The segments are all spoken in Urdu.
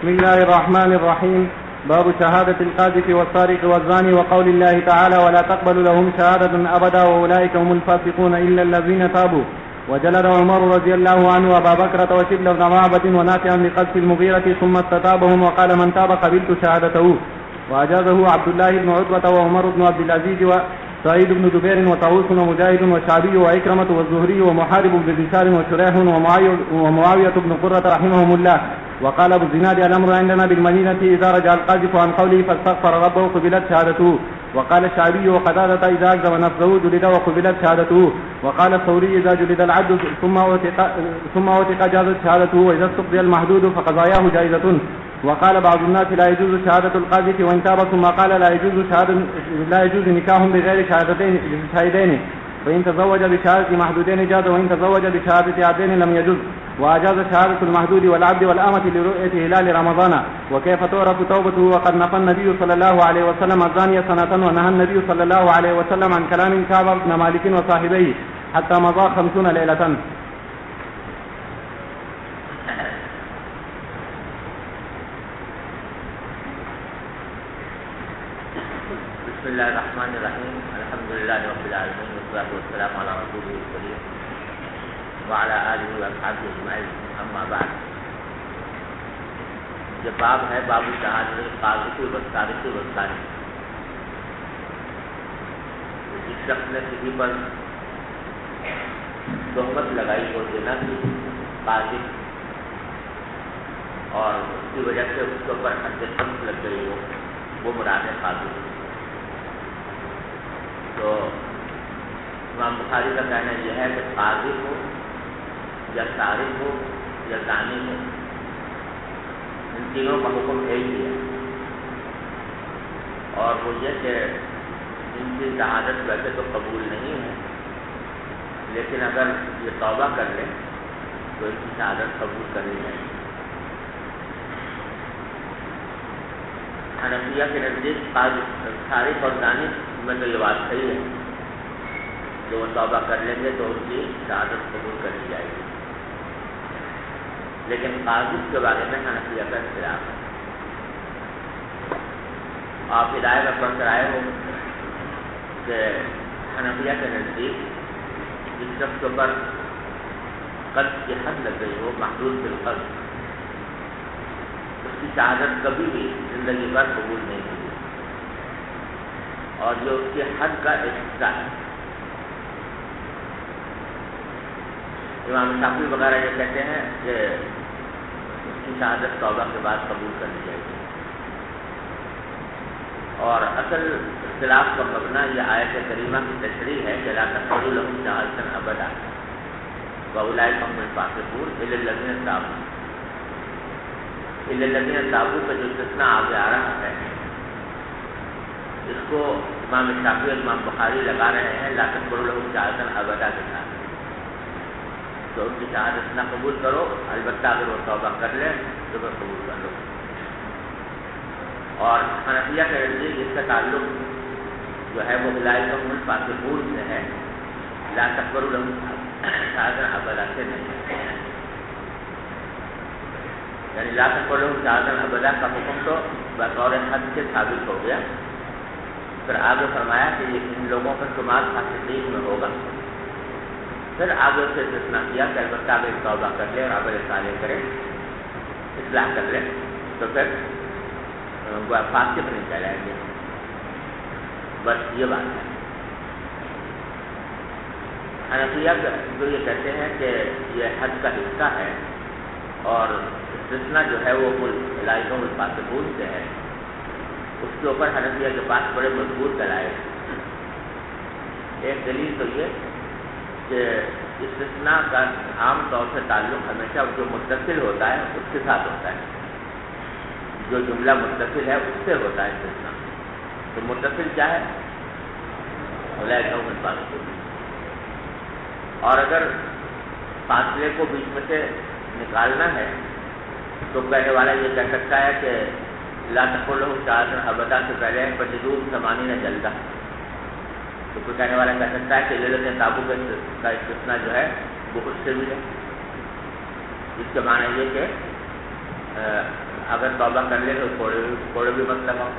بسم الله الرحمن الرحيم. باب شهادة القاذف والسارق والزاني وقول الله تعالى ولا تقبل لهم شهادة أبدا وأولئك هم الفاسقون إلا الذين تابوا. وجلد عمر رضي الله عنه أبا بكرة وشبل بن معبد ونافعا بقذف المغيرة ثم استتابهم وقال من تاب قبلت شهادته. وأجازه عبد الله بن عتبة وعمر بن عبد العزيز وسعيد بن جبير وطاووس ومجاهد والشعبي وعكرمة والزهري ومحارب بن بشار وشريح ومعاوية بن قرة رحمهم الله. وقال ابو الزناد الامر عندنا بالمدينة اذا رجع القاذف عن قوله فاستغفر ربه قبلت شهادته. وقال الشعبي وقتادة اذا اكذب نفسه جلد وقبلت شهادته. وقال الثوري اذا جلد العبد ثم اوثق جازت شهادته واذا استقضي المحدود فقضاياه جائزة. وقال بعض الناس لا يجوز شهادة القاذف وان تاب ثم قال لا يجوز نكاح بغير شهادتين فإن تزوج بشهادة محدودين جاز وإن تزوج بشهادة عبدين لم يجوز. وأجاز شهادة المحدود والعبد والأمة لرؤية هلال رمضان. وكيف تعرف توبته وقد نفى النبي صلى الله عليه وسلم الزانية سنة ونهى النبي صلى الله عليه وسلم عن كلام كعب بن مالك وصاحبيه حتى مضى 50 ليلة. بسم الله الرحمن الرحيم. الحمد لله رب العالمين والصلاة والسلام على رسوله الكريم وعلى آله وأصحابه أجمعين. أما بعد، یہ باب ہے باب شہادت القاذف والسارق والزانی. جس شخص نے کسی پر تہمت لگائی ہو دینا کی قاذف اور اس کی وجہ سے اس کے اوپر حد قذف لگ گئی ہو، وہ مراد ہے قاذف. تو امام بخاری کا کہنا یہ ہے کہ قاذف ہو یا سارق ہو یا زانی ہو، ان تینوں کا حکم ایک ہی ہے، اور وہ یہ کہ ان کی شہادت ویسے تو قبول نہیں ہے، لیکن اگر یہ توبہ کر لیں تو ان کی شہادت قبول کرنی ہے. حنفیہ کے نزدیک سارق اور زانی میں تو یہ بات صحیح ہے کہ وہ توبہ کر لیں گے تو ان کی شہادت قبول کر لی جائے گی، لیکن قاذف کے بارے میں حنفیہ کا اختلاف ہے. آپ ہدایت میں پڑھ کر آئے ہو کہ حنفیہ کے نزدیک جس شخص پر قذف کی حد لگ گئی ہو، محدود بالقذف، اس کی شہادت کبھی بھی زندگی پر قبول نہیں ہوگی، اور جو اس کی حد کا ایک حصہ ہے. امام شافعی وغیرہ یہ کہتے ہیں کہ اس کی شہادت توبہ کے بعد قبول کر لی جائے گی. اور اصل اختلاف کا مبنی یہ آیت کریمہ کی تشریح ہے کہ لا تقبلوا لهم شهادة أبدا وأولئك هم الفاسقون إلا الذين تابوا. إلا الذين تابوا کا جو استثناء آگے آ رہا ہے، اس کو امام شافعی اور امام بخاری لگا رہے ہیں لا تقبلوا لهم شهادة أبدا کے ساتھ. تو ان کی شہادت نہ قبول کرو، البتہ اگر وہ توبہ کر لیں تو پھر قبول کر لو. اور حنفیہ کے نزدیک اس کا تعلق جو ہے وہ اولئک هم الفاسقون سے ہے، لا تقبلوا لهم شهادة أبدا سے نہیں. یعنی لا تقبلوا لهم شهادة أبدا کا حکم تو بطور حد سے ثابت ہو گیا. پھر آگے فرمایا کہ ان لوگوں کا شمار فاسقین میں ہوگا. پھر آگے سے استثناء کیا کہ البتہ اگر توبہ کر لے اور عمل صالح کرے، اصلاح کر لے تو پھر وہ فاسق نہیں کہلائیں گے. بس یہ بات ہے. حنفیہ جو یہ کہتے ہیں کہ یہ حد کا حصہ ہے اور استثناء جو ہے وہ اولئک هم الفاسقون سے ہے، اس کے اوپر حنفیہ کے پاس بڑے مضبوط دلائل ہیں. ایک دلیل تو یہ کہ استثناء کا عام طور سے تعلق ہمیشہ جو متصل ہوتا ہے اس کے ساتھ ہوتا ہے، جو جملہ متصل ہے اس سے ہوتا ہے استثناء. تو متصل کیا ہے؟ اولئک هم الفاسقون. اور اگر فاصلے کو بیچ میں سے نکالنا ہے تو کہنے والا یہ کہہ سکتا ہے کہ لا تقبلوا لهم شهادة أبدا سے پہلے فجلدوهم 80 جلدہ. تو کوئی کہنے والا کہہ سکتا ہے کہ للت تابو کا استثناء جو ہے وہ اس سے بھی ہے، جس کے معنی یہ کہ اگر توبہ کر لے تو کوڑے بھی مت لگاؤ،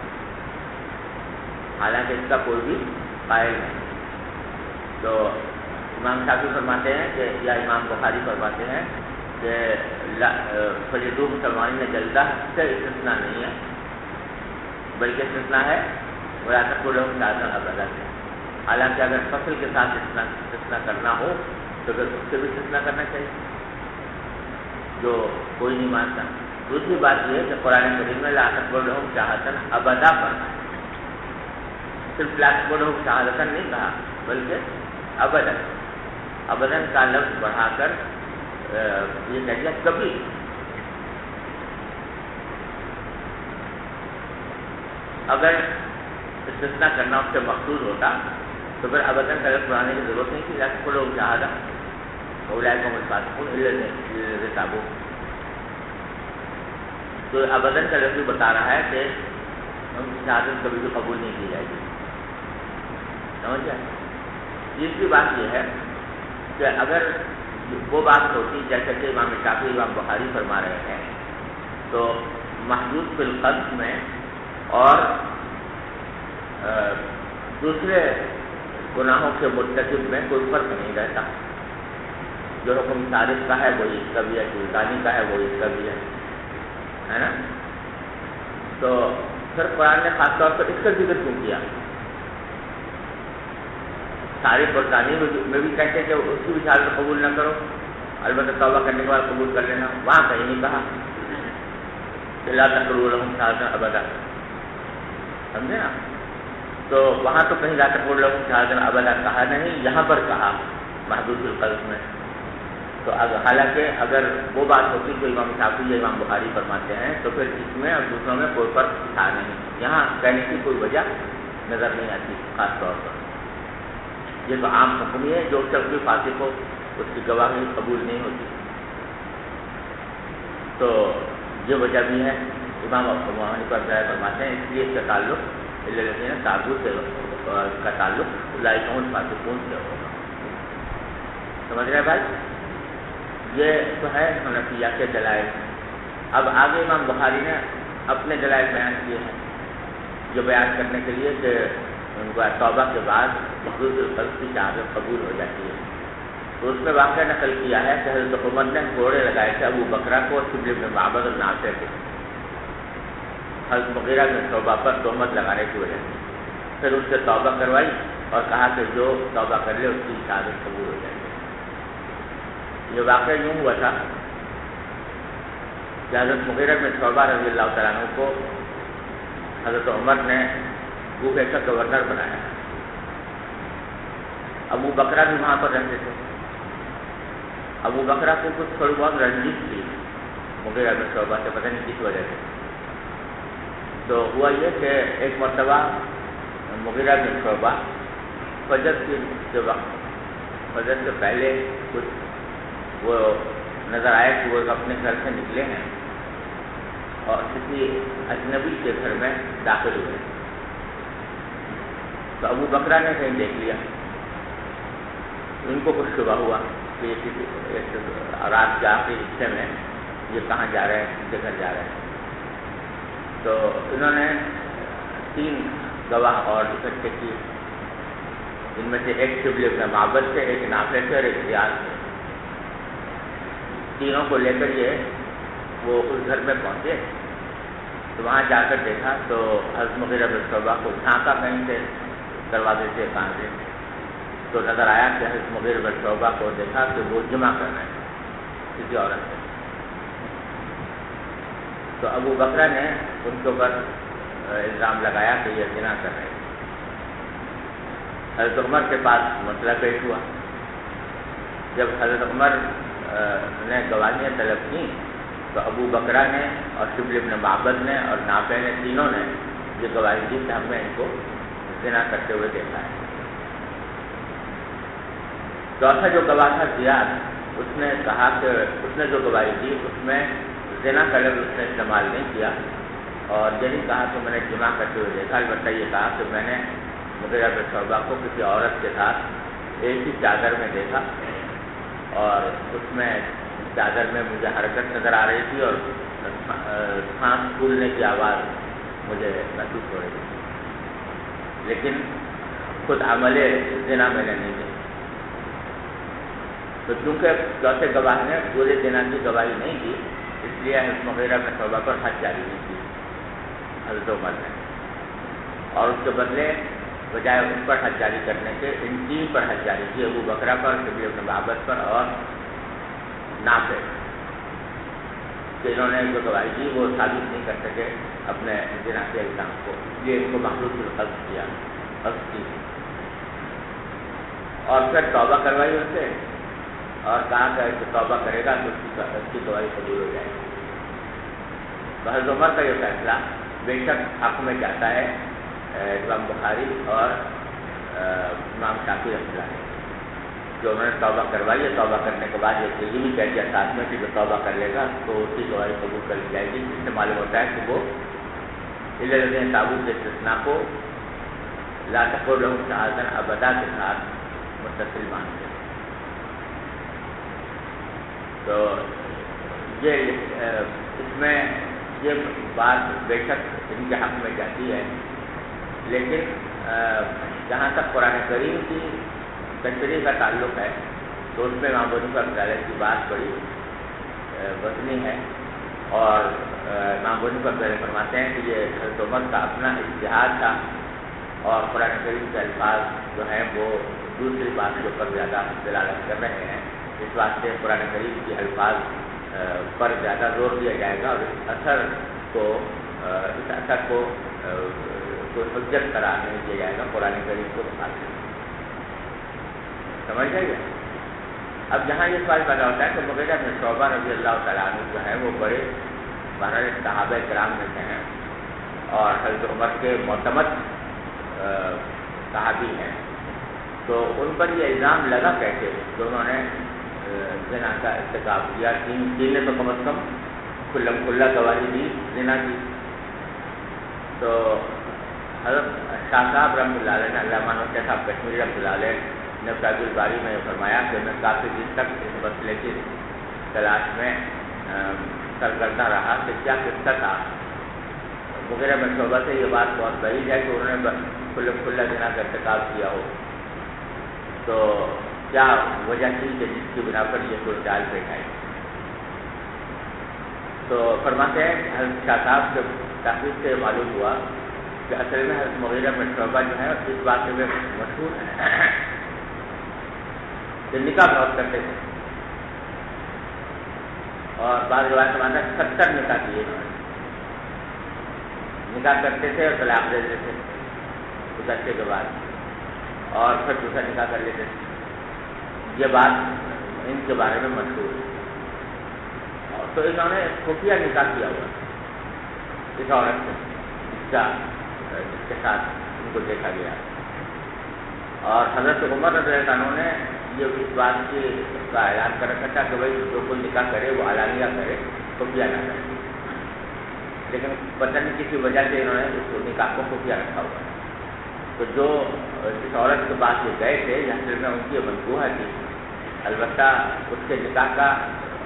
حالانکہ اس کا کوئی بھی قائل نہیں۔ تو امام شافعی فرماتے ہیں کہ یا امام بخاری فرماتے ہیں کہ فجدو مسلمانی میں جلدہ سے استثناء نہیں ہے، بلکہ استثناء ہے ولا تقولوا شهادة ابدا۔ حالانکہ اگر فصل کے ساتھ استثناء کرنا ہو تو پھر اس سے بھی استثناء کرنا چاہیے، جو کوئی نہیں مانتا۔ دوسری بات یہ ہے کہ قرآن کریم میں لا تقولوا شهادة ابدا پر صرف لا تقولوا شهادة نہیں کہا، بلکہ ابدا کا لفظ بڑھا کر یہ کہہ دیا کبھی۔ اگر استثناء کرنا اس سے مقصود ہوتا تو پھر ابداً کا لفظ بڑھانے کی ضرورت نہیں تھی، لیکن لوگ شہادہ اولئک هم الفاسقون الا الذین تابوا۔ تو ابداً کا لفظ بتا رہا ہے کہ ان کی شہادت کبھی بھی قبول نہیں کی جائے گی، سمجھ گئے؟ تیسری بات یہ ہے کہ اگر وہ بات ہوتی جیسے کہ امام شافعی امام بخاری فرما رہے ہیں تو محدود فی القذف میں اور دوسرے گناہوں کے مرتکب میں کوئی فرق نہیں رہتا، جو حکم صارف کا ہے وہی اس کا بھی ہے، جو زانی کا ہے وہی اس کا بھی ہے نا۔ تو پھر قرآن نے خاص طور پر اس کا ذکر کیوں کیا؟ صارف اور زانی میں بھی کہتے کہ اس کی بھی شہادت قبول نہ کرو، البتہ توبہ کرنے کے بعد قبول کر لینا، وہاں کہیں نہیں کہا کہ لا تقولوا لهم شهادة ابدا، سمجھے نا؟ تو وہاں تو کہیں لا تقولوا لهم شهادة ابدا کہا نہیں، یہاں پر کہا محدود القذف میں۔ تو حالانکہ اگر وہ بات ہوتی تو امام شافعی یا امام بخاری فرماتے ہیں تو پھر اس میں اور دوسروں میں کوئی فرق تھا نہیں، یہاں کہنے کی کوئی وجہ نظر نہیں آتی خاص طور پر۔ یہ تو عام حکم ہی ہے، جو شخص بھی فاسق ہو اس کی گواہی قبول نہیں ہوتی۔ تو یہ وجہ بھی ہے، امام ابو حنیفہ فرماتے ہیں اس لیے اس کا تعلق الذین تابوا سے کا تعلق اولئک هم الفاسقون سے ہوگا۔ سمجھ رہے بھائی؟ یہ تو ہے حنفیہ کے دلائل۔ اب آگے امام بخاری نے اپنے دلائل بیان کیے ہیں، جو بیان کرنے کے لیے کہ توبہ کے بعد محدود القذف کی شہادت قبول ہو جاتی ہے۔ تو اس میں واقعہ نقل کیا ہے کہ حضرت عمر نے گھوڑے لگائے تھے ابو بکرہ کو شبل بن معبد اور نافع کے حضرت مغیرہ بن شعبہ پر تہمت لگانے کی وجہ سے، پھر اس سے توبہ کروائی اور کہا کہ جو توبہ کر لے اس کی شہادت قبول ہو جائے گی۔ یہ واقعہ یوں ہوا تھا کہ حضرت مغیرہ بن شعبہ رضی اللہ تعالیٰ عنہ کو حضرت عمر نے کوفہ کا گورنر بنایا۔ ابو بکرہ بھی وہاں پر رہتے تھے۔ ابو بکرہ کو کچھ تھوڑی بہت رنجش تھی مغیرہ بن شعبہ سے، پتہ نہیں کس وجہ سے۔ تو ہوا یہ کہ ایک مرتبہ مغیرہ بن شعبہ فجر کے وقت، فجر سے پہلے کچھ وہ نظر آیا کہ وہ اپنے گھر سے نکلے ہیں اور کسی اجنبی کے گھر میں داخل ہوئے۔ تو ابو بکرہ نے کہیں دیکھ لیا، ان کو کچھ شبہ ہوا کہ یہ کسی رات کے آخری حصے میں یہ کہاں جا رہے ہیں، کس کے گھر جا رہے ہیں۔ تو انہوں نے 3 گواہ اور اکٹھے کیے، جن میں سے ایک شبل بن معبد سے، ایک نافع سے اور ایک زیاد سے۔ تینوں کو لے کر یہ وہ اس گھر میں پہنچے۔ تو وہاں جا کر دیکھا تو حضرت مغیرہ بن شعبہ کو جھانکا کہیں سے دروازے سے کہاں سے، تو نظر آیا کہ حضرت مغیرہ بن شعبہ کو دیکھا کہ وہ جمع کر رہے ہیں کسی عورت سے۔ تو ابو بکرہ نے ان کے اوپر الزام لگایا کہ یہ زنا کر رہے ہیں۔ حضرت عمر کے پاس مسئلہ پیش ہوا۔ جب حضرت عمر نے گواہیاں طلب کی تو ابو بکرہ نے اور شبل بن معبد نے اور نافع نے، تینوں نے یہ گواہی دی کہ ہم نے ان کو زنا کرتے ہوئے دیکھا ہے۔ چوتھا جو گواہ تھا زیاد، اس نے کہا کہ اس نے جو گواہی دی اس میں زنا کا لفظ اس نے استعمال نہیں کیا اور یہ نہیں کہا کہ میں نے جمع کرتے ہوئے دیکھا، البتہ یہ کہا کہ میں نے مغیرہ بن شعبہ کو کسی عورت کے ساتھ ایک ہی چادر میں دیکھا اور اس میں چادر میں مجھے حرکت نظر آ رہی تھی اور سانس پھولنے کی آواز مجھے محسوس ہو رہی تھی، لیکن خود عمل زنا میں نے نہیں دی۔ تو چونکہ چوتھے گواہ نے پورے زنا کی گواہی نہیں دی، اس لیے حضرت مغیرہ بن شعبہ پر حد جاری نہیں کی حضرت عمر نے، اور اس کے بدلے بجائے ان پر حد جاری کرنے کے ان تین پر حد جاری کی، ابو بکرہ پر، شبلی بن معبد پر اور نافع، کہ انہوں نے جو گواہی دی وہ ثابت نہیں کر سکے اپنے زنا کے الزام کو، اس لیے ان کو محلول القذف کیا، قذف کی، اور پھر توبہ کروائی ان سے اور کہا کہ توبہ کرے گا تو اس کی گواہی قبول ہو جائے گی۔ تو حضرت عمر کا یہ فیصلہ بے شک حق میں جاتا ہے امام بخاری اور امام شافعی رحمۃ اللہ علیہ، جو انہوں نے توبہ کروائی ہے، توبہ کرنے کے بعد یہ بھی کہہ دیا ساتھ میں کہ جو توبہ کر لے گا تو اس کی گواہی قبول کر لی جائے گی، جس سے معلوم ہوتا ہے کہ وہ تابوت کے استثناء کو لا تقول لهم شہادۃ ابدا کے ساتھ متصل مانتے ہیں۔ تو اس میں یہ بات بے شک ان کے حق میں جاتی ہے، لیکن جہاں تک قرآن کریم کی تشریح کا تعلق ہے تو اس میں امام ابو حنیفہ رحمۃ اللہ علیہ کی بات بڑی وزنی ہے، اور امام ابو حنیفہ رحمۃ اللہ علیہ فرماتے ہیں کہ یہ حضرت عمر کا اپنا اجتہاد تھا، اور قرآن کریم کے الفاظ جو ہیں وہ دوسری بات کے اوپر زیادہ دلالت کر رہے ہیں، اس واسطے قرآن کریم کے الفاظ پر زیادہ زور دیا جائے گا، اور اس اثر کو کوئی حجت قرار نہیں دیا جائے گا قرآن کریم کو مخالف۔ سمجھ جائیے۔ اب جہاں یہ سوال پیدا ہوتا ہے کہ مغیرہ بن شعبہ رضی اللہ تعالیٰ عنہ جو ہے وہ بڑے بہرحال صحابہ کرام میں سے ہیں اور حضرت عمر کے معتمد صحابی ہیں، تو ان پر یہ الزام لگا کیسے کہ انہوں نے زنا کا ارتکاب کیا؟ تین نے تو کم از کم کھلم کھلا گواہی دی زنا کی۔ تو حضرت شاہ صاحب رحمۃ اللہ علیہ نے، علامہ نوشیہ صاحب کشمیری رحمۃ اللہ علیہ نے فیض الباری میں فرمایا کہ میں کافی دن تک اس مسئلے کی تلاش میں سرگردہ رہا کہ کیا قصہ تھا۔ مغیرہ بن شعبہ سے یہ بات بہت بعید ہے کہ انہوں نے کھلم کھلا زنا کا ارتکاب کیا ہو، تو کیا وجہ تھی کہ جس کی بنا پر یہ کوئی چال پیش آئی؟ تو فرماتے ہیں حضرت شاہ صاحب کے تحقیق سے معلوم ہوا کہ اصل میں حضرت مغیرہ بن شعبہ جو ہے اس بات میں مشہور ہے کہ نکاح بہت کرتے تھے، اور بعض روایت میں 70 نکاح کیے انہوں نے، نکاح کرتے تھے اور طلاق دے دیتے تھے کچھ عرصے کے بعد، اور پھر دوسرا نکاح کر لیتے تھے۔ یہ بات ان کے بارے میں مشہور ہے۔ تو انہوں نے خفیہ نکاح کیا ہوا اس عورت سے جس کے ساتھ ان کو دیکھا گیا، اور حضرت عمر رضی اللہ عنہ نے یہ اس بات کا اعلان کر رکھا تھا کہ بھائی جو کوئی نکاح کرے وہ علانیہ کرے، خفیہ نہ کرے، لیکن پتہ نہیں کسی وجہ سے انہوں نے اس نکاح کو خفیہ رکھا ہوا۔ تو جو اس عورت کے پاس یہ گئے تھے اصل میں ان کی مجبوہ تھی، البتہ اس کے نکاح کا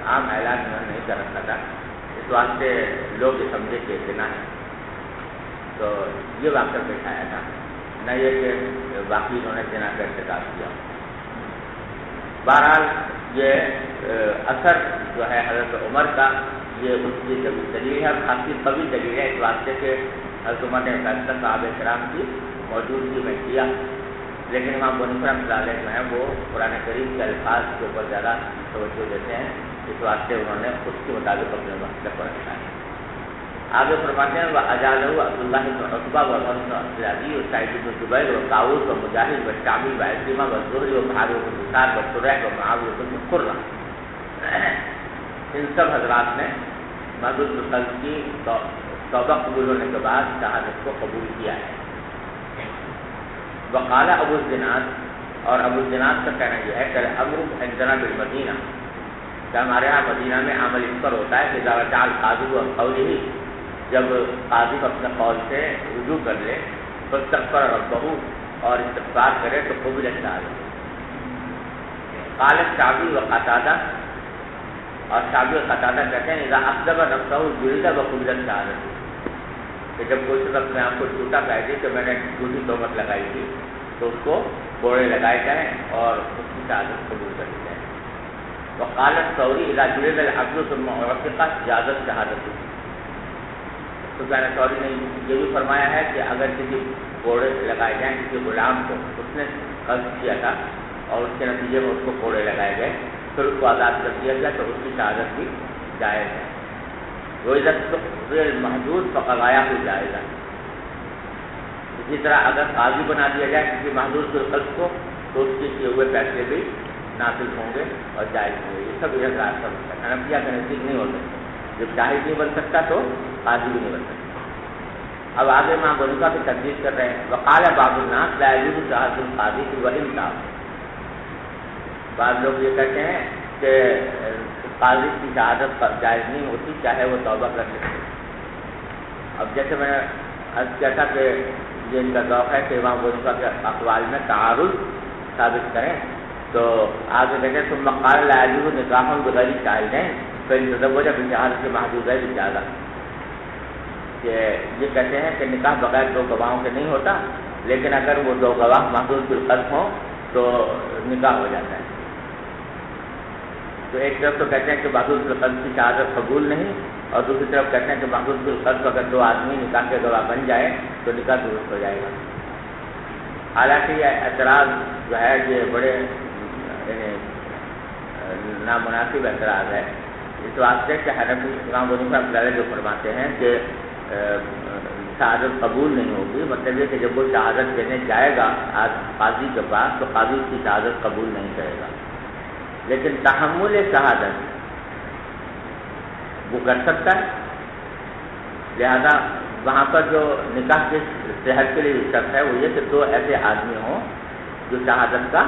عام اعلان انہوں نے نہیں کر رکھا تھا، اس واسطے لوگ یہ سمجھے کہ اتنا ہے، تو یہ واقعہ پیش آیا تھا، نہ یہ کہ باقی انہوں نے زنا کا ارتکاب کیا۔ بہرحال یہ اثر جو ہے حضرت عمر کا یہ اس کی دلیل ہے، کافی قوی دلیل ہے، اس واسطے کہ حضرت عمر نے فیصلہ صحابہ کرام کی موجودگی میں کیا، لیکن امام ابو حنیفہ رحمۃ اللہ علیہ جو ہیں وہ قرآن کریم کے الفاظ کے اوپر زیادہ توجہ دیتے ہیں، اس واسطے انہوں نے اس کے مطابق اپنے مسئلے کو رکھا ہے۔ آگے فرماتے ہیں وَأَجَازَهُ عبد اللہ بن عتبہ وعمر بن عبد العزیز وسعید بن جبیر وطاؤوس ومجاہد والشعبی وعکرمہ والزہری ومعاویہ بن بشار وشریح ومعاویہ بن قرہ، ان سب حضرات نے محدود القذف کی توبہ قبول ہونے کے بعد شہادت کو قبول کیا ہے۔ وقال ابو الزناد، اور ابو الزناد کا کہنا یہ ہے کہ الامر عندنا بالمدینہ، کہ ہمارے یہاں مدینہ میں عمل اس پر ہوتا ہے کہ اذا رجع القاضی عن قوله، جب قاضی اپنے قول سے رجوع کر لے، فاستغفر ربہ، اور استغفار کرے تو قبول شہادت۔ قال الشعبی وقتادہ، اور شعبی و قتادہ کہتے ہیں اذا اصدق نفسہ جلد بقبلت شہادت، کہ جب کوئی شخص میں آپ کو جھوٹا کہہ دے کہ میں نے جھوٹی تہمت لگائی تھی تو اس کو کوڑے لگائے جائیں اور اس کی شہادت قبول کر لی جائے۔ وقال الثوری اذا جلد العبد ثم عتق جازت شہادت، سفیان ثوری نے یہ بھی فرمایا ہے کہ اگر کسی کوڑے لگائے جائیں کسی غلام کو، اس نے قتل کیا تھا اور اس کے نتیجے میں اس کو کوڑے لگائے گئے، پھر اس کو آزاد کر دیا گیا تو اس کی شہادت بھی جائز ہے۔ وہ عزت محدود فقایا کو جائز ہے۔ اسی طرح اگر قاضی بنا دیا جائے کسی محدود کے قتل کو تو اس کے کیے ہوئے پیسے بھی نافذ ہوں گے اور جائز ہوں گے۔ یہ سب اعتراض کر سکتا ہے، حنفیہ کا نزدیک نہیں ہو سکتا، جب شاہد نہیں بن سکتا تو قاضی بھی نہیں بن سکتا۔ اب آگے امام ابو حنیفہ کی تردید کر رہے ہیں، وقال بعض الناس لا يجوز شهادة القاضی وإن تاب۔ بعض لوگ یہ کہتے ہیں کہ قاضی کی شہادت جائز نہیں ہوتی چاہے وہ توبہ کر لے۔ اب جیسے میں نے عرض کیا تھا کہ یہ ان کا ذوق ہے کہ امام ابو حنیفہ کے اقوال میں تعارض ثابت کریں، تو آگے کہتے ہیں ثم قال لا يجوز نکاح بغیر شاہدین فإن تزوج بشهادة محدودہ اجازہ، کہ یہ کہتے ہیں کہ نکاح بغیر دو گواہوں کے نہیں ہوتا، لیکن اگر وہ دو گواہ محدود بالقذف ہوں تو نکاح ہو جاتا ہے۔ تو ایک طرف تو کہتے ہیں کہ محدود بالقذف کی شہادت قبول نہیں، اور دوسری طرف کہتے ہیں کہ محدود بالقذف اگر دو آدمی نکاح کے گواہ بن جائے تو نکاح درست ہو جائے گا۔ حالانکہ یہ اعتراض جو ہے یہ بڑے نامناسب اعتراض ہے، اس واسطے کہ حنفی امام ابو حنیفہ جو فرماتے ہیں کہ شہادت قبول نہیں ہوگی، مطلب یہ کہ جب وہ شہادت دینے جائے گا قاضی کے پاس تو قاضی اس کی شہادت قبول نہیں کرے گا، لیکن تحمل شہادت وہ کر سکتا ہے۔ لہذا وہاں پر جو نکاح کی صحت کے لیے شرط ہے وہ یہ کہ دو ایسے آدمی ہوں جو شہادت کا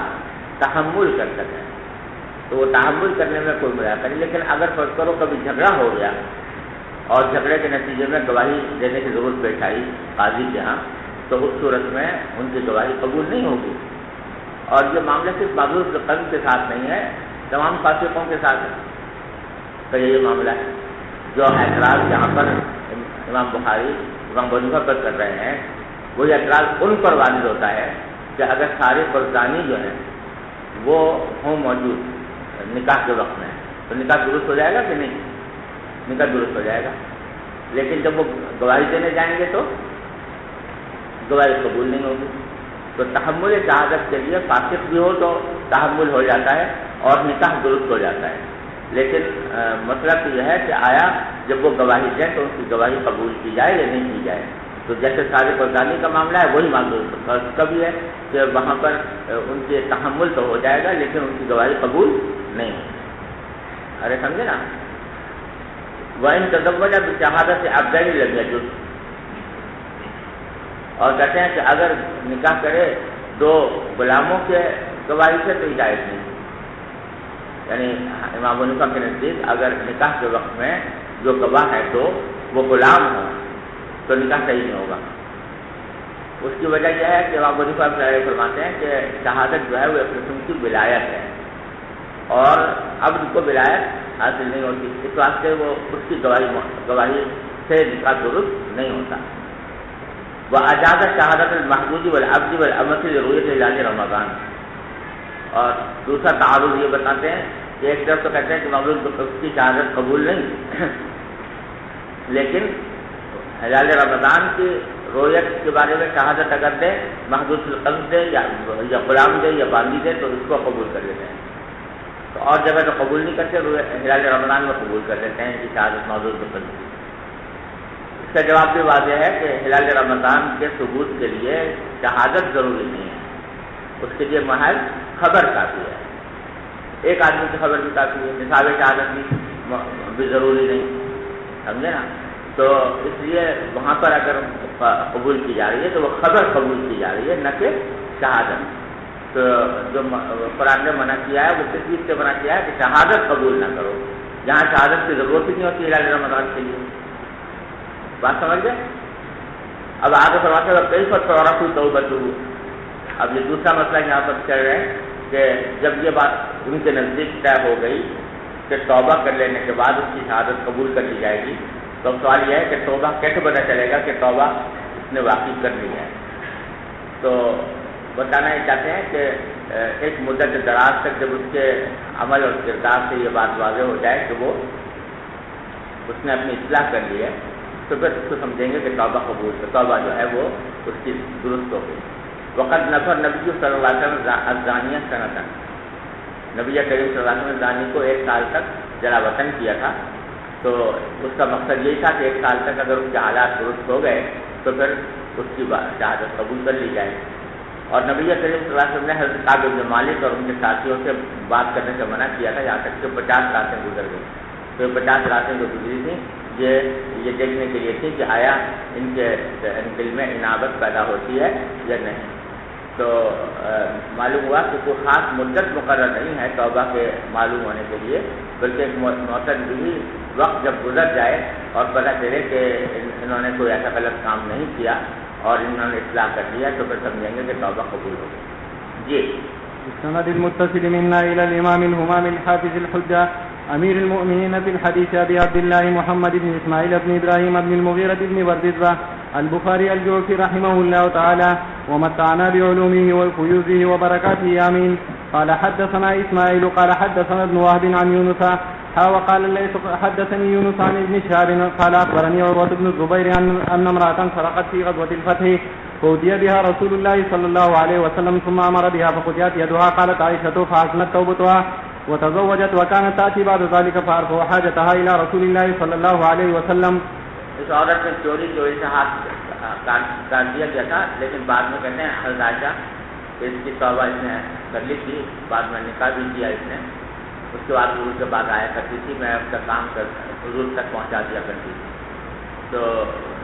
تحمل کر سکیں، تو وہ تحمل کرنے میں کوئی مذاق نہیں۔ لیکن اگر فرض کرو کبھی جھگڑا ہو گیا اور جھگڑے کے نتیجے میں گواہی دینے کی ضرورت پیش آئی قاضی کے ہاں، تو اس صورت میں ان کی گواہی قبول نہیں ہوگی۔ اور یہ معاملہ صرف معذور قلب کے ساتھ نہیں ہے، تمام فاسقوں کے ساتھ کا یہ معاملہ ہے۔ جو اعتراض یہاں پر امام بخاری امام ابو حنیفہ پر کر رہے ہیں وہ اعتراض ان پر وارد ہوتا ہے کہ اگر سارے فرزانی جو ہیں وہ ہوں موجود نکاح کے وقت میں تو نکاح درست ہو جائے گا کہ نہیں؟ نکاح درست ہو جائے گا، لیکن جب وہ گواہی دینے جائیں گے تو گواہی قبول نہیں ہوگی۔ تو تحمل شہادت کے لیے فاسق بھی ہو تو تحمل ہو جاتا ہے اور نکاح درست ہو جاتا ہے، لیکن مسئلہ تو یہ ہے کہ آیا جب وہ گواہی دیں تو ان کی گواہی قبول کی جائے یا نہیں کی جائے۔ تو جیسے سارے قرضانی کا معاملہ ہے وہی معذور کا بھی ہے کہ وہاں پر ان کے تحمل تو ہو جائے گا لیکن ان کی گواہی قبول نہیں ہوگی۔ ارے سمجھے نا؟ وَإِن تَزَوَّجَ بِشَهَادَةِ عَبْدَيْنِ لَمْ يَجُزْ، اور کہتے ہیں کہ اگر نکاح کرے دو غلاموں کے گواہی سے تو جائز نہیں، یعنی امام ابو حنیفہ کے نزدیک اگر نکاح کے وقت میں جو گواہ ہے تو وہ غلام ہوں تو نکاح صحیح نہیں ہوگا۔ اس کی وجہ یہ ہے کہ امام ابو حنیفہ فرماتے ہیں کہ شہادت جو ہے وہ ایک قسم کی ولایت ہے اور عبد کو ولایت حاصل نہیں ہوتی، اس واسطے وہ اس کی گواہی سے نکاح درست نہیں ہوتا۔ وَأَجَازَ شَهَادَةَ الْمَحْجُوجِ وَالْعَبْدِ وَالْأَمَةِ لِرُؤْيَةِ هِلَالِ رمضان۔ اور دوسرا تعارض یہ بتاتے ہیں کہ ایک طرف تو کہتے ہیں کہ معذور کی شہادت قبول نہیں، لیکن ہلال رمضان کی رویت کے بارے میں شہادت اگر دے محدود القلب دے یا غلام دے یا باندھی دے تو اس کو قبول کر لیتے ہیں، تو اور جگہ تو قبول نہیں کرتے، ہلال رمضان میں قبول کر لیتے ہیں کہ شہادت محدود القلب کی۔ اس کا جواب بھی واضح ہے کہ ہلال رمضان کے ثبوت کے لیے شہادت ضروری نہیں ہے، اس کے لیے محض خبر کافی ہے، ایک آدمی کی خبر بھی کافی ہے، نصاب شہادت بھی ضروری نہیں، سمجھے نا؟ تو اس لیے وہاں پر اگر قبول کی جا رہی ہے تو وہ خبر قبول کی جا رہی ہے نہ کہ شہادت۔ تو جو قرآن نے منع کیا ہے وہ کس چیز سے منع کیا ہے کہ شہادت قبول نہ کرو، جہاں شہادت کی ضرورت ہی نہیں ہوتی ہلال رمضان کے لیے۔ بات سمجھ گئے؟ اب آگے فرماتے ہیں کئی پر تعرف توبۃ، اب یہ دوسرا مسئلہ یہاں پر چل رہا ہے کہ جب یہ بات ان کے نزدیک طے ہو گئی کہ توبہ کر لینے کے بعد اس کی شہادت قبول کر لی جائے گی. تو سوال یہ ہے کہ توبہ کیسے پتہ چلے گا کہ توبہ اس نے واقعی کر لی ہے؟ تو بتانا یہ چاہتے ہیں کہ ایک مدت دراز تک جب اس کے عمل اور کردار سے یہ بات واضح ہو جائے کہ وہ اس نے اپنی اصلاح کر لی ہے تو پھر اس کو سمجھیں گے کہ توبہ قبول ہے، توبہ جو ہے وہ اس کی درست ہو گئی. وقت نفر نبی صلی اللہ علیہ وسلم ازانیہ سنتن، نبی کریم صلی اللہ علیہ وسلم زانی کو 1 سال تک جلا وطن کیا تھا. تو اس کا مقصد یہی تھا کہ 1 سال تک اگر اس کے حالات درست ہو گئے تو پھر اس کی شہادت قبول کر لی جائے. اور نبی کریم صلی اللہ علیہ وسلم نے حضرت کعب بن مالک اور ان کے ساتھیوں سے بات کرنے سے منع کیا تھا، یہاں تک کہ 50 راتیں گزر گئی. تو 50 راتیں جو گزری تھیں یہ دیکھنے کے لیے تھی کہ آیا ان کے دل میں انابت پیدا ہوتی ہے یا نہیں. تو معلوم ہوا کہ کوئی خاص مدت مقرر نہیں ہے توبہ کے معلوم ہونے کے لیے، بلکہ ایک معتدلی وقت جب گزر جائے اور پتہ چلے کہ انہوں نے کوئی ایسا غلط کام نہیں کیا اور انہوں نے اصلاح کر دیا تو پھر سمجھیں گے کہ توبہ قبول ہو گئی. جی. السند المتصل منا إلى الإمام الهمام الحافظ الحجة أمير المؤمنين في الحديث أبي عبد الله محمد بن إسماعيل بن إبراهيم بن المغيرة بن بردزبة البخاري الجوفي رحمه الله تعالى ومتعنا بعلومه وفيوزه وبركاته آمين. قال حدثنا إسماعيل قال حدثنا ابن وهب عن يونس وقال ليس حدثني يونس عن ابن شهاب قال أخبرني عروة بن الزبير أن امرأة سرقت في غزوة الفتح فأتي بها رسول الله صلى الله عليه وسلم ثم أمر بها فقطعت يدها. قالت عائشة فحسنت توبتها وتزوجت وكانت تأتي بعد ذلك فأرفع حاجتها إلى رسول الله صلى الله عليه وسلم. اس عورت نے چوری سے ہاتھ کاٹ دیا گیا تھا، لیکن بعد میں کہتے ہیں حضرت عائشہ اس کی توبہ اس نے کر لی تھی، بعد میں نکاح بھی کیا اس نے. اس کے بعد حضور کے بعد آیا کرتی تھی، میں اپنا کام حضور تک پہنچا دیا کرتی تھی. تو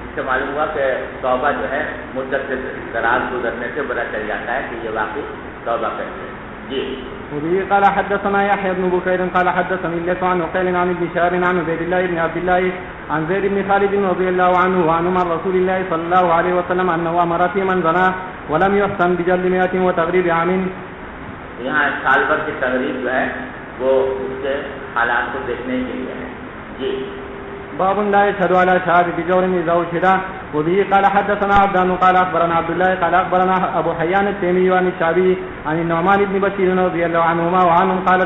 اس سے معلوم ہوا کہ توبہ جو ہے مدت سے دراز گزرنے سے پتہ چل جاتا ہے کہ یہ واقعی توبہ کرتی ہے. جی. وبه قال حدثنا يحيى بن بكير قال حدثني الليث عن عقيل عن ابن شهاب عن عبيد الله بن عبد الله عن زيد بن خالد رضي الله عنه وعن عمر رسول الله صلى الله عليه وسلم أنه أمر في من زنا ولم يحسن بجلد 100 وتغريب عام. یہاں سال بھر کی تغریب جو ہے وہ اس کے حالات کو دیکھنے کے لیے ہے. جی. باب لا يشهد على شهادة جور إذا أشهد. وبه قال حدثنا عبدان قال أخبرنا عبد الله قال أخبرنا أبو حيان التيمي عن الشعبي عن النعمان بن بشير رضي الله عنهما وعنهم قال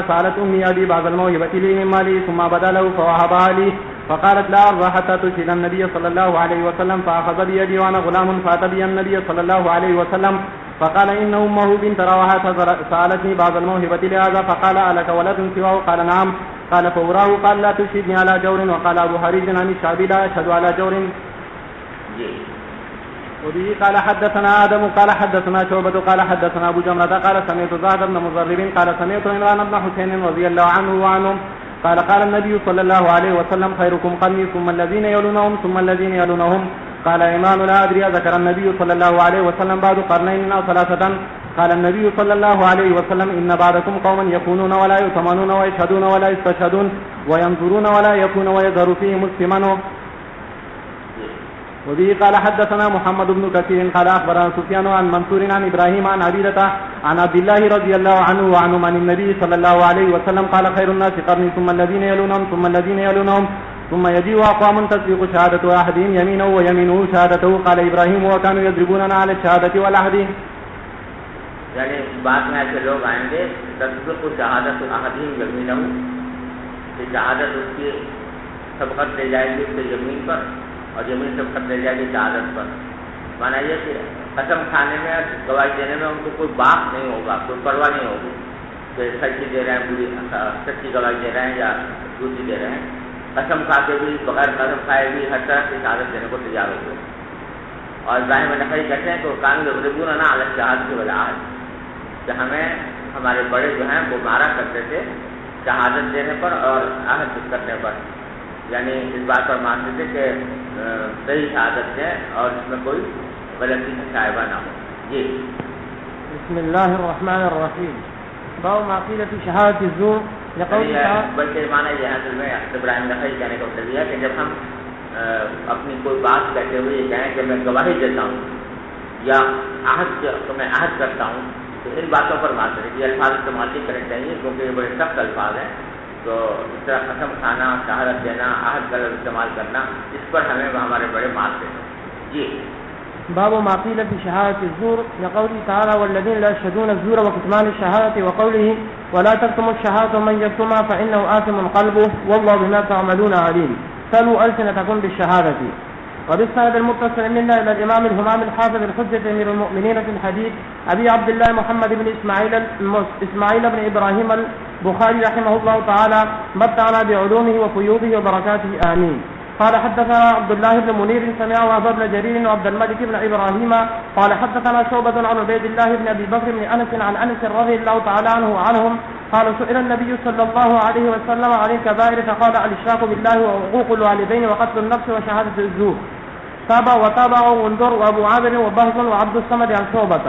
سألت أمي أبي بعض الموهبة لي من مالي ثم بدا له فوهبها لي فقالت لا أرضى حتى تشهد النبي صلى الله عليه وسلم فأخذ بيدي وأنا غلام فأتى بي النبي صلى الله عليه وسلم فقال إن أمه بنت رواحة سألتني بعض الموهبة لهذا فقال ألك ولد سواه؟ قال نعم. قال فوراه قال لا تشهدني على جور. وقال أبو حريج عن الشعبي لا أشهد على جور. وبه قال حدثنا آدم قال حدثنا شعبة قال حدثنا أبو جمرة قال سمعت زهد بن مضرب قال سمعت عمران بن حسين رضي الله عنه وعنهم قال قال النبي صلى الله عليه وسلم خيركم قرني ثم الذين يلونهم ثم الذين يلونهم. قال عمران لا أدري ذكر النبي صلى الله عليه وسلم بعد قرنين أو 3. قال النبي صلى الله عليه وسلم إن بعدكم قوما يكونون ولا يؤتمنون ويشهدون ولا يستشهدون وينظرون ولا يكون ويظهر فيهم الثمن. وبه قال حدثنا محمد بن كثير قال أخبرنا سفيان عن منصور عن إبراهيم عن عبيدة عن عبد الله رضي الله عنه وعنه عن النبي صلى الله عليه وسلم قال خير الناس قرني ثم الذين يلونهم ثم الذين يلونهم ثم يجيء أقوام تسبق شهادة أحدهم يمينه ويمينه شهادته. قال إبراهيم وكانوا يضربوننا على الشهادة والعهد. یعنی بعد میں ایسے لوگ آئیں گے تسبق شہادت احدہم یمینہ کہ شہادت اس کی سبقت لے جائے گی اس کے یمین پر اور یمین سبقت لے جائے گی شہادت پر. مانا یہ کہ قسم کھانے میں گواہی دینے میں ان کو کوئی باک نہیں ہوگا، کوئی پرواہ نہیں ہوگی کہ سچی دے رہے ہیں بری سچی گواہی دے رہے ہیں یا جھوٹی دے رہے ہیں. قسم کھا کے بھی بغیر قسم کھائے بھی ہر طرح کی شہادت دینے کو تیار ہو گئے. اور ابراہیم نخعی کہتے ہیں کہ کانو یضربوننا علی الشہادۃ والعہد کہ ہمیں ہمارے بڑے جو ہیں وہ مارا کرتے تھے شہادت دینے پر اور عہد کرنے پر. یعنی اس بات پر مانتے تھے کہ صحیح شہادت ہے اور اس میں کوئی غلطی شائبہ نہ ہو. جی. بسم اللہ الرحمن الرحیم. باب ما قیل فی شہادۃ الزور لقول بلکہ مانا یہ ہے اصل میں ابراہیم نخعی کہنے کا مطلب یہ ہے کہ جب ہم اپنی کوئی بات کہتے ہوئے یہ کہیں کہ میں گواہی دیتا ہوں یا عہد تو میں عہد کرتا ہوں تو ان باتوں پر بات کریں. یہ الفاظ استعمال نہیں کرنے چاہیے کیونکہ یہ بڑے سخت الفاظ ہیں تو اس طرح قسم کھانا، شہادت دینا، عہد کا لفظ استعمال کرنا، اس پر ہمیں ہمارے بڑے مارتے ہیں. جی باب ما قيل في شهادة الزور لقوله تعالى والذين لا يشهدون الزور وكتمان الشهادة وقوله ولا تكتموا الشهادة ومن يكتمها فإنه آثم قلبه والله بما تعملون عليم سلوا ألسنتكم بالشهادة. وبالسند المتصل منا إلى الإمام الهمام الحافظ الحجة أمير المؤمنين في الحديث أبي عبد الله محمد بن إسماعيل بن إبراهيم البخاري رحمه الله تعالى متعنا بعلومه وفيوضه وبركاته آمين. قال حدثنا عبد الله بن منير سمع وهب بن جرير وعبد الملك بن إبراهيم قال حدثنا شعبة عن عبيد الله بن أبي بكر بن أنس عن أنس رضي الله تعالى عنهم قال سئل النبي صلى الله عليه وسلم عن الكبائر فقال الإشراك بالله وعقوق الوالدين وقتل النفس وشهادة الزور. وتابع وانظر وأبو عامر وبهز وعبد الصمد عن شعبة.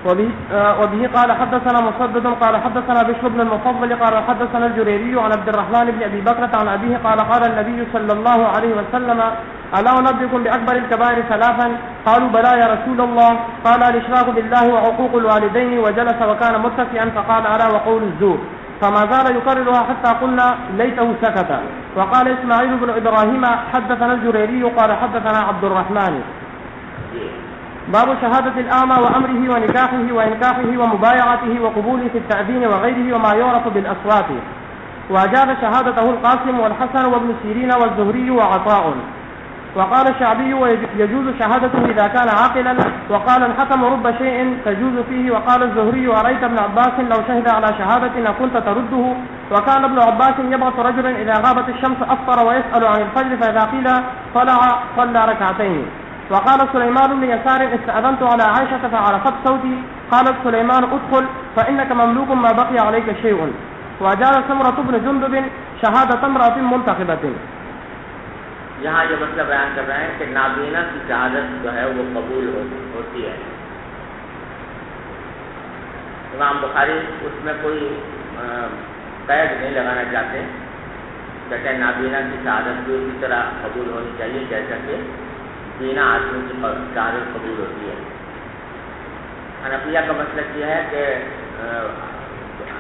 وبه قال حدثنا مسدد قال حدثنا بشر بن المفضل قال حدثنا الجريري عن عبد الرحمن بن أبي بكرة عن أبيه قال قال النبي صلى الله عليه وسلم ألا أنبئكم بأكبر الكبائر ثلاثا قالوا بلى يا رسول الله قال الإشراك بالله وعقوق الوالدين وجلس وكان متكئا فقال ألا وقول الزور فما زال يكررها حتى قلنا ليته سكت. وقال إسماعيل بن إبراهيم حدثنا الجريري قال حدثنا عبد الرحمن. باب شهادة الأعمى وأمره ونكاحه وإنكاحه ومبايعته وقبوله في التأذين وغيره وما يعرف بالأصوات. وأجاب شهادته القاسم والحسن وابن سيرين والزهري وعطاء. وقال الشعبي يجوز شهادته إذا كان عاقلا. وقال الحكم رب شيء تجوز فيه. وقال الزهري أرأيت ابن عباس لو شهد على شهادة كنت ترده. وكان ابن عباس يبعث رجلا إذا غابت الشمس أفطر ويسأل عن الفجر فإذا قيل طلع صلى ركعتين. وقال سليمان بن يسار استأذنت على عائشة فعرفت صوتي قالت سليمان ادخل فإنك مملوك ما بقي عليك شيء. وأجاز سمرة بن جندب شهادة امرأة منتخبة. یہاں یہ مسئلہ بیان کر رہے ہیں کہ نابینا کی شہادت جو ہے وہ قبول ہوتی ہے. امام بخاری اس میں کوئی قید نہیں لگانا چاہتے، کہتے ہیں نابینا کی شہادت بھی اسی طرح قبول ہونی چاہیے جیسا کہ بینا آدمی کی شہادت قبول ہوتی ہے. حنفیہ کا مسئلہ یہ ہے کہ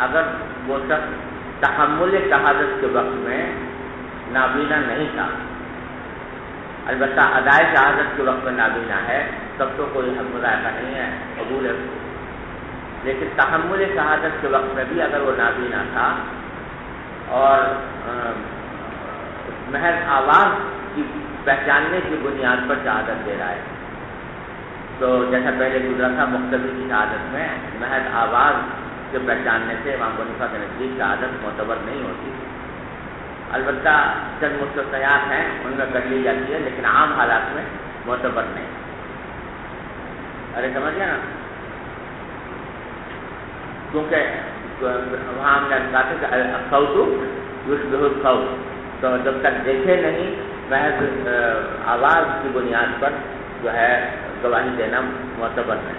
اگر وہ شخص تحمل شہادت کے وقت میں نابینا نہیں تھا، البتہ ادائے شہادت کے وقت میں نابینا ہے، تب تو کوئی حق مذائقہ نہیں ہے، قبول ہے. لیکن تحمل شہادت کے وقت میں بھی اگر وہ نابینا تھا اور محض آواز کی پہچاننے کی بنیاد پر شہادت دے رہا ہے، تو جیسا پہلے گزرا تھا مقتدی کی شہادت میں محض آواز کے پہچاننے سے امام حنیفہ کے نزدیک شہادت معتبر نہیں ہوتی. البتہ چند مستثنیات ہیں، ان میں کر لی جاتی ہے، لیکن عام حالات میں معتبر نہیں. ارے سمجھ گیا نا، کیونکہ وہاں ہم نے کہا تھا کہ الصوت یشبہ الصوت، تو جب تک دیکھے نہیں محض آواز کی بنیاد پر جو ہے گواہی دینا معتبر ہے.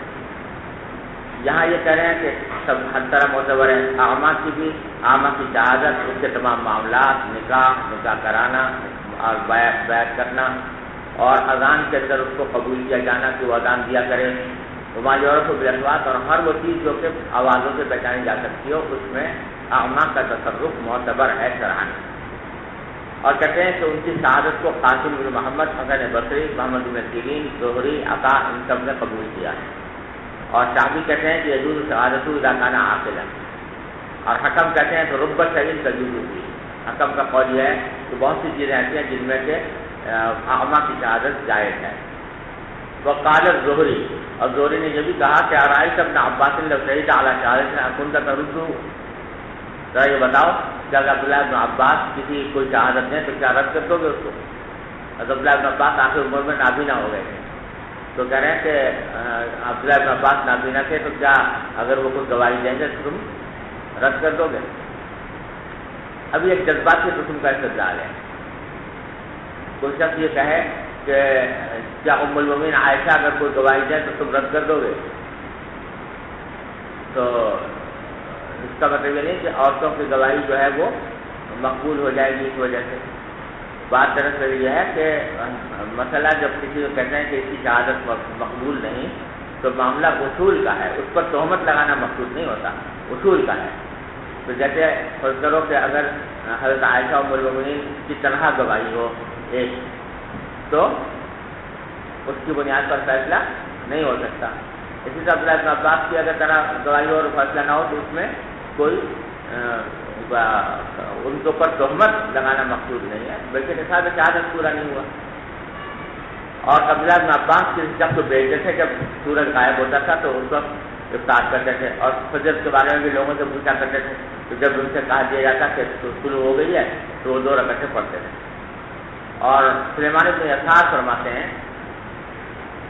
یہاں یہ کہہ رہے ہیں کہ سب ہر طرح معتبر ہے. اعمیٰ کی بھی، اعمیٰ کی شہادت، اس کے تمام معاملات، نکاح کرانا اور بیعت کرنا اور اذان کے اندر اس کو قبول کیا جانا کہ وہ اذان دیا کرے، وما یعرف بالاصوات، اور ہر وہ چیز جو کہ آوازوں سے پہچانی جا سکتی ہو اس میں اعمیٰ کا تصرف معتبر ہے شرعاً. اور کہتے ہیں کہ ان کی شہادت کو قاسم بن محمد، حسن بصری، محمد بن سیرین، زہری، عطا ان سب نے قبول کیا ہے. اور شعبی کہتے ہیں کہ یجوز شہادت اذا کان عاقلا، اور حکم کہتے ہیں کہ رب شیء تجوز فیہ. حکم کا قول یہ ہے کہ بہت سی چیزیں ایسی ہیں جن میں کہ اعمیٰ کی شہادت جائز ہے. وقال الزہری، اور زہری نے یہ بھی کہا کہ ارأیت ابن عباس لو شہد علی شہادۃ کنت تردہ، ذرا یہ بتاؤ کہ اگر عبداللہ ابن عباس کسی کوئی شہادت دیں تو کیا رد کر دو گے اس کو؟ عبداللہ ابن عباس آخر عمر میں نابینا ہو گئے تھے، تو کہہ رہے ہیں کہ عبداللہ ابن عباس نابینا تھے، تو کیا اگر وہ کوئی گواہی دیں گے تو تم رد کر دو گے؟ ابھی ایک جذباتی قسم کا استدلال ہے. کوئی شخص یہ کہے کہ کیا ام المومنین عائشہ اگر کوئی گواہی دیں تو تم رد کر دو گے؟ تو اس کا مطلب یہ نہیں کہ عورتوں کی گواہی جو ہے وہ مقبول ہو جائے گی اس وجہ سے. بات دراصل یہ ہے کہ مسئلہ جب کسی کو کہتے ہیں کہ اس کی شہادت مقبول نہیں تو معاملہ اصول کا ہے، اس پر تہمت لگانا مقصود نہیں ہوتا، اصول کا ہے. تو جیسے فرض کرو کہ اگر حضرت عائشہ ام المؤمنین کی تنہا گواہی ہو ایک، تو اس کی بنیاد پر فیصلہ نہیں ہو سکتا. اسی طرح عبداللہ بن عباس کی اگر طرح گواہی ہو اور فیصلہ نہ ہو تو اس میں کوئی ان کے اوپر تہمت لگانا مقصود نہیں ہے، بلکہ نصاب شہادت پورا نہیں ہوا. اور عبداللہ بن عباس کے جب تو بیچتے تھے، جب سورج غائب ہوتا تھا تو اس وقت افطار کرتے تھے، اور فجر کے بارے میں بھی لوگوں سے پوچھا کرتے تھے. تو جب ان سے کہا دیا جاتا کہ شروع ہو گئی ہے تو وہ 2 رکعتیں پڑھتے تھے. اور سلیمان بن یسار فرماتے ہیں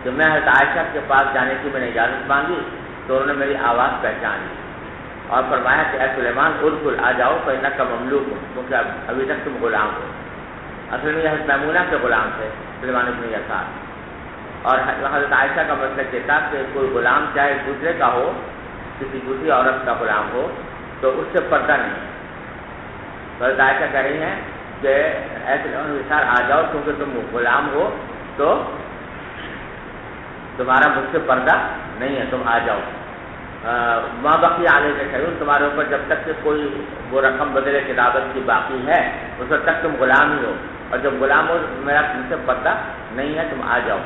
کہ میں حضرت عائشہ کے پاس جانے کی میں نے اجازت مانگی تو انہوں نے میری آواز پہچان لی اور فرمایا کہ اے سلیمان ادخل، آ جاؤ، فإنک مملوک ہو، کیونکہ ابھی تک تم غلام ہو. اصل میں حضرت میمونہ کے غلام تھے سلیمان بن یسار. اور حضرت عائشہ کا مطلب یہ تھا کہ کوئی غلام چاہے دوسرے کا ہو، کسی دوسری عورت کا غلام ہو، تو اس سے پردہ نہیں. تو حضرت عائشہ کہہ رہی ہیں کہ اے سلیمان بن یسار آ جاؤ، کیونکہ تم غلام ہو تو تمہارا مجھ سے پردہ نہیں ہے، تم آ جاؤ. ماں بقی آنے کے خیون، تمہارے اوپر جب تک کہ کوئی وہ رقم بدلے کتابت کی باقی ہے اس وقت تک تم غلام ہی ہو، اور جب غلام ہو میرا تم سے پردہ نہیں ہے، تم آ جاؤ.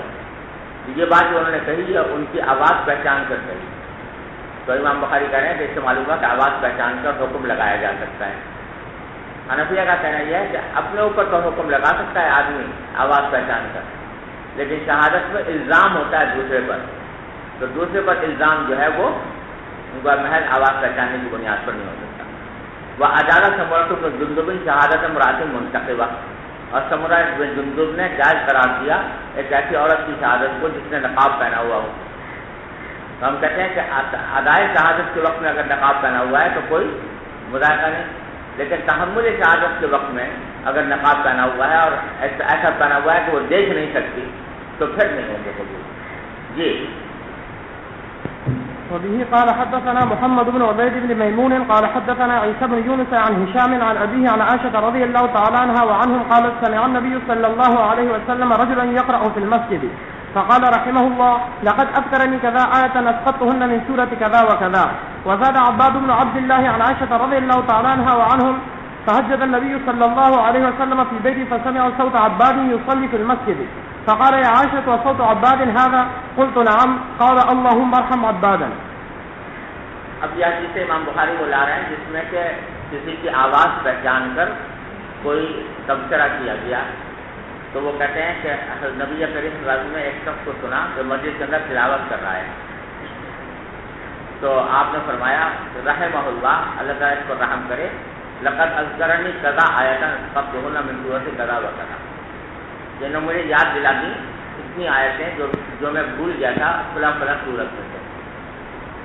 یہ بات جو انہوں نے کہی ہے ان کی آواز پہچان کر کہی. تو امام بخاری کہہ رہے ہیں کہ اس سے معلوم ہوا کہ آواز پہچان کر حکم لگایا جا سکتا ہے. حنفیہ کا کہنا یہ ہے کہ اپنے اوپر تو حکم لگا سکتا ہے آدمی آواز پہچان کر، لیکن شہادت میں الزام ہوتا ہے دوسرے پر. تو دوسرے پر الزام جو ہے وہ محض آواز پہچاننے کی بنیاد پر نہیں ہو سکتا. وہ عدالت سمورت بن جندب شہادت مراد منتخبہ، اور سمورہ بن جندب نے جائز قرار دیا ایک ایسی عورت کی شہادت کو جس نے نقاب پہنا ہوا ہو. تو ہم کہتے ہیں کہ ادائے شہادت کے وقت میں اگر نقاب پہنا ہوا ہے تو کوئی مذائقہ نہیں، لیکن تحمل شہادت کے وقت میں اگر نقاب پہنا ہوا ہے اور ایسا پہنا ہوا ہے کہ وہ دیکھ نہیں سکتی تو پھر نہیں ہوگے قبول. جی. وبه قال حدثنا محمد بن عبيد بن ميمون قال حدثنا عيسى بن يونس عن هشام عن أبيه عن عائشة رضي الله تعالى عنها وعنهم قالت سمع النبي صلى الله عليه وسلم رجلا يقرأ في المسجد فقال رحمه الله لقد أذكرني كذا آية أسقطتهن من سورة كذا وكذا. وزاد عباد بن عبد الله عن عائشة رضي الله تعالى عنها وعنهم فهجد النبي صلى الله عليه وسلم في بيته فسمع صوت عباد يصلي في المسجد فقال يا عائشة وصوت عباد هذا؟ قلت نعم. قال اللهم ارحم عبادا. اب یہ حدیث امام بخاری کو لا رہے ہیں جس میں کہ کسی کی آواز پہچان کر کوئی تبصرہ کیا گیا. تو وہ کہتے ہیں کہ نبی کریم صلی اللہ علیہ وسلم نے ایک شخص کو سنا کہ مسجد کے اندر تلاوت کر رہا ہے. تو آپ نے فرمایا رحمہ اللہ، اللہ تعالیٰ اس پر رحم کرے، لقد اذکرنی کذا آیتاً اسقطتہن من سورۃ کذا وکذا، جنہوں نے مجھے یاد دلا دی اتنی آیتیں جو میں بھول گیا تھا فلاں فلاں سورت میں سے.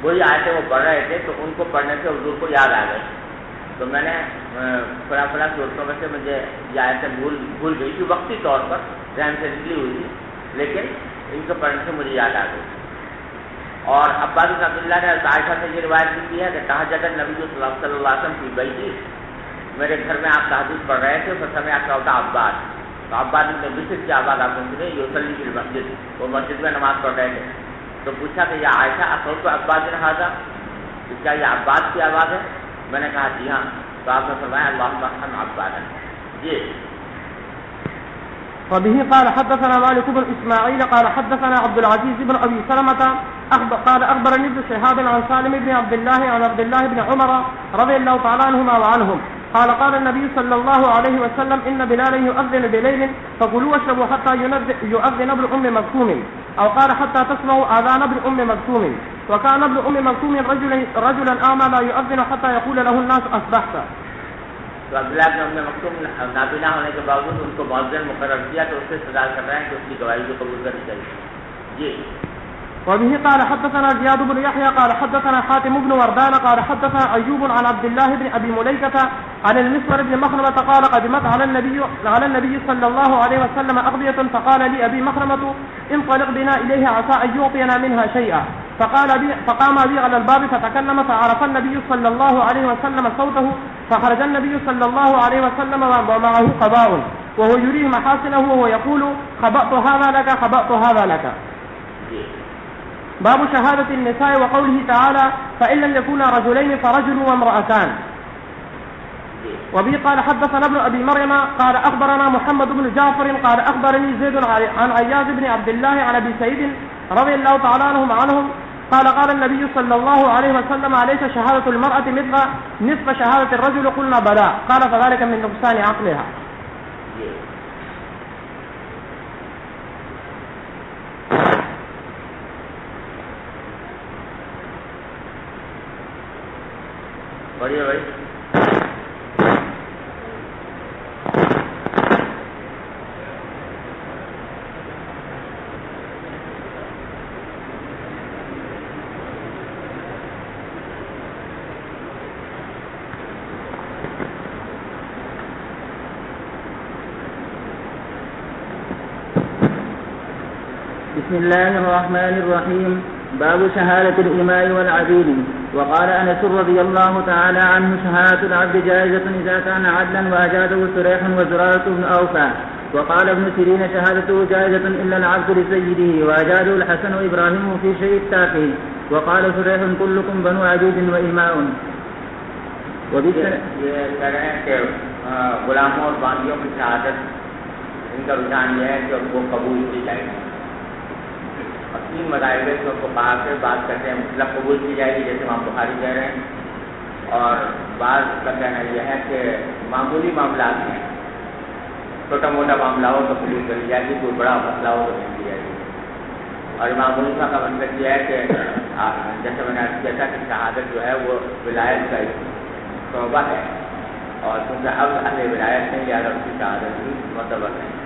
وہی آیتیں وہ پڑھ رہے تھے تو ان کو پڑھنے سے حضور کو یاد آ گئی. تو میں نے فلاں فلاں صورتوں میں سے مجھے یہ آیتیں بھول گئی تھی، وقتی طور پر ذہن سے نکلی ہوئی تھی، لیکن ان کو پڑھنے سے مجھے یاد آ گئی. اور عباد بن عبداللہ نے عائشہ سے یہ روایت بھی کی ہے کہ تہجد النبی صلی اللہ علیہ وسلم کی بیٹی، میرے گھر میں آپ تہجد پڑھ رہے تھے، پھر میں آپ ہوتا عباد. تو عباد بن بشر کی آواز آپ نے سنی، یصلی فی المسجد، وہ مسجد میں نماز پڑھ رہے تھے. تو پوچھا کہ یہ عائشہ اصوت عباد بن حاضہ، کیا یہ عباد کی آواز ہے؟ میں نے کہا جی ہاں. تو آپ نے فرمایا اللہم ارحم عبادا. جی. وبه قال حدثنا مالك بن إسماعيل قال حدثنا عبد العزيز بن أبي سلمة قال أخبرني ابن شهاب عن سالم بن عبد الله عن عبد الله بن عمر رضي الله تعالى عنهما وعنهم قال قال النبي صلى الله عليه وسلم إن بلالا يؤذن بليل فكلوا واشربوا حتى يؤذن ابن أم مكتوم، أو قال حتى تسمعوا آذان ابن أم مكتوم. وكان ابن أم مكتوم رجلا أعمى لا يؤذن حتى يقول له الناس أصبحت. تو عبداللہ بن ام مکتوم نابینا ہونے کے باوجود ان کو مؤذن مقرر کیا تو اس سے استدلال کر رہے ہیں کہ اس کی گواہی کو قبول کرنی چاہیے. جی. وبه قال حدثنا زياد بن يحيى قال حدثنا حاتم بن وردان قال حدثنا أيوب عن عبد الله بن أبي مليكة عن المسور بن مخرمة قال قدمت على النبي صلى الله عليه وسلم أغبية فقال لي أبي مخرمة انطلق بنا إليها عسى أن يعطينا منها شيئا. فقام بي على الباب فتكلم فعرف النبي صلى الله عليه وسلم صوته فخرج النبي صلى الله عليه وسلم ومعه قباء وهو يريه محاسنه وهو يقول خبأت هذا لك خبأت هذا لك. باب شهادة النساء وقوله تعالى فإن لم يكونا رجلين فرجل وامرأتان. وبه قال حدثنا ابن ابي مريم قال اخبرنا محمد بن جعفر قال اخبرني زيد عن عياض بن عبد الله عن ابي سعيد رضي الله تعالى عنهم قال قال النبي صلى الله عليه وسلم أليس شهادة المرأة مثل نصف شهادة الرجل؟ قلنا بلى قال فذلك من نقصان عقلها. بڑھیا بھائی. بسم الله الرحمن الرحيم. باب شهادة الإماء والعبيد. وقال أنس رضي الله تعالى عنه شهادة العبد جائزة إذا كان عدلا وأجاده سريح وزرارة بن أوفى. وقال ابن سيرين شهادته جائزة إلا العبد لسيده وأجاده الحسن وإبراهيم في شيء التاقي. وقال سريح كلكم بنو عبيد وإماء. یہ کہہ رہے ہیں کہ غلاموں اور باندیوں کی شہادت ان کا رجحان یہ ہے کہ وہ قبول کی جائے گی. اور 3 مذاہب سے ان کو کہا کے بات کرتے ہیں مطلب قبول کی جائے گی جیسے امام بخاری کہہ رہے ہیں. اور بعض کا کہنا یہ ہے کہ معمولی معاملات ہیں, چھوٹا موٹا معاملہ ہو تو قبول کری جائے گی, کوئی بڑا مسئلہ ہو تو نہیں کی جائے گی. اور امام حنیفہ کا مطلب یہ ہے کہ جیسے میں نے کیا تھا کہ شہادت جو ہے وہ ولایت کا شعبہ ہے, اور کیونکہ اب اہل ولایت نہیں لہٰذا اس کی شہادت بھی معتبر نہیں.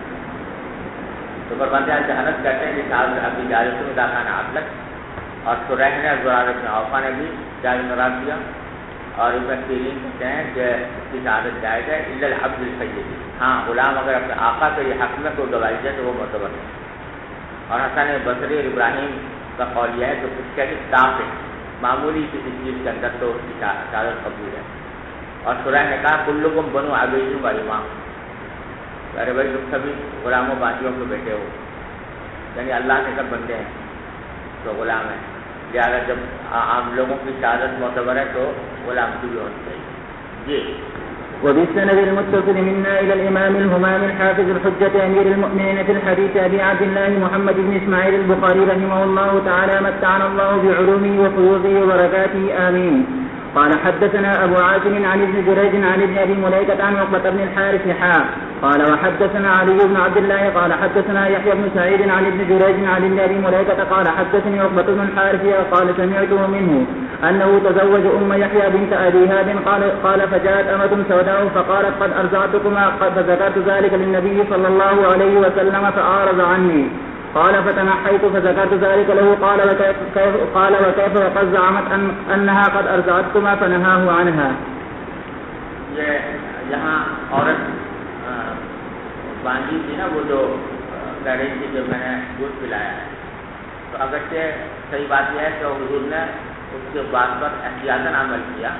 تو فرماتے ہیں جہالت کہتے ہیں کہ شہادت ابھی اجازت میں داخانہ عدلت, اور سریح نے زرارت بن اوفا نے بھی جائز قرار دیا. اور ابن سیرین کہتے ہیں کہ اس کی شہادت جائز ہے الا العبد السید. ہاں غلام اگر اپنے آقا کے یہ حق میں کوئی گواہی دے تو وہ معتبر نہیں. اور حسن بصری اور ابراہیم کا قول یہ ہے کہ کچھ کہتے صاف ہے معمولی کسی چیز کے اندر تو اس کی شہادت قبول ہے. اور سریح نے کہا کلکم بنو عبید و امام, ارے بھائی تم سبھی غلاموں باندیوں کے بیٹے ہو, یعنی اللہ کے سب بندے ہیں تو غلام ہیں, لہٰذا جب عام لوگوں کی شہادت معتبر ہے تو غلام کی بھی ہونی چاہیے. جی. وبالسند المتصل منا إلى الإمام الهمام الحافظ الحجة أمير المؤمنين في الحديث أبي عبد الله محمد بن إسماعيل البخاري رحمه الله تعالى متعنا الله بعلومه وفيوضه وبركاته آمين. قال حدثنا أبو عاصم عن ابن جريج عن ابن أبي مليكة عن عقبة بن الحارث حاء قال وحدثنا علي بن عبد الله قال حدثنا يحيى بن سعيد عن ابن جريج عن ابن أبي مليكة قال حدثني عقبة بن الحارث قال سمعته منه أنه تزوج يحيى بنت أبي هاب قال فجاءت أمة سوداء فقالت قد أرزعتكما فذكرت ذلك للنبي صلى الله عليه وسلم فأعرض عني قال فتنحيت فذكرت ذلك له قال وكيف وقد زعمت أنها قد أرزعتكما فنهاه عنها. یہ یہاں عورت باندھی تھی نا, وہ جو کہہ رہی تھی کہ میں نے دودھ پلایا ہے, تو اگرچہ صحیح بات یہ ہے کہ حضور نے اس کے بات پر احتیاطاً عمل کیا,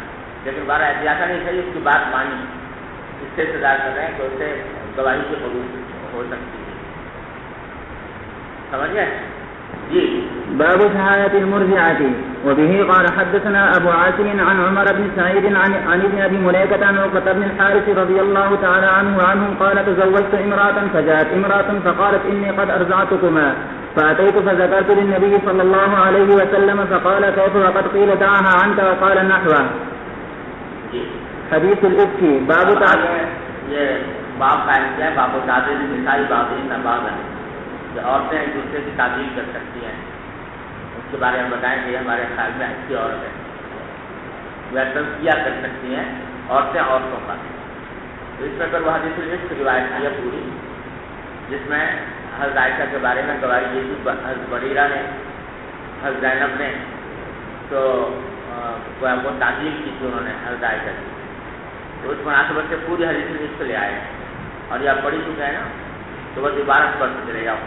لیکن بارہ احتیاطاً نہیں صحیح اس کی بات مانی. اس سے انتظار کر رہے ہیں کہ اس سے گواہی کی قبول ہو سکتی ہے. سمجھے؟ جی. باب شهادة المرجعة. وبه قال حدثنا أبو عاصم عن عمر بن سعيد عن ابن أبي مليكة عن عقبة بن الحارث رضي الله تعالى عنه وعنهم قال تزوجت امرأة فجاءت امرأة فقالت إني قد أرزعتكما فأتيت فذكرت للنبي صلى الله عليه وسلم فقال كيف وقد قيل دعها عنك وقال نحوه. حديث الإفك. باب یہ باب قائم کیا ہے باب تعدیل النساء بعضهن بعضا, کہ عورتیں ایک دوسرے کی تعدیل کر سکتی ہیں. اس کے بارے میں بتائیں کہ یہ ہمارے خیال میں اچھی عورت ہے, وہ تزکیہ کر سکتی ہیں عورتیں عورتوں کا. تو اس میں اگر وہ حدیث العشق روایت کی ہے پوری, جس میں حضرت عائشہ کے بارے میں گواہی دی تھی حضرت بریرہ نے, حضرت زینب نے, تو وہ تعدیل کی تھی انہوں نے حضرت عائشہ کی. تو اس مناسبت سے پوری حدیث العشق لے آئے ہیں, اور یہ آپ پڑھی چکے ہیں نا, تو بس عبارت پڑھتے چلے جاؤ.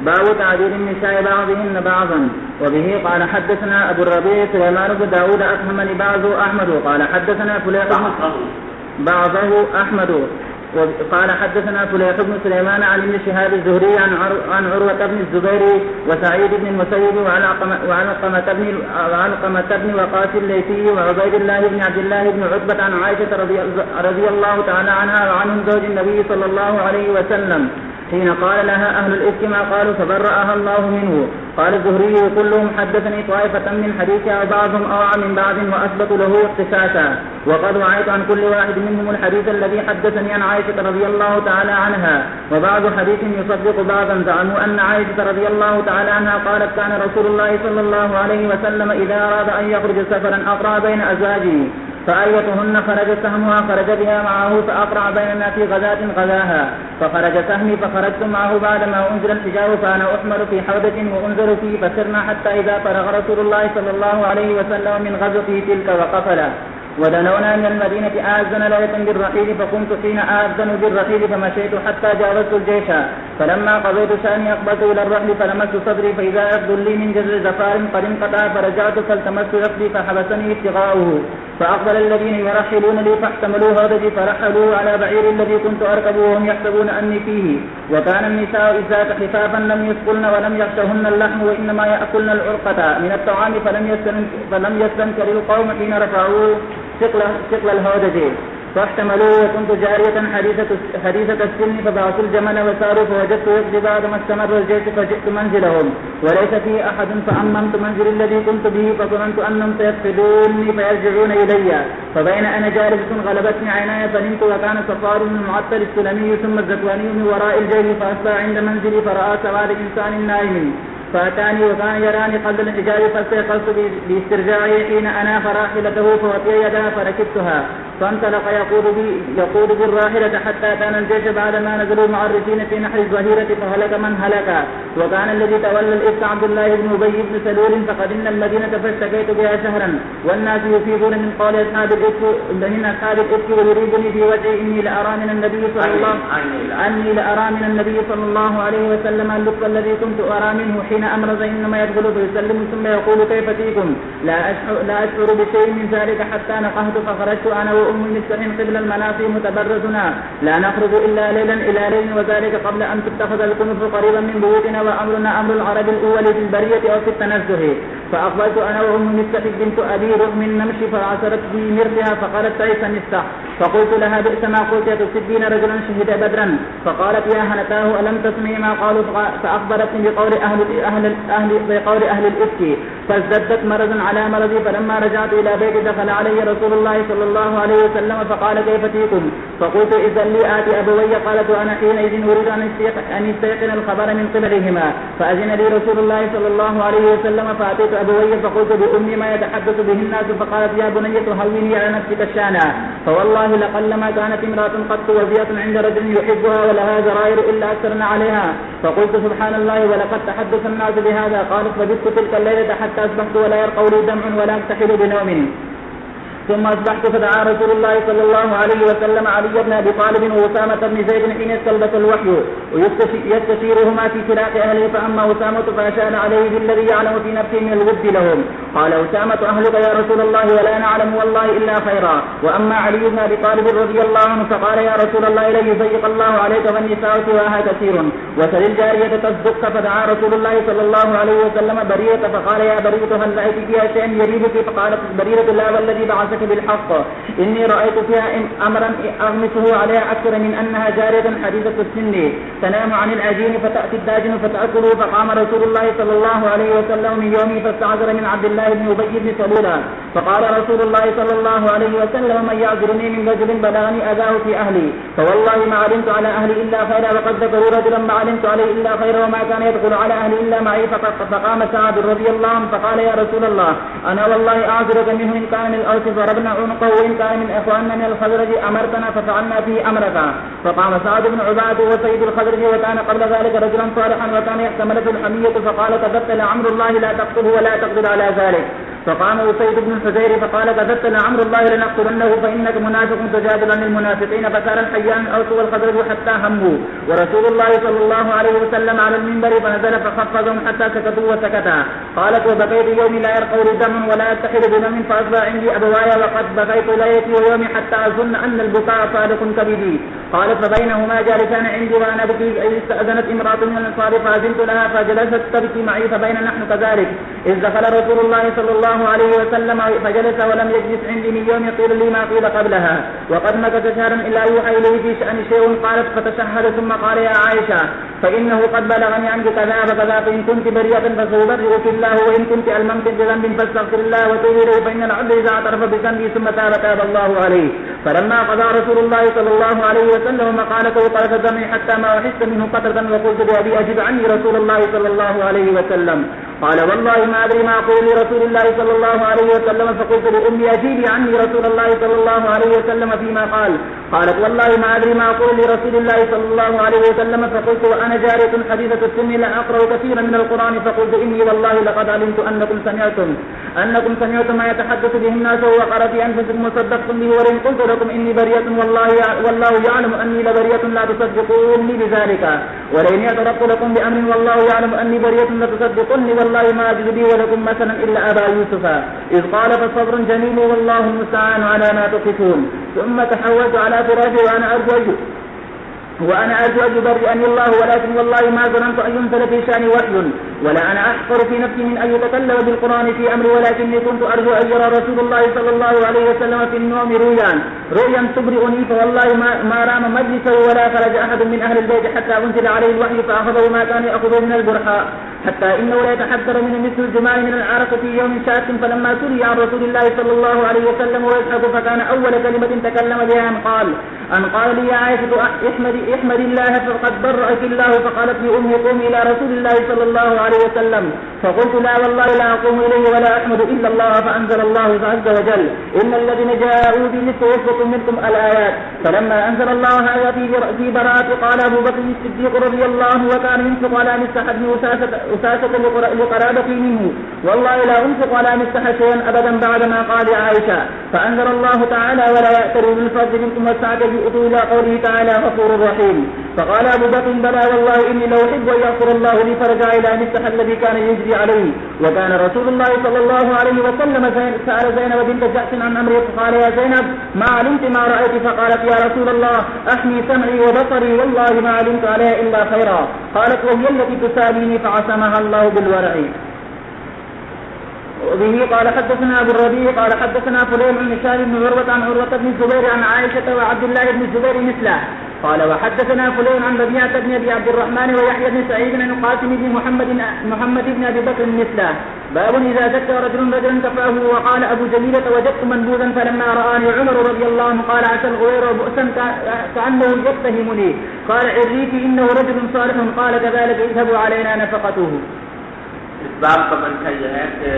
باب تعديل النساء بعضهن بعضا. وبه قال حدثنا أبو الربيع سليمان بن داود أفهمني بعضه أحمد قال حدثنا فليح بعضه أحمد قال حدثنا فليح بن سليمان عن ابن شهاب الزهري عن عروة بن الزبير وسعيد بن المسيب وعلقمة بن وقاص الليثي وعبيد الله بن عبد الله بن عتبة عن عائشة رضي الله تعالى عنها وعنهم زوج النبي صلى الله عليه وسلم حين قال لها أهل الإفك ما قالوا فبرأها الله منه. قال الزهري كلهم حدثني طائفة من حديثها وبعضهم أوعى من بعض وأثبت له اختصاصا وقد وعيت عن كل واحد منهم الحديث الذي حدثني عن عائشة رضي الله تعالى عنها وبعض حديث يصدق بعضا. زعموا أن عائشة رضي الله تعالى عنها قالت كان رسول الله صلى الله عليه وسلم إذا أراد أن يخرج سفرا أقرع بين أزواجه فأيتهن خرج سهمها خرج بها معه فأقرع بيننا في غزاة غزاها فخرج سهمي فخرجت معه بعدما أنزل الحجاب فأنا أحمل في حوضة وأنزل فيه فسرنا حتى إذا فرغ رسول الله صلى الله عليه وسلم من غزوته تلك وقفل ودنونا من المدينة آذن ليلة بالرحيل فقمت حين آذن بالرحيل فمشيت حتى جاوزت الجيش فلما قضيت شأني أقبلت إلى الرحل فلمست صدري فإذا عقد لي من جزر زفار قد انقطع فرجعت فالتمست عقدي فحبسني ابتغاؤه فأقبل الذين يرحلون لي فاحتملوا هودجي فرحلوا على بعير الذي كنت أركب وهم يحسبون أني فيه وكان النساء إذا خفافا لم يثقلن ولم يخشهن اللحم وإنما يأكلن العرقة من الطعام فلم يستنكر القوم حين رفعوا ثقل الهودج فاحتملوا وكنت جارية حديثة السن فبعثوا الجمل وساروا فوجدت يقضي بعد ما استمر الجيش فجئت منزلهم وليس فيه أحد فأممت منزل الذي كنت به فظننت أنهم سيفقدوني فيرجعون إلي فبين أنا جالس غلبتني عيناي فنمت وكان صفار بن المعطل السلمي ثم الزكواني من وراء الجيش فأصبح عند منزلي فرأى سواد إنسان نائم فأتاني وكان يراني قبل الحجاب فاستيقظت باسترجاعه حين أناخ راحلته فوطي يدها فركبتها فانطلق يقود بالراحلة حتى كان الجيش بعدما نزلوا معرفين في نحر الظهيرة فهلك من هلك وكان الذي تولى الإفك عبد الله بن أبي بن سلول فقدمنا المدينة فاشتكيت بها شهرا والناس يفيضون من قول أصحاب الإفك ويريدني في وجهي إني لأرى من النبي صلى الله عليه وسلم اللطف الذي كنت أرى منه حين أمرض إنما يدخل فيسلم ثم يقول كيف فيكم لا أشعر بشيء من ذلك حتى نقهت فخرجت أنا وأم مستح قبل المناصي متبرزنا لا نخرج إلا ليلا إلى ليل وذلك قبل أن تتخذ الكنف قريبا من بيوتنا وأمرنا أمر العرب الأول في البرية أو في التنزه فأقبلت أنا وأم مستح بنت أبي رغم نمشي فعثرت في مرثها فقالت تعيس مستح فقلت لها بئس ما قلت تسبين رجلا شهد بدرا فقالت يا هلتاه ألم تسمعي ما قالوا فأخبرتني بقول أهل الإفك فازددت مرضا على مرضي فلما رجعت إلى بيتي دخل علي رسول الله صلى الله عليه وسلم فقال كيف فيكم فقلت إذن لي آتي أبوي قالت وأنا حينئذ أريد أن يستيقن الخبر من قبلهما فأذن لي رسول الله صلى الله عليه وسلم فأتيت أبوي فقلت بأمي ما يتحدث به الناس فقالت يا بني هوني على نفسك الشانا فوالله لقلما كانت امرأة قط وزية عند رجل يحبها ولها زرائر إلا أكثرن عليها فقلت سبحان الله ولقد تحدث الناس بهذا قالت فبت تلك الليلة حتى أصبحت ولا يرقى لي دمع ولا أكتحل بنوم ثم أصبحت فدعا رسول الله صلى الله عليه وسلم علي بن أبي طالب وأسامة بن زيد حين استلبس الوحي ويستشيرهما في فراق أهله فأما أسامة فأشار عليه بالذي يعلم في نفسه من الود لهم قال أسامة أهلك يا رسول الله ولا نعلم والله إلا خيرا وأما علي بن أبي طالب رضي الله عنه فقال يا رسول الله لن يضيق الله عليك والنساء سواها كثير وسل الجارية تصدق فدعا رسول الله صلى الله عليه وسلم بريرة فقال يا بريرة هل رأيت فيها شيئا يريبك فقالت بريرة لا والذي بعثك بالحق إني رأيت فيها أمرا أغمسه عليها أكثر من أنها جارية حديثة السن تنام عن العجين فتأتي الداجن فتأكله فقام رسول الله صلى الله عليه وسلم من يومه فاستعذر من عبد الله بن أبي بن سلول فقال رسول الله صلى الله عليه وسلم من يعذرني من رجل بلغني أذاه في أهلي فوالله ما علمت على أهلي إلا خيرا وقد ذكروا رجلا ما علمت عليه إلا خيرا وما كان يدخل على أهلي إلا معي فقام سعد رضي الله عنه فقال يا رسول الله أنا والله أعذرك منه إن كان من الأوس ضربنا عنقه وإن كان من إخواننا من الخزرج أمرتنا ففعلنا فيه أمرك فقام سعد بن عبادة وسيد الخزرج وكان قبل ذلك رجلا صالحا وكان يحتمله الحمية فقال كذبت لعمر الله لا تقتله ولا تقدر على ذلك فقام أسيد بن الحجير فقال كذبت لعمر الله لنقتلنه فإنك منافق تجادل عن المنافقين فسار الحيان الأوس والخزرج حتى هموا ورسول الله صلى الله عليه وسلم على المنبر فنزل فخفضهم حتى سكتوا وسكتا قالت وبقيت يومي لا يرقوا لي دم ولا أتحل بدم فأصبح عندي أبوايا وقد بقيت ليلتي ويومي حتى أظن أن البكاء صادق كبدي قالت فبينهما جالسان عندي وأنا أبكي إذ استأذنت امرأة من الأنصار فأذنت لها فجلست تبكي معي فبين نحن كذلك إذ دخل رسول الله صلى الله عليه وسلم فجلس ولم يجلس عندي من يوم يقول لي ما قيل قبلها وقد مكث شهرا إلا يوحى إليه في شأن شيء. قالت فتشهد ثم قال يا عائشة فإنه قد بلغني عنك كذا وكذا فإن كنت بريئة فسيبرئك الله وإن كنت ألممت بذنب فاستغفر الله وتوب إليه فإن العبد إذا اعترف بذنبه ثم تاب الله عليه. فلما قضى رسول الله صلى الله عليه وسلم مقالته طرف دمي حتى ما أحس منه قطرة وقلت بأبي أجب عني رسول الله صلى الله عليه وسلم. قال والله ما أدري ما أقول لرسول الله صلى الله عليه وسلم فقلت لأمي أجيبي عني رسول الله صلى الله عليه وسلم فيما قال. قالت والله ما أدري ما أقول لرسول الله صلى الله عليه وسلم فقلت وأنا جارية حديثة السن لا أقرأ كثيرا من القرآن فقلت إني والله لقد علمت أنكم سمعتم ما يتحدث به الناس وقر في أنفسكم وصدقتم به ولئن قلت لكم إني بريئة والله يعلم أني لبريئة لا تصدقوني بذلك ولئن اعترفت لكم بأمر والله يعلم أني بريئة لا تصدقوني والله ما أجد بي ولكم مثلا إلا أبا يوسف إذ قال فصبر جميل والله المستعان على ما تصفون. ثم تحولت على فراشي وأنا أرجو أن يبرئني الله ولكن والله ما ظننت أن ينزل في شأني وحي ولا أنا أحقر في نفسي من أن يتكلم بالقرآن في أمري ولكني كنت أرجو أن يرى رسول الله صلى الله عليه وسلم في النوم رؤيا تبرئني فوالله ما رام مجلسه ولا خرج أحد من أهل البيت حتى أنزل عليه الوحي فأخذه ما كان يأخذه من البرحاء حتى إنه لا يتحذر من مثل الجمال من العرق في يوم شاك. فلما سئل عن رسول الله صلى الله عليه وسلم ويضحك فكان أول كلمة تكلم بها أن قال لي يا عائشة احمد الله فقد برأك الله. فقالت لي أمي قومي إلى رسول الله صلى الله عليه وسلم فقلت لا والله لا أقوم إليه ولا أحمد إلا الله. فأنزل الله عز وجل إن الذين جاءوا بمثل عصبة منكم الآيات. فلما أنزل الله هذا في براءة قال أبو بكر الصديق رضي الله عنه وكان ينفق على مسح بن أساسة لقرابتي منه والله لا أنفق على مسح شيئا أبدا بعدما قال عائشة. فأنزل الله تعالى ولا يأتروا بالفضل منكم والسعة يؤتوا إلى قوله تعالى غفور رحيم. فقال أبو بكر بلى والله إني لو أحب أن يغفر الله لي فرجع إلى مسح الذي كان يجري عليه. وكان رسول الله صلى الله عليه وسلم سأل زينب بنت جحش عن أمره فقال يا زينب ما علمت ما رأيت. فقالت يا رسول الله أحمي سمعي وبصري والله ما علمت عليها إلا خيرا. قالت وهي التي تساليني فعصمها الله بالورع. وبه قال حدثنا أبو الربيع قال حدثنا فلان بن هشام بن عروة عن عروة بن الزبير عن عائشة وعبد الله بن الزبير مثله. قال وحدثنا فلان عن ربيعة بن أبي عبد الرحمن ويحيى بن سعيد عن القاسم بن محمد بن أبي بكر مثله. باب إذا زكى رجلا كفاه. وقال أبو جميلة وجدت منبوذا فلما رآني عمر رضي الله عنه قال عسى الغوير بؤسا كأنه يتهمني قال عريتي إنه رجل صالح قال كذلك اذهبوا علينا نفقته. اس باب کا منشا یہ ہے کہ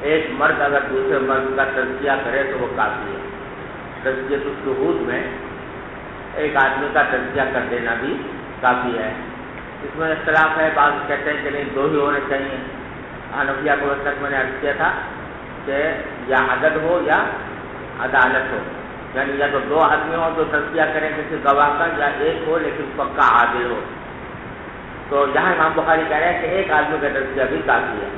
ایک مرد اگر دوسرے مرد کا تزکیہ کرے تو وہ کافی ہے. تزکیۃ الشہود میں ایک آدمی کا تزکیہ کر دینا بھی کافی ہے. اس میں اختلاف ہے. بعض کہتے ہیں کہ نہیں دو ہی ہونے چاہیے. حنفیہ کو وقت میں نے عرض کیا تھا کہ یا عدد ہو یا عدالت ہو, یعنی یا تو دو آدمی ہو جو تزکیہ کریں کسی گواہ کا, یا ایک ہو لیکن پکا عادل ہو. تو یہاں امام بخاری کہہ رہے ہیں کہ ایک آدمی کا تزکیہ بھی کافی ہے,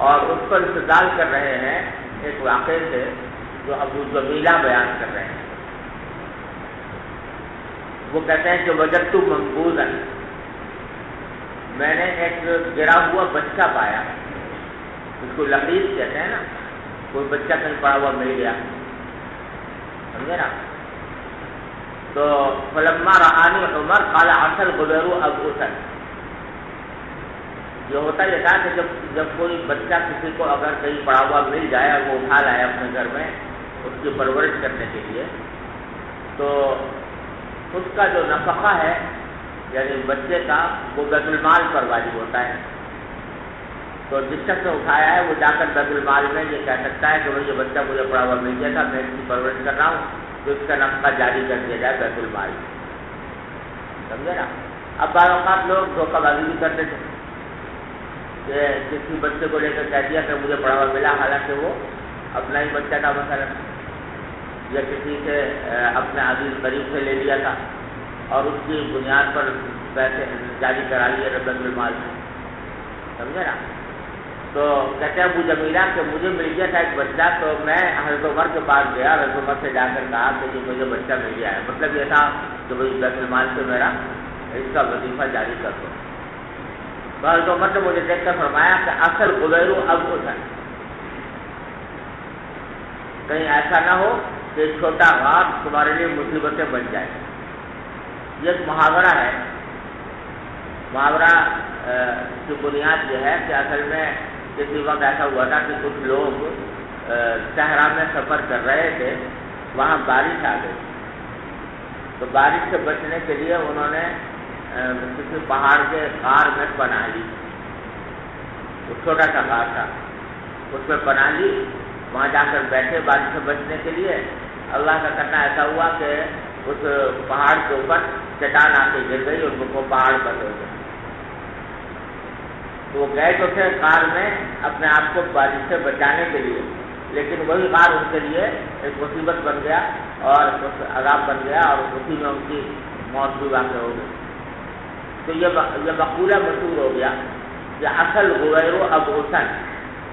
اور اس پر استدلال کر رہے ہیں ایک واقعے سے جو ابو جمیلہ بیان کر رہے ہیں. وہ کہتے ہیں کہ وجدت منبوذا, میں نے ایک گرا ہوا بچہ پایا, اس کو لقیط کہتے ہیں نا, کوئی بچہ کہیں پڑا ہوا مل گیا, سمجھے نا. تو فلما رآنی عمر قال عسى الغبیر ابؤسا. یہ ہوتا یہ تھا کہ جب کوئی بچہ کسی کو اگر کہیں پڑا ہوا مل جائے اور وہ اٹھا لائے اپنے گھر میں اس کی پرورش کرنے کے لیے, تو اس کا جو نفقہ ہے یعنی بچے کا وہ بیت المال پر واجب ہوتا ہے. تو جس شخص نے اٹھایا ہے وہ جا کر بیت المال میں یہ کہہ سکتا ہے کہ وہ یہ بچہ مجھے پڑا ہوا مل گیا تھا, میں اس کی پرورش کر رہا ہوں, تو اس کا نفقہ جاری کر دیا جائے بیت المال. سمجھے نا. اب بعض اوقات لوگ دھوکہ بازی بھی کرتے تھے کہ کسی بچے کو لے کر کہہ دیا کہ مجھے پڑا ہوا ملا, حالانکہ وہ اپنا ہی بچہ تھا مثلا, یا کسی سے اپنے عزیز قریب سے لے لیا تھا اور اس کی بنیاد پر پیسے جاری کرا لیے بیت المال میں. سمجھے نا. تو کہتے ہیں ابو جمیلہ کہ مجھے مل گیا تھا ایک بچہ، تو میں حضرت عمر کے پاس گیا، حضرت عمر سے جا کر کہا کہ یہ مجھے بچہ مل گیا ہے، مطلب یہ تھا کہ بھائی بیت المال سے میرا اس کا وظیفہ جاری کر دو۔ تو حضرت عمر نے مجھے دیکھ کر فرمایا کہ اصل غبیر اب ہے، کہیں ایسا نہ ہو کہ چھوٹا غار تمہارے لیے مصیبتیں بن جائے۔ یہ ایک محاورہ ہے، محاورہ کی بنیاد یہ ہے کہ اصل میں کسی وقت ایسا ہوا تھا کہ کچھ لوگ صحرا میں سفر کر رہے تھے، وہاں بارش آ گئی، تو بارش سے بچنے کے لیے انہوں نے کسی پہاڑ کے غار میں پناہ لی، وہ چھوٹا سا غار تھا، اس میں پناہ لی، وہاں جا کر بیٹھے بارش سے بچنے کے لیے۔ اللہ کا کرنا ایسا ہوا کہ اس پہاڑ کے اوپر چٹان آ کے گر گئی اور وہ پہاڑ پر ہو گیا۔ تو وہ گئے تو تھے غار میں اپنے آپ کو بارش سے بچانے کے لیے، لیکن وہی غار ان کے لیے ایک مصیبت بن گیا اور عذاب بن گیا، اور اسی میں ان کی موت بھی واقع ہو گئی۔ تو یہ مقولہ مشہور ہو گیا کہ اصل غبیر و ابعثن،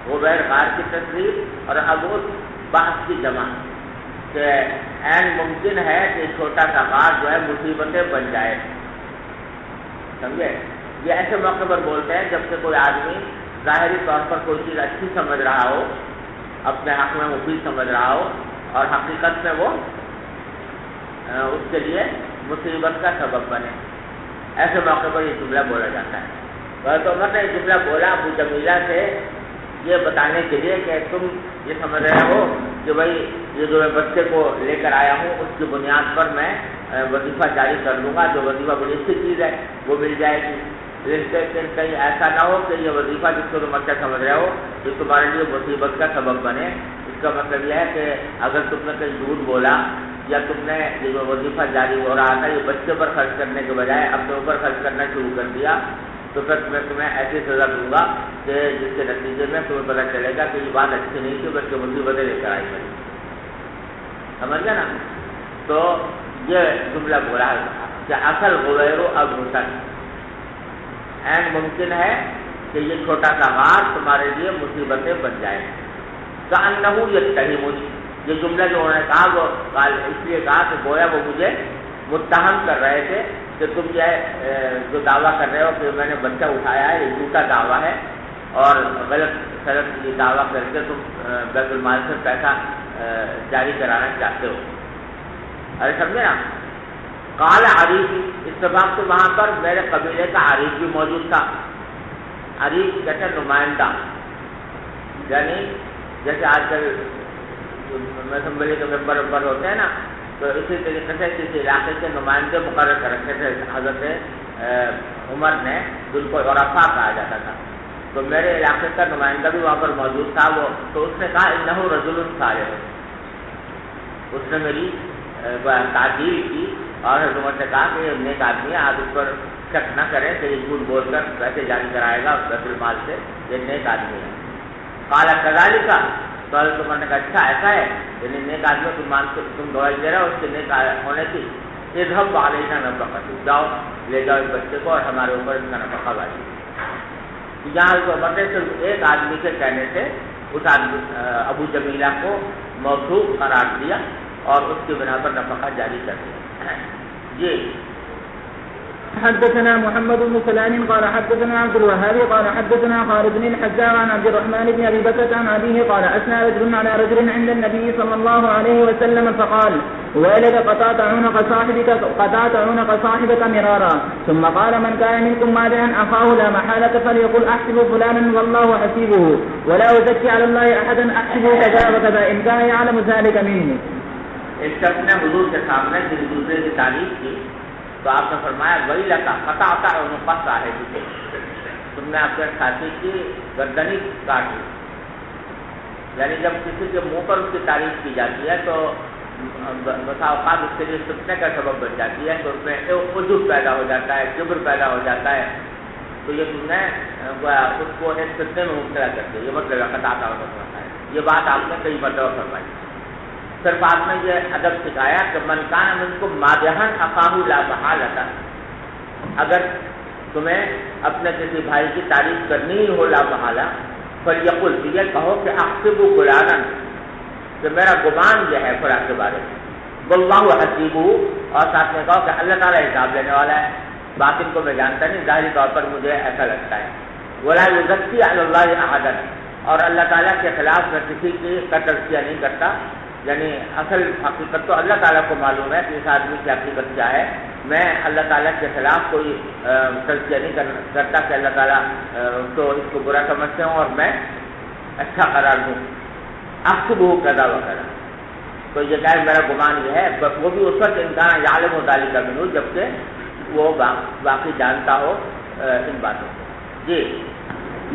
غبیر غار کی تصویر اور ابعث بحث کی جمع، کہ عین ممکن ہے کہ چھوٹا سا غار جو ہے مصیبتیں بن جائے، سمجھے؟ یہ ایسے موقع پر بولتے ہیں جب کہ کوئی آدمی ظاہری طور پر کوئی چیز اچھی سمجھ رہا ہو، اپنے حق میں مفید سمجھ رہا ہو، اور حقیقت میں وہ اس کے لیے مصیبت کا سبب بنے، ایسے موقع پر یہ جملہ بولا جاتا ہے۔ تو عمر نے یہ جملہ بولا ابو جمیلہ سے یہ بتانے کے لیے کہ تم یہ سمجھ رہے ہو کہ بھائی یہ جو میں بچے کو لے کر آیا ہوں اس کی بنیاد پر میں وظیفہ جاری کر لوں گا، جو وظیفہ بڑی اچھی چیز ہے وہ مل جائے گی، لیکن کہیں ایسا نہ ہو کہ یہ وظیفہ جس کو تم اچھا سمجھ رہے ہو جو تمہارے لیے مصیبت کا سبب بنے۔ اس کا مطلب یہ ہے کہ اگر تم نے کہیں جھوٹ بولا یا تم نے یہ جو وظیفہ جاری ہو رہا تھا یہ بچے پر خرچ کرنے کے بجائے اپنے اوپر خرچ کرنا شروع کر دیا، تو پھر میں تمہیں ایسی سزا دوں گا کہ جس کے نتیجے میں تمہیں پتہ چلے گا کہ یہ بات اچھی نہیں تھی بلکہ مصیبتیں لے کر آئی ہے، سمجھ گیا نا؟ تو یہ جملہ بولا کہ اصل غبیر و ابعثن، عین ممکن ہے کہ یہ چھوٹا سا غار تمہارے لیے مصیبتیں بن جائے۔ کأنہ یتہمنی، یہ جملہ جو انہوں نے کہا وہ اس لیے کہا کہ گویا وہ مجھے متہم کر رہے تھے کہ تم جو دعویٰ کر رہے ہو کہ میں نے بچہ اٹھایا ہے یہ جھوٹا دعویٰ ہے، اور غلط یہ دعویٰ کر کے تم بیت المال سے پیسہ جاری کرانا چاہتے ہو۔ ارے سمجھے نا؟ قال عریف، اتفاق سے وہاں پر میرے قبیلے کا عریف بھی موجود تھا۔ عریف کہتے ہیں نمائندہ، یعنی جیسے آج کل اسمبلی کے ممبر ہوتے ہیں نا، تو اسی طریقے سے کسی علاقے کے نمائندے مقرر کر رکھے تھے حضرت عمر نے، جن کو عرفاء کہا جاتا تھا، تو میرے علاقے کا نمائندہ بھی وہاں پر موجود تھا۔ وہ تو اس نے کہا انہ رجل صالح، اس نے میری تعجیل کی اور حضرت عمر نے کہا کہ یہ نیک آدمی ہے، آپ اس پر شک نہ کریں کہ یہ جھوٹ بول کر پیسے جاری کرائے گا بیت المال سے، یہ نیک آدمی ہے۔ قال کذالک، تو حضرت عمر نے کہا اچھا ایسا ہے، یعنی نیک آدمی تم گواہی دے رہے ہو اس کے نیک ہونے کی، اذهب علینا نفقۃ، جاؤ لے جاؤ اس بچے کو اور ہمارے اوپر اس کا نفقہ واجب۔ یہاں حضرت عمر نے صرف ایک آدمی کے کہنے سے اس آدمی ابو جمیلہ کو موثوق قرار دیا اور اس کی بنا پر نفقہ جاری کر دیا۔ جی حدثنا محمد بن سلام قال حدثنا عبد الوهاب قال حدثنا خالد بن الحجاج عن عبد الرحمن بن ابي بكر عن ابيه قال اثنى رجل على رجل عند النبي صلى الله عليه وسلم فقال ويلك قطعت عنق صاحبك مرارا، ثم قال من كان منكم مادعا اخاه لا محاله فليقل احسب فلانا والله حسيبه ولا ازكي على الله احدا احسبه كذا وكذا ان كان يعلم ذلك منه۔ ایک شخص نے حضور کے سامنے کسی دوسرے کی تعریف کی تو آپ نے فرمایا وہی لگا قطعت عنق صاحبک، تم نے اپنے ساتھی کی گردنی کاٹی، یعنی جب کسی کے منہ پر اس کی تعریف کی جاتی ہے تو بسا اوقات اس کے لیے فتنے کا سبب بن جاتی ہے، تو اس میں عجب پیدا ہو جاتا ہے، کبر پیدا ہو جاتا ہے، تو یہ تم نے اس کو ایک فتنے میں مبتلا کر دیا، یہ مطلب قطعت عنق ہے۔ یہ بات آپ نے کئی مرتبہ فرمائی۔ پھر بعد میں یہ ادب سکھایا کہ من کان منکم مادحا اخاہ لا محالۃ، اگر تمہیں اپنے کسی بھائی کی تعریف کرنی ہی ہو لا محالہ فلیقل یہ کہو کہ احسب فلانا کہ میرا گمان یہ ہے فلاں کے بارے میں، واللہ حسیبہ اور ساتھ میں کہو کہ اللہ تعالیٰ حساب لینے والا ہے، باطن کو میں جانتا نہیں، ظاہری طور پر مجھے ایسا لگتا ہے۔ ولا یزکی علی اللہ احدا اور اللہ تعالیٰ کے خلاف میں کسی کی کا تزکیہ نہیں کرتا، یعنی اصل حقیقت تو اللہ تعالیٰ کو معلوم ہے کہ اس آدمی کی حقیقت کیا ہے، میں اللہ تعالیٰ کے خلاف کوئی تزکیہ نہیں کرتا کہ اللہ تعالیٰ تو اس کو برا سمجھتے ہوں اور میں اچھا قرار دوں، احسبہ کذا وکذا۔ تو یہ کہ میرا گمان یہ ہے، وہ بھی اس وقت انسان یعلم ذلک منہ جبکہ وہ باقی جانتا ہو ان باتوں کو۔ جی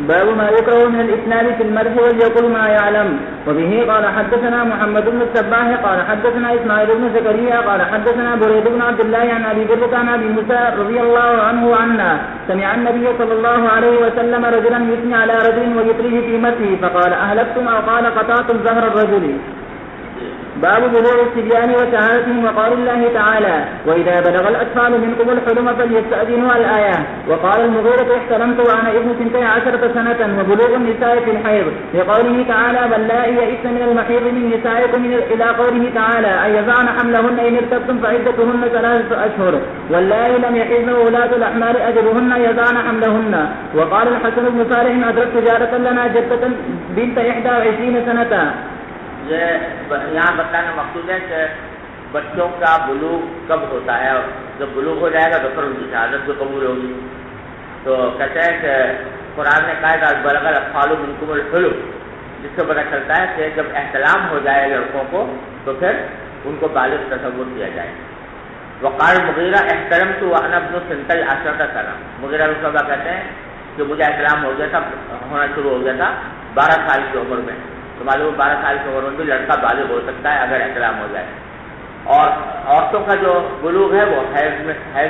باب ما يكره من الإسناد في المدح وليقل ما يعلم. وبه قال حدثنا محمد بن الصباح قال حدثنا إسماعيل بن زكريا قال حدثنا بريد بن عبد الله عن أبي بردة عن أبي موسى رضي الله عنه عنا سمع النبي صلى الله عليه وسلم رجلا يثني على رجل ويطريه في مدحه فقال أهلكتم أو قال قطعتم ظهر الرجل. باب بلوغ الصبيان وشهادتهم وقال الله تعالى وإذا بلغ الأطفال منكم الحلم فليستأذنوا الآية. وقال المغيرة احتلمت وأنا ابن 12 سنة وبلوغ النساء في الحيض لقوله تعالى واللائي يئسن من المحيض من نسائكم إلى قوله تعالى أن يضعن حملهن إن ارتبتم فعدتهن 3 أشهر واللائي لم يحضن وولاة الأحمال أجلهن يضعن حملهن. وقال الحسن بن صالح أدركت جارة لنا جدة بنت 21 سنة. یہ یہاں بتانا مقصود ہے کہ بچوں کا بلوغ کب ہوتا ہے، جب بلوغ ہو جائے گا تو پھر ان کی شہادت بھی قبول ہوگی۔ تو کہتے ہیں کہ قرآن نے کہا کہ بلغ الاطفال منکم الحلم، جس سے پتہ چلتا ہے کہ جب احتلام ہو جائے لڑکوں کو تو پھر ان کو بالغ تصور کیا جائے۔ وقال مغیرہ احتلمت وانا ابن 12 سنہ، مغیرہ بن شعبہ کہتے ہیں کہ مجھے احتلام ہو گیا تھا، ہونا شروع ہو گیا تھا 12 سال کی عمر میں۔ تو معلوم 12 سال کی عمر میں بھی لڑکا بالغ ہو سکتا ہے اگر احتلام ہو جائے۔ اور عورتوں کا جو بلوغ ہے وہ حیض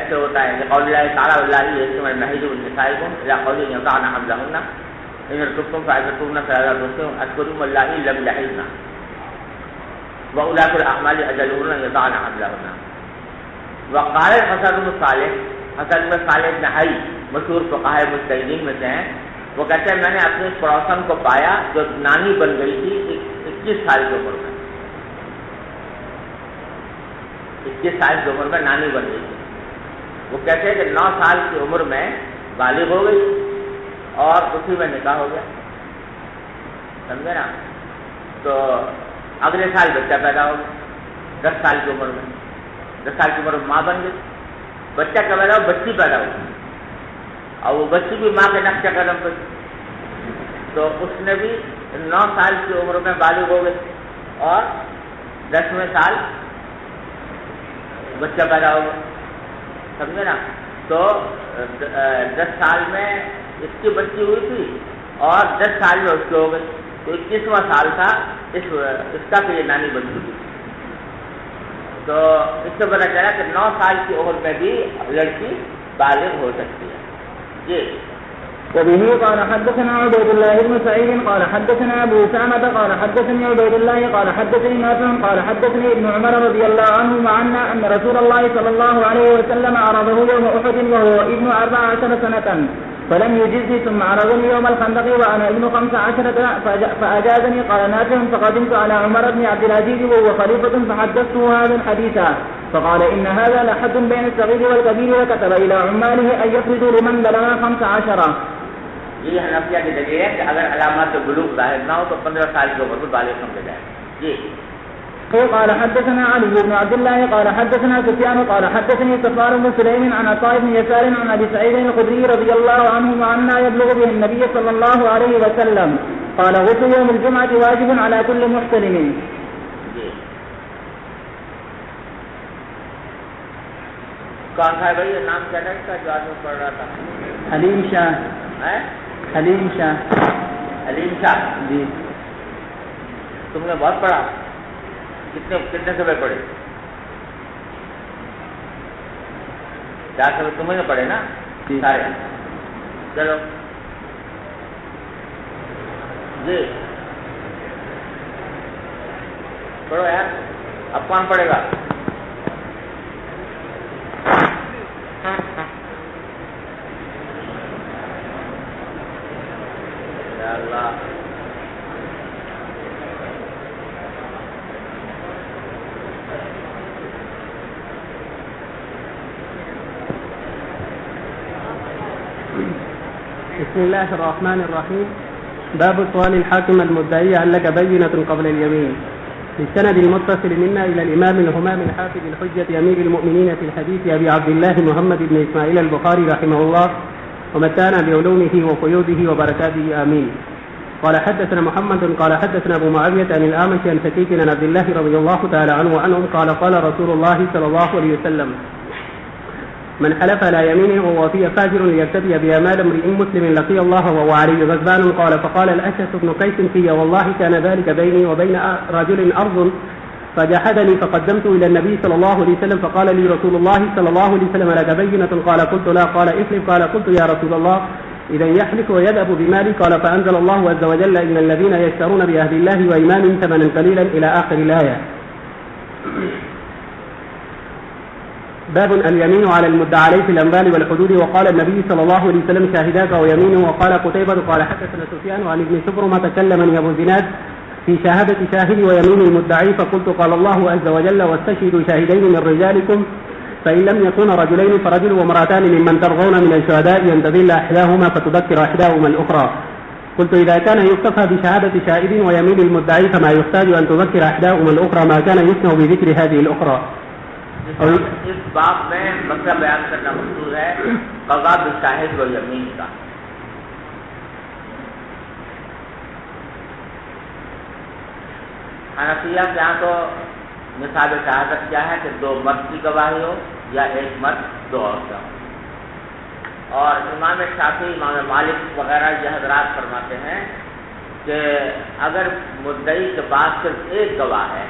سے ہوتا ہے، قول اللہ تعالیٰ واللائي يئسن من المحيض من نسائكم إلى قوله يضعن حملهن إن ارتبتم فعدتهن 3 أشهر واللائي لم يحضن وأولاة الأحمال أجلهن يضعن حملهن. وقال الحسن بن صالح، حسن بن صالح بن حي مشہور فقہاء مجتہدین میں سے ہیں، وہ کہتے ہیں میں نے اپنی پڑوسن کو پایا جو نانی بن گئی تھی 21 سال کی عمر میں، 21 سال کی عمر میں نانی بن گئی تھی۔ وہ کہتے ہیں کہ 9 سال کی عمر میں بالغ ہو گئی اور اسی میں نکاح ہو گیا، سمجھے نا؟ تو اگلے سال بچہ پیدا ہو گیا 10 سال کی عمر میں، 10 سال کی عمر میں ماں بن گئی، بچہ کیا پیدا ہو، بچی پیدا ہو گئی، اور وہ بچی بھی ماں کے نقش قدم پہ، تو اس نے بھی 9 سال کی عمر میں بالغ ہو گئی اور 10ویں سال بچہ پیدا ہو گیا، سمجھے نا؟ تو 10 سال میں اس کی بچی ہوئی تھی اور 10 سال میں اس کی ہو گئی، تو 21واں سال تھا اس کا کہ یہ نانی بن چکی تھی۔ تو اس سے پتہ چلا کہ 9 سال کی عمر میں بھی لڑکی بالغ ہو سکتی ہے۔ جی وبه قال حدثنا عبيد الله بن سعيد قال حدثنا ابو اسامه قال حدثني عبيد الله قال حدثني نافع قال حدثني ابن عمر رضي الله عنهما عنا ان رسول الله صلى الله عليه وسلم عرضه يوم احد وهو ابن 14 سنه فلم يجزني ثم عرضني يوم الخندق وانا ابن 15 فاجازني. قال نافع فقدمت على عمر بن عبد العزيز وهو خليفه فحدثته هذا الحديث فقال ان هذا لحد بين الصغير والكبير وكتب الى عماله ان يفرضوا لمن بلغ 15. یہ حنفیہ کی دلیل ہے کہ اگر علامات بلوغ ظاہر نہ ہو تو 15 سال کی عمر میں بالغ سمجھا جائے۔ جی قال حدثنا علي بن عبد الله قال حدثنا سفيان قال حدثني صفوان بن سليم عن عطاء بن يسار عن ابي سعيد الخدري رضي الله عنه عنا يبلغ به النبي صلى الله عليه وسلم قال غسل يوم الجمعة واجب على كل محتلم. کون تھا بھائی؟ یہ نام کیا تھا اس کا جو آدمی پڑھ رہا تھا؟ حلیم شاہ. حلیم شاہ. حلیم شاہ جی. تم نے بہت پڑھا؟ کتنے صفحے پڑھے؟ 4 صفحے تمہیں نے پڑھے نا سارے؟ چلو جی پڑھو یار، اب کون پڑھے گا؟ اللہ بسم الله الرحمن الرحيم. باب سؤال الحاكم المدعي هل لك بينة قبل اليمين. بالسند المتصل منا إلى الإمام الهمام الحافظ الحجة أمير المؤمنين في الحديث أبي عبد الله محمد بن إسماعيل البخاري رحمه الله ومتعنا بعلومه وقيوده وبركاته آمين. قال حدثنا محمد قال حدثنا أبو معاوية عن الأعمش عن شقيق عن عبد الله رضي الله تعالى عنه وعنهم قال قال رسول الله صلى الله عليه وسلم من حلف على يمينه وهو فيه فاجر ليقتدي بها مال امرئ مسلم لقي الله وهو عليه غضبان قال فقال الأشعث بن قيس في والله كان ذلك بيني وبين رجل أرض فجحدني فقدمت إلى النبي صلى الله عليه وسلم فقال لي رسول الله صلى الله عليه وسلم لك بينة قال قلت لا قال احلف قال قلت يا رسول الله إذا يحلف ويذهب بمالي قال فأنزل الله عز وجل إن الذين يشترون بعهد الله وإيمانهم ثمنا قليلا إلى آخر الآية. باب اليمين على المدعى عليه في الأنبال والحدود. وقال النبي صلى الله عليه وسلم شاهداك ويمينه. وقال قتيبة قال حدثنا سفيان عن ابن شبرمة تكلمني أبو الزناد في شهادة شاهد ويمين المدعي فقلت قال الله عز وجل واستشهدوا شاهدين من رجالكم فإن لم يكون رجلين فرجل وامرأتان ممن ترضون من الشهداء أن تضل إحداهما فتذكر إحداهما الأخرى. قلت إذا كان يكتفى بشهادة شاهد ويمين المدعي فما يحتاج أن تذكر إحداهما الأخرى ما كان يسمع بذكر هذه الأخرى. اس باب میں مسئلہ بیان کرنا مقصود ہے قضا بالشاہد و یمین کا. حنفیہ کے یہاں تو مثال شہادت کیا ہے کہ 2 مرد کی گواہی ہو یا 1 مرد 2 عورتیں ہوں. اور امام شافعی امام مالک وغیرہ یہ حضرات فرماتے ہیں کہ اگر مدعی کے پاس صرف 1 گواہ ہے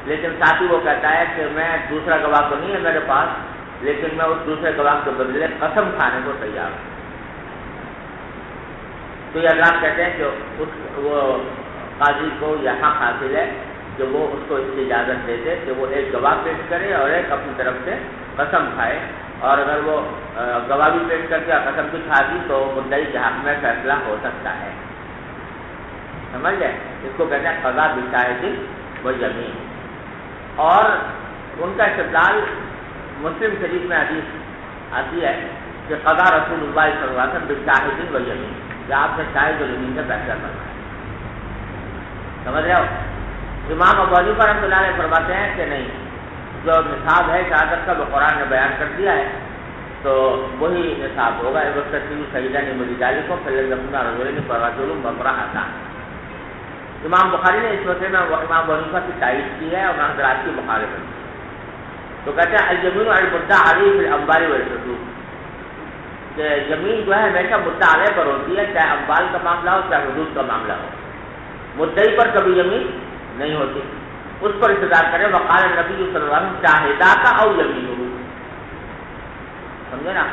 لیکن ساتھی وہ کہتا ہے کہ میں دوسرا گواہ تو نہیں ہے میرے پاس لیکن میں اس دوسرے گواہ کے بدلے قسم کھانے کو تیار ہوں, تو یہ اللہ کہتے ہیں کہ وہ قاضی کو یہاں حاصل ہے کہ وہ اس کو اس کی اجازت دے دے کہ وہ 1 گواہ پیش کرے اور 1 اپنی طرف سے قسم کھائے, اور اگر وہ گواہ بھی پیش کر کے قسم بھی کھا دی تو مدعی کے حق میں فیصلہ ہو سکتا ہے. سمجھ گئے؟ اس کو کہتے ہیں قضا بالشاہد و یمین. اور ان کا استدلال مسلم شریف میں حدیث آتی ہے کہ قضا رسول اللہ صلی اللہ علیہ وسلم بالشاہد و یمین, کہ آپ نے شاہد و یمین سے فیصلہ کرنا ہے. سمجھ رہے ہو؟ امام ابو حنیفہ رحمۃ اللہ علیہ فرماتے ہیں کہ نہیں, جو نصاب ہے شہادت کا وہ قرآن نے بیان کر دیا ہے تو وہی نصاب ہوگا. وقت سیدان مجالکم فليكن رجلين فرجل وامرأتان. امام بخاری نے اس مسئلے میں امام ابو حنیفہ کی تائید کی ہے اور حضرات کی مخالفت کی. تو کہتے ہیں الیمین علی المدعی علیہ فی الانبال والحدود, کہ یمین جو ہے ہمیشہ مدعی علیہ پر ہوتی ہے, چاہے انبال کا معاملہ ہو چاہے حدود کا معاملہ ہو. مدعی پر کبھی یمین نہیں ہوتی, اس پر انتظار کرے. وقال نبی صلی اللہ علیہ وسلم شاہداک او یمینہ. سمجھے نا؟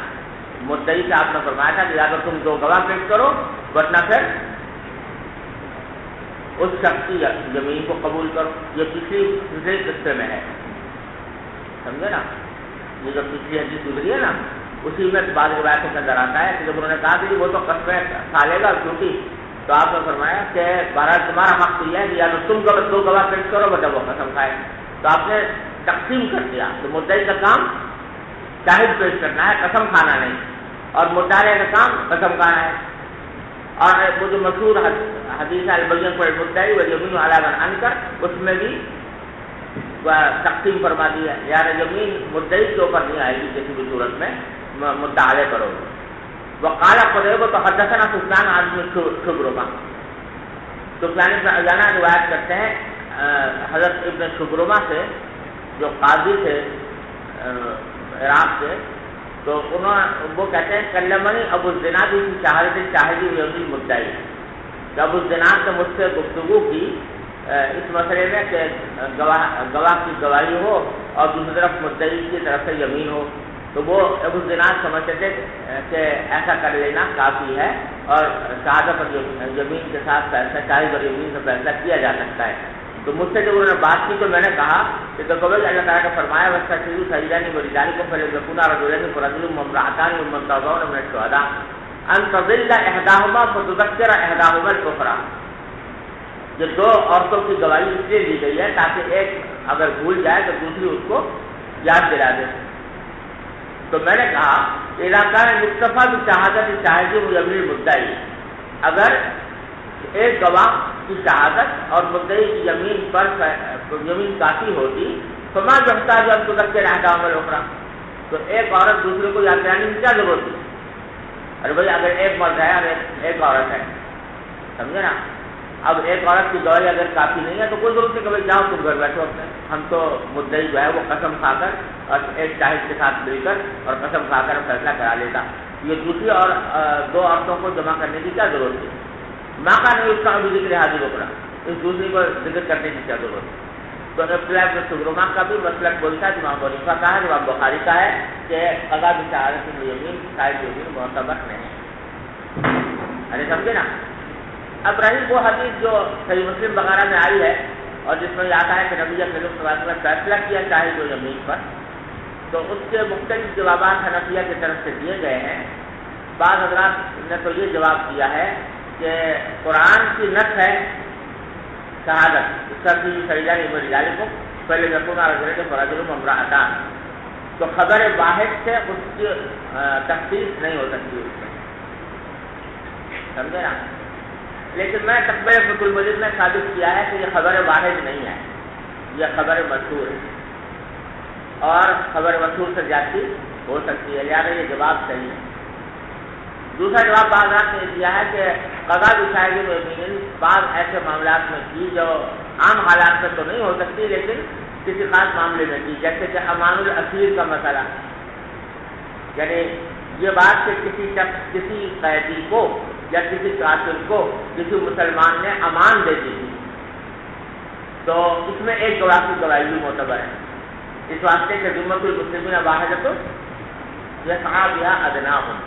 مدعی سے آپ نے فرمایا تھا کہ یا تو تم 2 گواہ پیش کرو ورنہ پھر اس شخص کی زمین کو قبول کرو. یہ دوسرے قصے میں ہے, سمجھے نا؟ یہ جو پچھلی حدیث گزری ہے نا اسی میں بعض روایتوں کے اندر آتا ہے کہ جب انہوں نے کہا کہ وہ تو قسمیں کھا لے گا کیونکہ, تو آپ نے فرمایا کہ بہرحال تمہارا حق یہ ہے کہ یا تو تم 2 گواہ پیش کرو بتا وہ قسم کھائے. تو آپ نے تقسیم کر دیا تو مدعی کا کام شاہد پیش کرنا ہے, قسم کھانا نہیں, اور مدعی کا کام قسم کھانا ہے. اور وہ جو مشہور حدیث البین پر مدعی و یمین علی من انکر, اس میں بھی تقسیم فرما دی ہے, یعنی یمین مدعی کے اوپر نہیں آئے گی کسی بھی صورت میں, مدعی پر ہوگی. وقال قتیبہ تو حدثنا سفیان عن شبرمہ. سفیان بن عیینہ روایت کرتے ہیں حضرت ابن شبرمہ سے جو قاضی تھے عراق سے, تو وہ کہتے ہیں کلمنی ابو الزناد کی شہادت شاہدی و یمین مدعی, کہ ابو الزناد نے مجھ سے گفتگو کی اس مسئلے میں کہ گواہ کی گواہی ہو اور دوسری طرف مدعی کی طرف سے یمین ہو. تو وہ ابو الزناد سمجھتے تھے کہ ایسا کر لینا کافی ہے اور شہادت اور یمین کے ساتھ فیصلہ, شاہد اور یمین سے فیصلہ کیا جا سکتا ہے. تو مجھ سے جب انہوں نے بات کی تو میں نے کہا کہ تو قبل اللہ تعالیٰ کا فرمایا وَاسْتَشْهِدُوا شَهِيدَيْنِ مِنْ رِجَالِكُمْ فَإِنْ يَكُونَا رَجُلَيْنِ فَرَجُلٌ وَامْرَأَتَانِ مِمَّنْ تَرْضَوْنَ مِنَ الشُّهَدَاءِ أَنْ تَضِلَّ إِحْدَاهُمَا فَتُذَكِّرَ إِحْدَاهُمَا الْأُخْرَى. یہ 2 عورتوں کی گواہی اس لیے دی گئی ہے تاکہ ایک اگر بھول جائے تو دوسری اس کو یاد دلا دے. تو میں نے کہا علاقہ مصطفیٰ کی شہادت شاہدی یمین مدعی، اگر ایک گواہ کی شہادت اور مدعی کی یمین پر یمین کافی ہوتی فما جمتا جو ہم تک کے رہتا عمل اخرا، تو ایک عورت دوسرے کو یاد کرانے کی کیا ضرورت تھی؟ ارے بھائی اگر ایک مرد ہے اور ایک عورت ہے، سمجھے نا، اب ایک عورت کی گواہی اگر کافی نہیں ہے تو کوئی ضرورت نہیں کہ بھائی جاؤ تم گھر بیٹھو اپنے، ہم تو مدعی جو ہے وہ قسم کھا کر اور ایک شاہد کے ساتھ مل کر اور قسم کھا کر فیصلہ کرا لیتا، یہ دوسری اور دو عورتوں کو جمع کرنے کی کیا ضرورت تھی؟ موقع نہیں اس کا ابھی ذکر حاضر اکڑا، اس دوسری کو ذکر کرنے کی کیا ضرورت ہے؟ تو ابتلاء سبرما کا بھی مسلک بولتا ہے، امام حنیفہ کا ہے، امام بخاری کا ہے کہ قضا بشہادت الیمین شاہد یمین معتبر نہیں، ارے سمجھے نا۔ اب رہی وہ حدیث جو صحیح مسلم وغیرہ میں آئی ہے اور جس میں آتا ہے کہ نبی کریم صلی اللہ علیہ وسلم نے فیصلہ کیا شاہد و یمین پر، تو اس کے مختلف جوابات حنفیہ کی طرف سے دیے گئے ہیں۔ بعض حضرات نے تو یہ جواب دیا ہے کہ قرآن کی نص ہے شہادت، اس کا بھی سیدان امرجالی کو پہلے یقونا رجل کے فرجل ممرأتان، تو خبر واحد سے اس کی تخصیص نہیں ہو سکتی اس میں، سمجھے نا۔ لیکن میں تقبیر فتح المجید میں ثابت کیا ہے کہ یہ خبر واحد نہیں ہے، یہ خبر مشہور ہے اور خبر مشہور سے زیادتی ہو سکتی ہے، لہٰذا یہ جواب صحیح ہے۔ دوسرا جواب بعض نے دیا ہے کہ قضا بشاہد یمین بعض ایسے معاملات میں کی جو عام حالات میں تو نہیں ہو سکتی لیکن کسی خاص معاملے میں کی، جیسے کہ امان الاسیر کا مسئلہ، یعنی یہ بات کہ کسی شخص کسی قیدی کو یا کسی قاتل کو کسی مسلمان نے امان دے دی تو اس میں ایک گواہ کی گواہی بھی معتبر ہے، اس واسطے کہ ذمۃ المسلمین واحدۃ یسعی بہا ادناہم،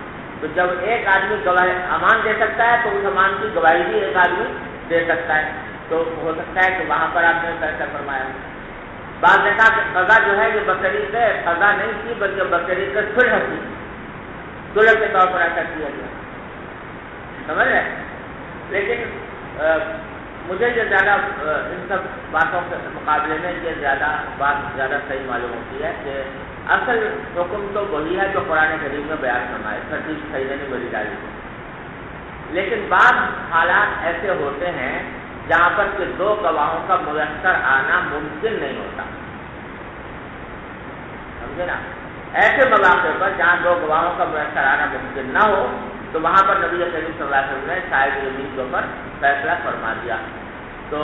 تو جب ایک آدمی گواہ امان دے سکتا ہے تو اس امان کی گواہی بھی ایک آدمی دے سکتا ہے، تو ہو سکتا ہے کہ وہاں پر آپ نے فیصلہ فرمایا۔ بعض نے کہا کہ قضا جو ہے یہ بطریق قضا نہیں تھی بلکہ بطریق صلح تھی، صلح کے طور پر ایسا کیا گیا، سمجھ رہے؟ لیکن مجھے یہ زیادہ ان سب باتوں کے مقابلے میں یہ بات زیادہ صحیح معلوم ہوتی ہے کہ اصل حکم تو وہی ہے جو قرآن کریم میں بیان فرمائے، ترتیب صحیح نہیں بری ڈالی، لیکن بعض حالات ایسے ہوتے ہیں جہاں پر کہ دو گواہوں کا میسر آنا ممکن نہیں ہوتا، سمجھے نا۔ ایسے مواقع پر جہاں دو گواہوں کا میسر آنا ممکن نہ ہو تو وہاں پر نبی کریم صلی اللہ علیہ وسلم نے شاہد یمین کے اوپر فیصلہ فرما دیا، تو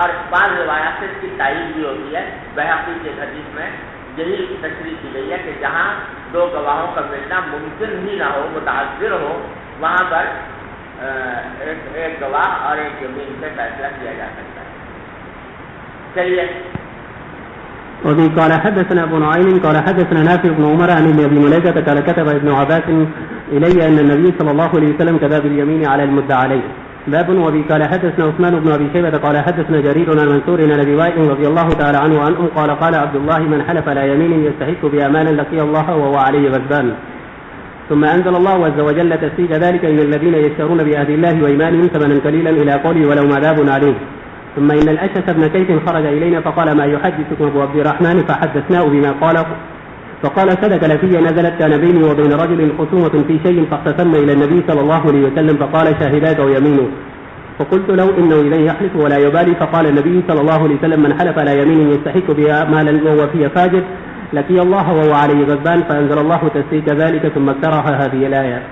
اور بعض روایات سے اس کی تائید بھی ہوتی ہے۔ بہقی کے حدیث میں یہی تشریح کی گئی ہے کہ جہاں دو گواہوں کا ملنا ممکن ہی نہ ہو، متعذر ہو، وہاں پر ایک گواہ اور ایک یمین سے فیصلہ کیا جا سکتا ہے۔ چلیے۔ وبه قال حدثنا ابو نعيم قال حدثنا نافع بن عمر عن ابي مليكة قال كتب ابن عباس الي ان النبي صلى الله عليه وسلم كتب باليمين على المدعى عليه. باب. وبه قال حدثنا عثمان بن ابي شيبة قال حدثنا جرير عن منصور عن ابي وائل رضي الله تعالى عنه وعنهم قال قال عبد الله من حلف على يمين يستحق بها مالا لقي الله وهو عليه غضبان. ثم انزل الله عز وجل تسديد ذلك ان الذين يشترون بعهد الله وايمانهم ثمنا قليلا الى قوله ولهم عذاب عليم. ثم إن الأشعث بن كيس خرج إلينا فقال ما يحدثكم أبو عبد الرحمن فحدثناه بما قال فقال صدق لفي نزلت كان بيني وبين رجل خصومة في شيء فاختصمنا إلى النبي صلى الله عليه وسلم فقال شاهداك ويمينه فقلت له إنه إذن يحلف ولا يبالي فقال النبي صلى الله عليه وسلم من حلف على يمين يستحق بها مالا وهو فيه فاجر لقي الله وهو عليه غضبان فأنزل الله تسديد ذلك ثم اقترح هذه الآية.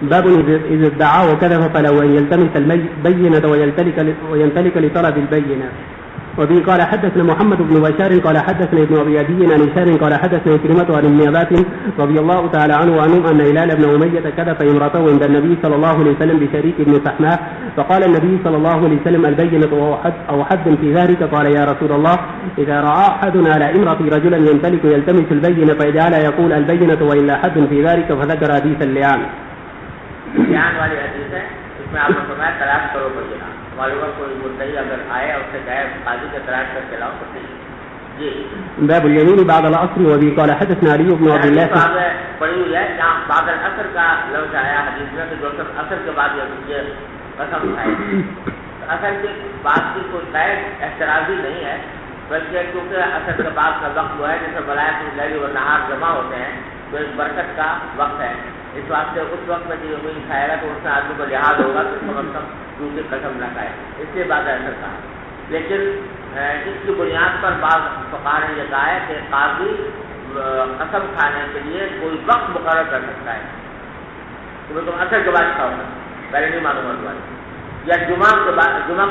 باب إذا ادعى وكذب فله أن يلتمس البينة ويمتلك لطلب البينة. وبه قال حدثنا محمد بن بشار قال حدثنا ابن أبي عدي عن هشام قال حدثنا كلمة عن ابن عباس رضي الله تعالى عنه وعنهم أن هلال بن أمية كذب امرأته عند النبي صلى الله عليه وسلم بشريك بن سحماء فقال النبي صلى الله عليه وسلم البينة أو حد في ذلك قال يا رسول الله إذا رأى أحدنا على امرأة رجلا يلتمس البينة فجعل يقول البينة وإلا حد في ذلك فذكر حديث اللعان. بیان والی حدیث ہے، اس میں آپ نے فرمایا تلاش کرو بینہ، معلوم ہے کوئی مدعی اگر آئے اور اس سے کہے قاضی کے تلاش کر کے لاؤ تو جی۔ باب الیمین بعد العصر. وبه قال حدثنا علي بن عبد الله پڑھی ہوئی ہے جہاں بعد العصر کا لفظ آیا حدیث میں کہ جو عصر کے بعد یہ قسم کھائے، عصر کی بات کی کوئی قید اعتراضی نہیں ہے، بلکہ کیونکہ عصر کے بعد کا وقت وہ ہے جیسے ملائکۃ اللیل و النہار جمع ہوتے ہیں تو ایک برکت کا وقت ہے. اس واسطے اس وقت میں جو زمین کھائے گا تو اس میں آدمی کو لحاظ ہوگا کہ کم از کم دوسری قسم نہ کھائے, اس لیے بات ایسا کہا. لیکن اس کی بنیاد پر بعض فقہاء نے یہ کہا ہے کہ قاضی قسم کھانے کے لیے کوئی وقت مقرر کر سکتا ہے کہ تم اثر کے بعد کھاؤ گا, پہلے نہیں معلوم ہوتا, یا جمعہ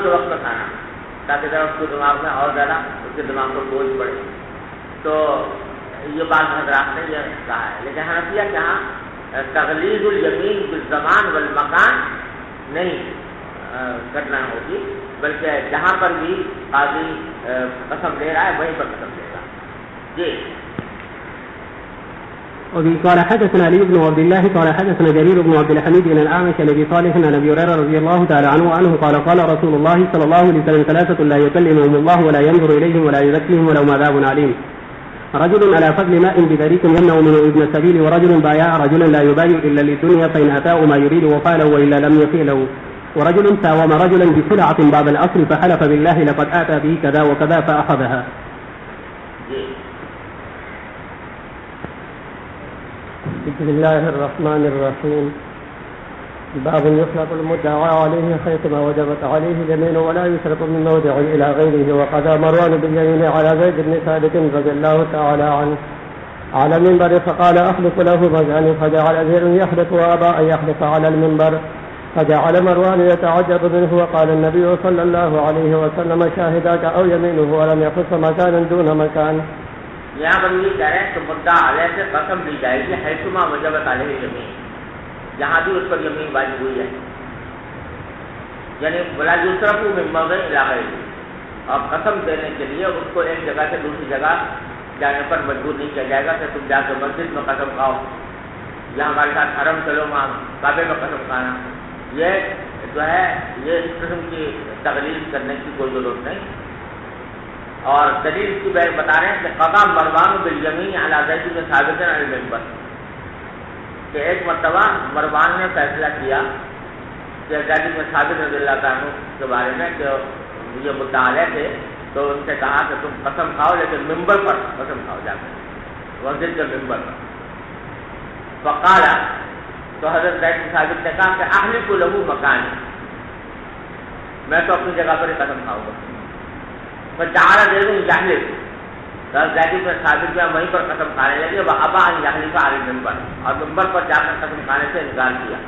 کے وقت میں کھانا, تاکہ ذرا اس کے دماغ میں اور زیادہ اس کے دماغ پر بوجھ پڑے. تو یہ بات حضرات نے یہ کہا ہے. لیکن حنفیہ کے یہاں تغلیظ الیمین بالزمان والمکان نہیں کرنا ہوگی, بلکہ جہاں پر بھی قاضی قسم لے رہا ہے وہیں پر قسم لے گا. جی. وبه قال حدثنا علي بن عبد الله قال حدثنا جرير بن عبد الحميد بن الأعمش عن أبي صالح عن أبي هريرة رضي الله تعالى عنه قال قال رسول الله صلى الله عليه وسلم ثلاثة لا يكلمهم الله ولا ينظر إليهم ولا يزكيهم ولهم عذاب عليم. رجل على فضل ماء بذريك يمنع منه ابن السبيل, ورجل بايع رجلا لا يبايع إلا للدنيا فإن أتاه ما يريد وقاله وإلا لم يفي له, ورجل ساوم رجلا بسلعة بعد الأصل فحلف بالله لقد آتى به كذا وكذا فأخذها. بسم الله الرحمن الرحيم. باب يطلق المدعى عليه حيثما وجبت عليه اليمين ولا يشرك من موضع إلى غيره. وقضى مروان باليمين على زيد بن ثابت رضي الله تعالى عنه على المنبر فقال أحلف له مزعني, فجعل زيد يحلف وأبى أن يحلف على المنبر, فجعل مروان يتعجب منه, وقال النبي صلى الله عليه وسلم شاهداك أو يمينه ولم يخص مكانا دون مكان. یہاں پر یہ کہہ رہے ہیں کہ مدعا علیہ سے قسم لی جائے گی حیثما وجبت علیہ یمین, جہاں بھی اس پر یمین واجب ہوئی ہے, یعنی ولا یصرف من موضع الی غیرہ, اور قسم دینے کے لیے اس کو ایک جگہ سے دوسری جگہ جانے پر مجبور نہیں کیا جائے گا کہ تم جا کے مسجد میں قسم کھاؤ, یا ہمارے ساتھ حرم چلو وہاں کعبے میں قسم کھانا. یہ جو ہے یہ اس قسم کی تغلیظ کرنے کی کوئی ضرورت نہیں. اور دلیل اس کی بتا رہے ہیں کہ قضا مروان بالیمین علی زید بن ثابت علی المنبر, کہ ایک مرتبہ مروان نے فیصلہ کیا کہ زید بن ثابت رضی اللہ عنہ کے بارے میں کہ یہ مدعا علیہ تھے, تو ان سے کہا کہ تم قسم کھاؤ لیکن ممبر پر قسم کھاؤ جا کر, مسجد کے ممبر پر. فقال, تو حضرت زید بن ثابت نے کہا کہ احلف له مکان, میں تو اپنی جگہ پر ہی قسم کھاؤں گا. فجعل زید یحلف, زید بن ثابت جو وہیں پر قسم کھانے لگے, وہ ابا ان یحلف علی المنبر, اور منبر پر جا کر قسم کھانے سے انکار کیا.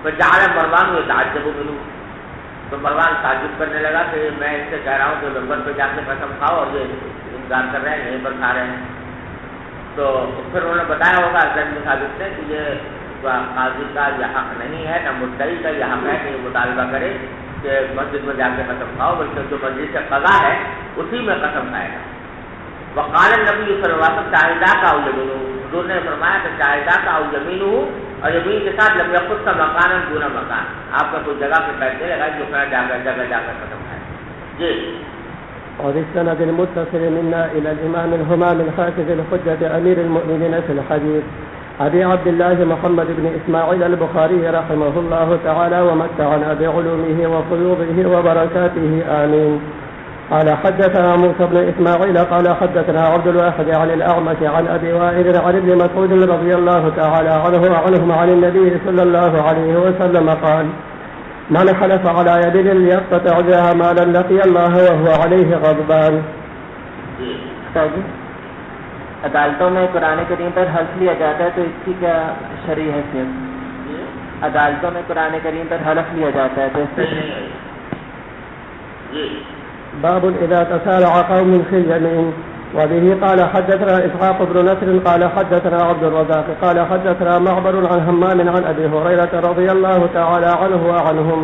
فجعل مروان یتعجب منه, تو مروان تعجب کرنے لگا کہ میں اس سے کہہ رہا ہوں کہ منبر پہ جا کے قسم کھاؤ اور یہ انکار کر رہے ہیں, یہیں پر کھا رہے ہیں. تو پھر انہوں نے بتایا ہوگا زید بن ثابت نے کہ یہ قاضی کا یہ حق نہیں ہے, نہ مدعی کا یہ حق ہے کہ یہ مطالبہ کرے کہ مسجد میں جا کے قسم کھاؤ, بلکہ جو مسجد سے قضا ہے اسی میں قسم کھائے گا. وقال النبی صلی اللہ علیہ وسلم شاہدہ کا او یمینہ, حضور نے فرمایا کہ شاہدہ کا او یمینہ, اور یمین کے ساتھ لم یخص کا مکان دون مکان, آپ کا کوئی جگہ پہ بیٹھنے لگا جو جگہ جا کر قسم کھائے. جی. وبالسند المتصل منا إلى الإمام الهمام الحافظ الحجة أمير المؤمنين في الحديث أبي عبد الله محمد بن إسماعيل البخاري رحمه الله تعالى ومتعنا بعلومه وفيوضه وبركاته آمين. قال حدثنا موسى بن إسماعيل قال حدثنا عبد الواحد عن الأعمش عن أبي وائل عن ابن مسعود رضي الله تعالى عنهم عن النبي صلى الله عليه وسلم قال من حلف على يد ليقطع بها مالا لقي الله وهو عليه غضبان. عدالتوں میں قرآن کریم پر حلف لیا جاتا ہے تو اس کی کیا شرعی حیثیت؟ عدالتوں میں قرآن کریم پر حلف لیا جاتا ہے تو اس کی باب اذا تسارع قوم في اليمين. وبه قال حدثنا إسحاق بن نصر قال حدثنا عبد الرزاق قال حدثنا معبر عن همام عن أبي هريرة رضي الله تعالى عنه وعنهم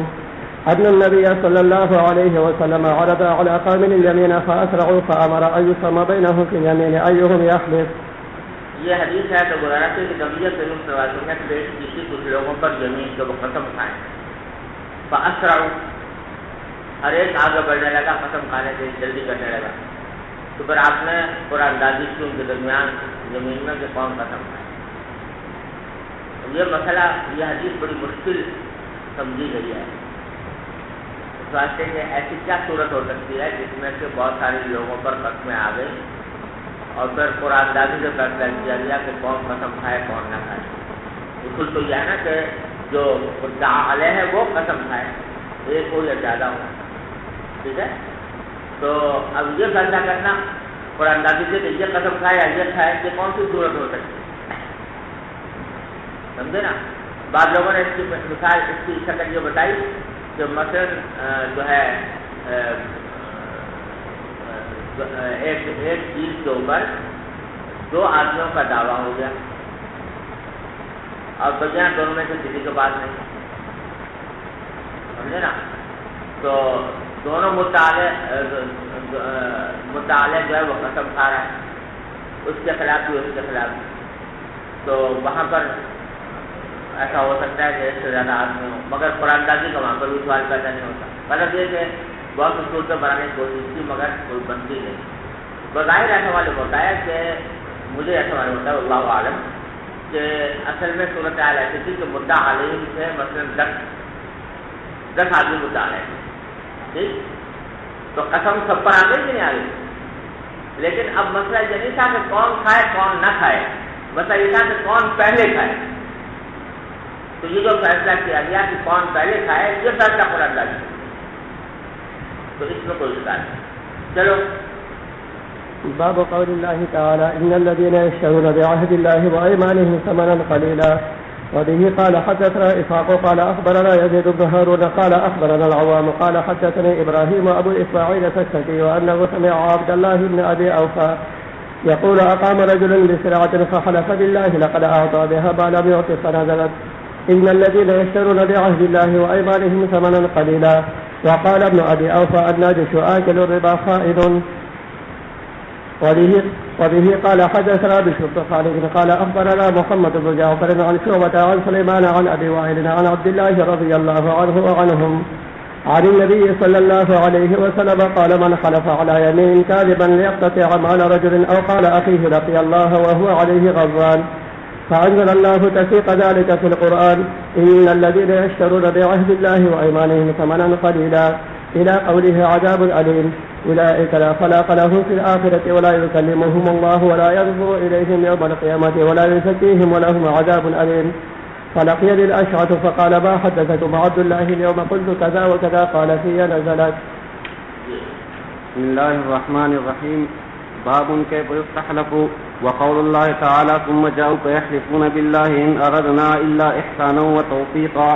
أن النبي صلى الله عليه وسلم عرض على قوم اليمين فأسرعوا فأمر أن يصم بينهم في اليمين أيهم يحلف. یہ حدیث ہے تو گزارا کہ نبی صلی اللہ علیہ وسلم نے کسی کچھ لوگوں پر زمین کے وہ قسم کھائے, فأسرعوا, ہر ایک آگے بڑھنے لگا, قسم کھانے سے جلدی کرنے لگا. تو پھر آپ نے قرآن اندازی کی ان کے درمیان زمین میں کہ کون قسم کھائے. یہ مسئلہ, یہ حدیث بڑی مشکل سمجھی گئی ہے. اس واسطے کہ ایسی کیا صورت ہو سکتی ہے جس میں کہ بہت سارے لوگوں پر قسمیں آ گئی اور پھر قرآن دازی سے فیصلہ کیا گیا کہ کون قسم کھائے کون نہ کھائے. اصول تو یہ ہے نا کہ جو مدعا علیہ ہے وہ قسم کھائے، ایک ہو یا زیادہ ہو. ٹھیک ہے، تو اب یہ فیصلہ کرنا قرآن دازی سے کہ یہ قسم کھائے یا یہ کھائے، یہ کون سی صورت ہو سکتی ہے؟ سمجھے نا. بعض لوگوں نے اس کی مثال، اس کی شکل یہ بتائی کہ مثلاً جو ہے ایک چیز کے اوپر دو آدمیوں کا دعویٰ ہو گیا اور بجیاں دونوں میں سے کسی کے پاس نہیں. سمجھے نا. تو دونوں متعلق جو ہے وہ قسم کھا رہا ہے، اس کے خلاف بھی اس کے خلاف بھی. تو وہاں پر ایسا ہو سکتا ہے کہ ایک سے زیادہ آدمی ہو، مگر قرآن دازی کا وہاں پر بھی سوال پیدا نہیں ہوتا. مطلب یہ کہ بہت سی صورتیں بنانے کی کوشش کی مگر کوئی بنتی نہیں. بظاہر ایسا معلوم ہوتا ہے کہ مجھے ایسا معلوم ہوتا ہے اللہ عالم کہ اصل میں صورت حال ایسی تھی کہ مدعا علیہ سے مثلاً 10 آدمی مدعا علیہ تھے. ٹھیک، تو قسم سب پر آ گئی کہ نہیں آ گئی؟ لیکن اب مسئلہ یہ نہیں تھا کہ کون کھائے کون نہ کھائے، مسئلہ یہ تھا کہ کون پہلے کھائے. تو یہ جو فیصلہ کیا گیا کہ کون پہلے کھائے، یہ فیصلہ قرآن دازی، تو اس میں کوئی شکایت نہیں. چلو. باب قول الله تعالى إن الذين يشترون بعهد الله وأيمانهم ثمنا قليلا. وبه قال حدثنا إسحاق قال أخبرنا يزيد بن هارون قال أخبرنا العوام قال حدثني إبراهيم أبو إسماعيل السكتي وأنه سمع عبد الله بن أبي أوفى يقول أقام رجل بسلعة فحلف بالله لقد أعطى بها ما لم يعط فنزلت إن الذين يشترون بعهد الله وأيمانهم ثمنا قليلا. وقال ابن أبي أوفى الناجش آكل الربا خائن. وبه قال حدثنا بشر خالد قال أخبرنا محمد بن جعفر عن شعبة عن سليمان عن أبي وائل عن عبد الله رضي الله عنه وعنهم عن النبي صلى الله عليه وسلم قال من حلف على يمين كاذبا ليقتطع مال رجل أو قال أخيه لقي الله وهو عليه غضبان فأنزل الله تسيق ذلك في القرآن إن الذين يشترون بعهد الله وأيمانهم ثمنا قليلا إلى قوله عذاب أليم أولئك لا خلاق لهم في الآخرة ولا يكلمهم الله ولا ينظر إليهم يوم القيامة ولا يزكيهم ولهم عذاب أليم. فلقيني الأشعث فقال ما حدثكم عبد الله اليوم قلت كذا وكذا قال في نزلت. بسم الله الرحمن الرحيم. باب كيف يستحلف وقول الله تعالى ثم جاءوك يحلفون بالله إن أردنا إلا إحسانا وتوفيقا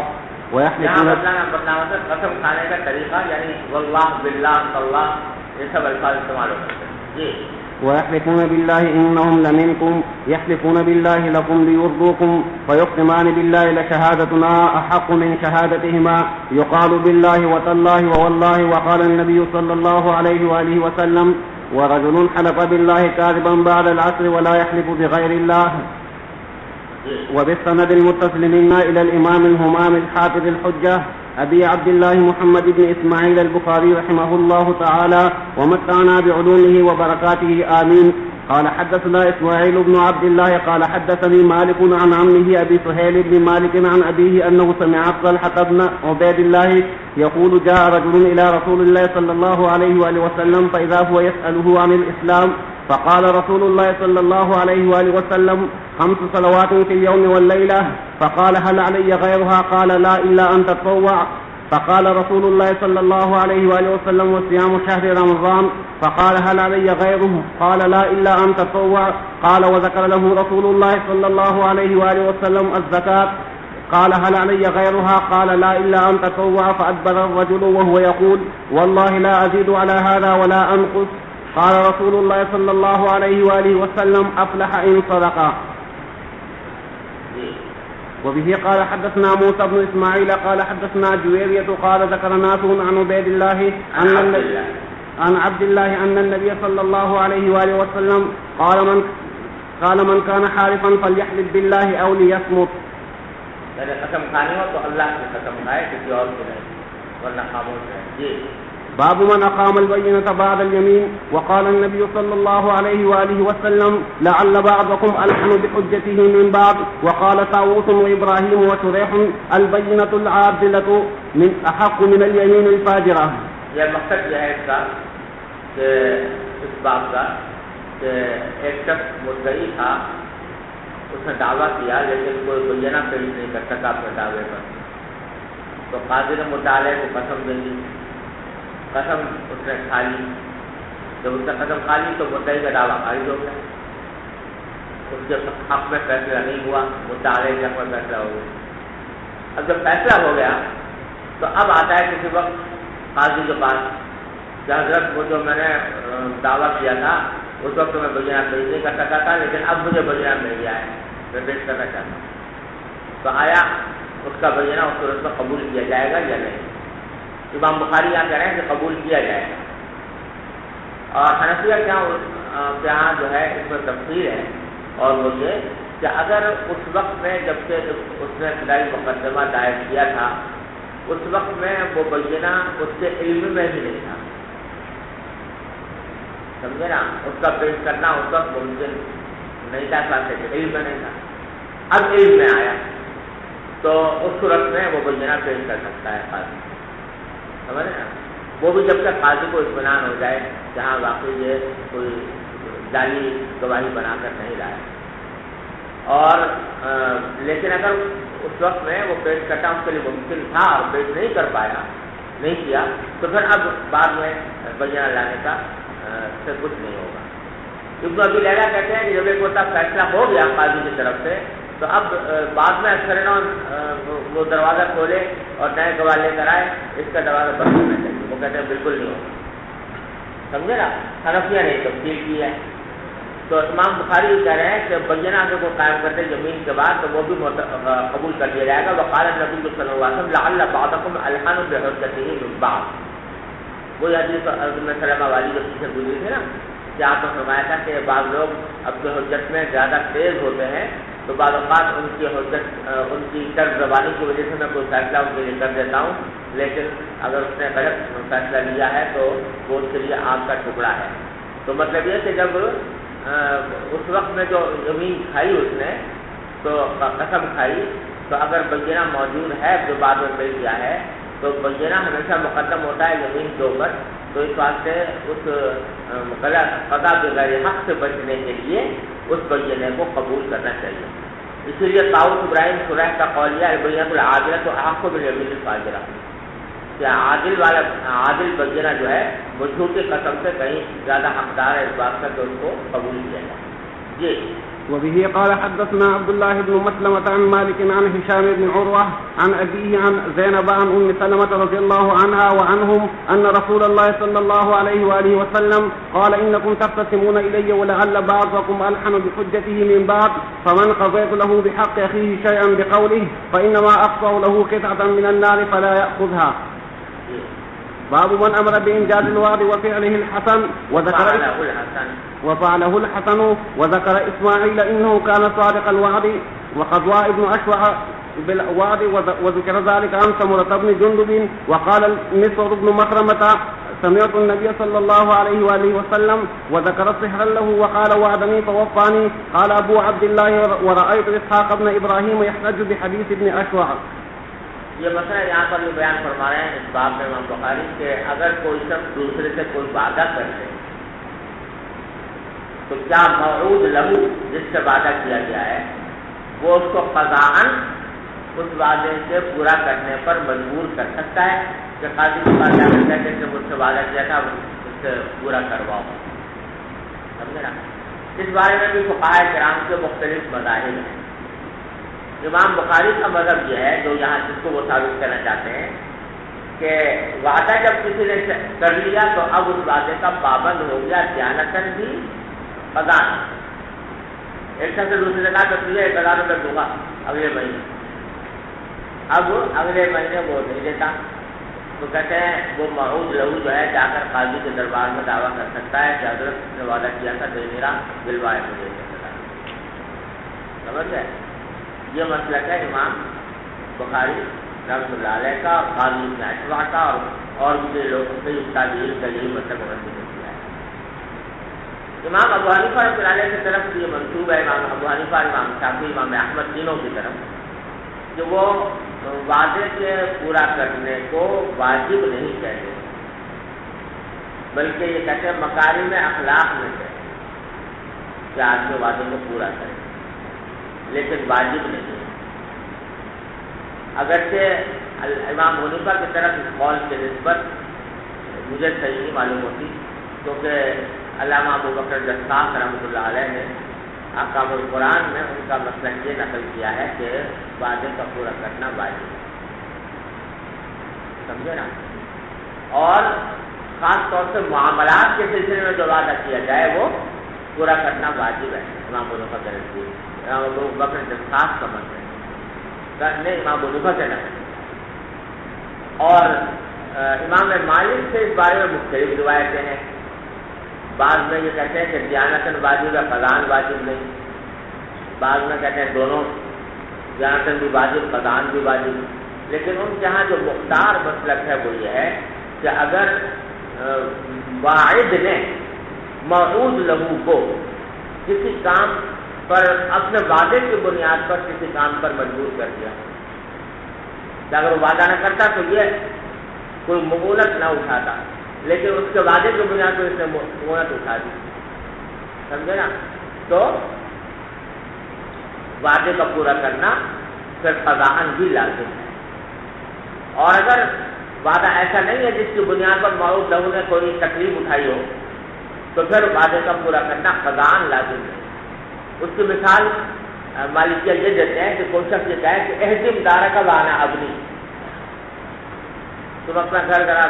ويحلفون قسم کھانے کا طریقہ یعنی واللہ باللہ اللہ یہ سب الفاظ استعمال ہوتے ہیں. ويحلفون بالله إنهم لمنكم يحلفون بالله لكم ليرضوكم فيقسمان بالله لشهادتنا أحق من شهادتهما يقال بالله وتالله ووالله. وقال النبي صلى الله عليه وآله وسلم ورجل حلف بالله كاذبا بعد العصر ولا يحلف بغير الله. وبالسند المتصل منا إلى الإمام الهمام الحافظ الحجة أبي عبد الله محمد بن إسماعيل البخاري رحمه الله تعالى ومتعنا بعلومه وبركاته آمين. قال حدثنا إسماعيل بن عبد الله قال حدثني مالك عن عمه أبي سهيل بن مالك عن أبيه أنه سمع طلحة بن عبيد الله يقول جاء رجل إلى رسول الله صلى الله عليه وآله وسلم فإذا هو يسأله عن الإسلام فقال رسول الله صلى الله عليه وآله وسلم 5 صلوات في اليوم والليلة. فقال هل علي غيرها؟ قال لا إلا أن تتطوع. فقال رسول الله صلى الله عليه وآله وسلم وصيام شهر رمضان. فقال هل علي غيره؟ قال لا إلا أن تتطوع. قال وذكر له رسول الله صلى الله عليه وآله وسلم الزكاة. قال هل علي غيرها؟ قال لا إلا أن تتطوع. فأدبر الرجل وهو يقول والله لا أزيد على هذا ولا أنقص. قال رسول الله صلى الله عليه وآله وسلم أفلح إن صدقا. وبه قال حدثنا موسى بن إسماعيل قال حدثنا جويرية قال ذكر ناس عن عبيد الله عن عبد الله أن النبي صلى الله عليه وآله وسلم قال من كان حالفا فليحلف بالله أو ليصمت. یعنی قسم کھانی ہو تو اللہ کی قسم کھائے کسی اور کو نہیں ورنہ خاموش رہے. باب من أقام البينة بعد اليمين. وقال النبي صلى الله عليه وآله وسلم لعل بعضكم ألحن بحجته من بعض. وقال طاووس وإبراهيم وشريح البينة العادلة من أحق من اليمين الفاجرة. یہ مقصد یہ ہے اس کا کہ اس باب کا کہ ایک شخص مدعی تھا، اس نے دعویٰ کیا لیکن کوئی بینہ پیش نہیں کر سکا اپنے دعوے پر، تو قاضی نے مدعا کو قسم دے دی، قسم اس نے کھا لی، جب اس نے قسم کھا لی تو مدعی کا دعویٰ خارج ہو گیا، اس کے حق میں فیصلہ نہیں ہوا، مدعا کے حق میں فیصلہ ہو گیا۔ اب جب فیصلہ ہو گیا تو اب آتا ہے کسی وقت قاضی کے پاس کہ حضرت وہ جو میں نے دعویٰ کیا تھا اس وقت میں بینہ پیش نہیں کر سکا تھا، لیکن اب مجھے بینہ مل گیا ہے، میں پیش کرنا چاہتا ہوں۔ تو آیا اس کا بینہ اس صورت میں قبول کیا جائے گا یا نہیں؟ امام بخاری یہاں کہہ رہے ہیں کہ قبول کیا جائے گا، اور حنفیہ کے یہاں جو ہے اس میں تفصیل ہے، اور وہ یہ کہ اگر اس وقت میں جبکہ اس نے ابتدائی مقدمہ دائر کیا تھا اس وقت میں وہ بینہ اس کے علم میں ہی نہیں تھا، سمجھے نا، اس کا پیش کرنا اس وقت ممکن نہیں تھا، علم میں نہیں تھا، اب علم میں آیا تو اس صورت میں وہ بینہ پیش کر سکتا ہے قاضی، سمجھ نا، وہ بھی جب تک قاضی کو اطمینان ہو جائے جہاں واقعی یہ کوئی جعلی گواہی بنا کر نہیں لایا، اور لیکن اگر اس وقت میں وہ پیش کرنا اس کے لیے ممکن تھا اور پیش نہیں کر پایا، نہیں کیا، تو پھر اب بعد میں بینہ لانے کا سے کچھ نہیں ہوگا۔ ابن ابی لیلہ کہتے ہیں کہ جب ایک وقت فیصلہ ہو گیا قاضی کی طرف سے تو اب بعد میں اکثر وہ دروازہ کھولے اور نئے گواہ لے کر آئے، اس کا دروازہ بند ہونا چاہیے، وہ کہتے ہیں بالکل نہیں ہوگا، سمجھے نا، حنفیہ نے تفصیل کی ہے۔ تو امام بخاری کہہ رہے ہیں کہ بینہ اگر کو قائم کرتے زمین کے بعد تو وہ بھی قبول کر لیا جائے گا۔ وقال النبی صلی اللہ علیہ وسلم لعل بعضکم الحن بحجتہ من بعض، وہ حدیث ابن سلمہ والی جو پیچھے گزری تھی نا کہ آپ نے فرمایا تھا کہ بعض لوگ اپنی حجت میں زیادہ تیز ہوتے ہیں، تو بعض اوقات ان کی حجت ان کی طرز زبانی کی وجہ سے میں کوئی فیصلہ ان کے لیے کر دیتا ہوں، لیکن اگر اس نے غلط فیصلہ لیا ہے تو وہ اس کے لیے آگ کا ٹکڑا ہے۔ تو مطلب یہ کہ جب اس وقت میں جو زمین کھائی اس نے تو قسم کھائی، تو اگر بینہ موجود ہے جو بعد میں مل گیا ہے تو بینہ ہمیشہ مقدم ہوتا ہے زمین کے اوپر، تو اس واسطے اس قضا بغیر حق سے بچنے کے لیے اس بینہ کو قبول کرنا چاہیے۔ اسی لیے طاؤس ابراہیم شریح کا قولیہ البینۃ العادلۃ احق بالیمین الفاجرہ، کہ عادل بینہ جو ہے وہ جھوٹی قسم سے کہیں زیادہ حقدار ہے اس بات کا کہ اس کو قبول کیا جائے۔ جی وبه قال حدثنا عبد الله بن مسلمة عن مالك عن هشام بن عروة عن أبيه عن زينب عن أم سلمة رضي الله عنها وعنهم أن رسول الله صلى الله عليه وآله وسلم قال إنكم تختصمون إلي ولعل بعضكم ألحن بحجته من بعض، فمن قضيت له بحق أخيه شيئا بقوله فإنما أقطع له قطعة من النار فلا يأخذها۔ باب من أمر بإنجاز الوعد وفعله الحسن وفعله الحسن وذكر إسماعيل إنه كان صادق الوعد وقضى ابن أشوع بالوعد، وذكر ذلك عن سمرة بن جندب وقال مسعر بن مخرمة سمعت النبي صلى الله عليه وآله وسلم وذكر السحر له وقال وعدني فوفاني، قال أبو عبد الله ورأيت إسحاق بن إبراهيم يحتج بحديث ابن أشوع۔ یہ مسئلہ یہاں پر بھی بیان فرما رہے ہیں اس باب میں امام بخاری کہ اگر کوئی شخص دوسرے سے کوئی وعدہ کر لے تو کیا موعود لہو جس سے وعدہ کیا گیا ہے وہ اس کو قضاءً اس وعدے سے پورا کرنے پر مجبور کر سکتا ہے کہ قاضی کے پاس جا کر کہتے ہیں کہ مجھ سے وعدہ کیا تھا اس سے پورا کرواؤ، سمجھے نا۔ اس بارے میں بھی فقہاء کرام کے مختلف مذاہب ہیں۔ امام بخاری کا مذہب یہ ہے جو یہاں جس کو وہ ثابت کرنا چاہتے ہیں کہ وعدہ جب کسی نے کر لیا تو اب اس وعدے کا پابند ہو گیا دیانتاً بھی قضاءً۔ ایک شخص سے دوسرے نے کہا کہ تجھے 1000 روپے دوں گا اگلے مہینے، اب اگلے مہینے وہ نہیں دیتا تو کہتے ہیں وہ موعود لہو جو ہے جا کر قاضی کے دربار میں دعویٰ کر سکتا ہے کہ حضرت نے وعدہ کیا تھا دے میرا دلوائے مجھے، سمجھ گئے؟ یہ مسئلہ ہے امام بخاری رحمۃ اللہ علیہ کا، قاضی ابن اشوع کا، اور بھی لوگ کئی تابعین کا یہی مطلب منسوخ کیا ہے۔ امام ابو حنیفہ رحمۃ اللہ علیہ کی طرف یہ منسوب ہے، امام ابو حنیفہ، امام شافعی، امام احمد تینوں کی طرف، کہ وہ وعدے سے پورا کرنے کو واجب نہیں کہتے بلکہ یہ کہتے ہیں مکارم اخلاق میں سے، کہ آدمی وعدے کو پورا کرے، لیکن واجب نہیں ہے۔ اگرچہ امام حنیفہ کی طرف اس قول کی نسبت مجھے صحیح نہیں معلوم ہوتی، کیونکہ علامہ ابو بکر جساس رحمۃ اللہ علیہ نے احکام القرآن میں ان کا مسلک یہ نقل کیا ہے کہ وعدے کا پورا کرنا واجب ہے، سمجھے نا؟ اور خاص طور سے معاملات کے سلسلے میں جو وعدہ کیا جائے وہ پورا کرنا واجب ہے۔ امام حنیفہ کا نزدیک امام ابو بکر جساس کا مسئلہ نہیں، امام حنیفہ کے نقل، اور امام مالک سے اس بارے میں مختلف روایتیں ہیں۔ بعض میں یہ کہتے ہیں کہ دیانتاً واجب ہے، قضاءً واجب نہیں، بعض میں کہتے ہیں دونوں، دیانتاً بھی واجب، قضاءً بھی واجب۔ لیکن ان کے ہاں جو مختار مسلک ہے وہ یہ ہے کہ اگر واعد نے موعود لہو کو کسی کام پر اپنے وعدے کی بنیاد پر کسی کام پر مجبور کر دیا، کہ اگر وہ وعدہ نہ کرتا تو یہ کوئی مغولت نہ اٹھاتا، لیکن اس کے وعدے کی بنیاد پر اس نے مغولت اٹھا دی، سمجھے نا؟ تو وعدے کا پورا کرنا پھر قضاءً بھی لازم ہے۔ اور اگر وعدہ ایسا نہیں ہے جس کی بنیاد پر موعود لہو نے کوئی تکلیف اٹھائی ہو تو پھر وعدے کا پورا کرنا قضاءً لازم ہے۔ اس کی مثال مالکیہ یہ دیتے ہیں کہ کوئی شخص یہ کہے کہ اہدم دارہ کا وانا ابنی، تم اپنا گھر ذرا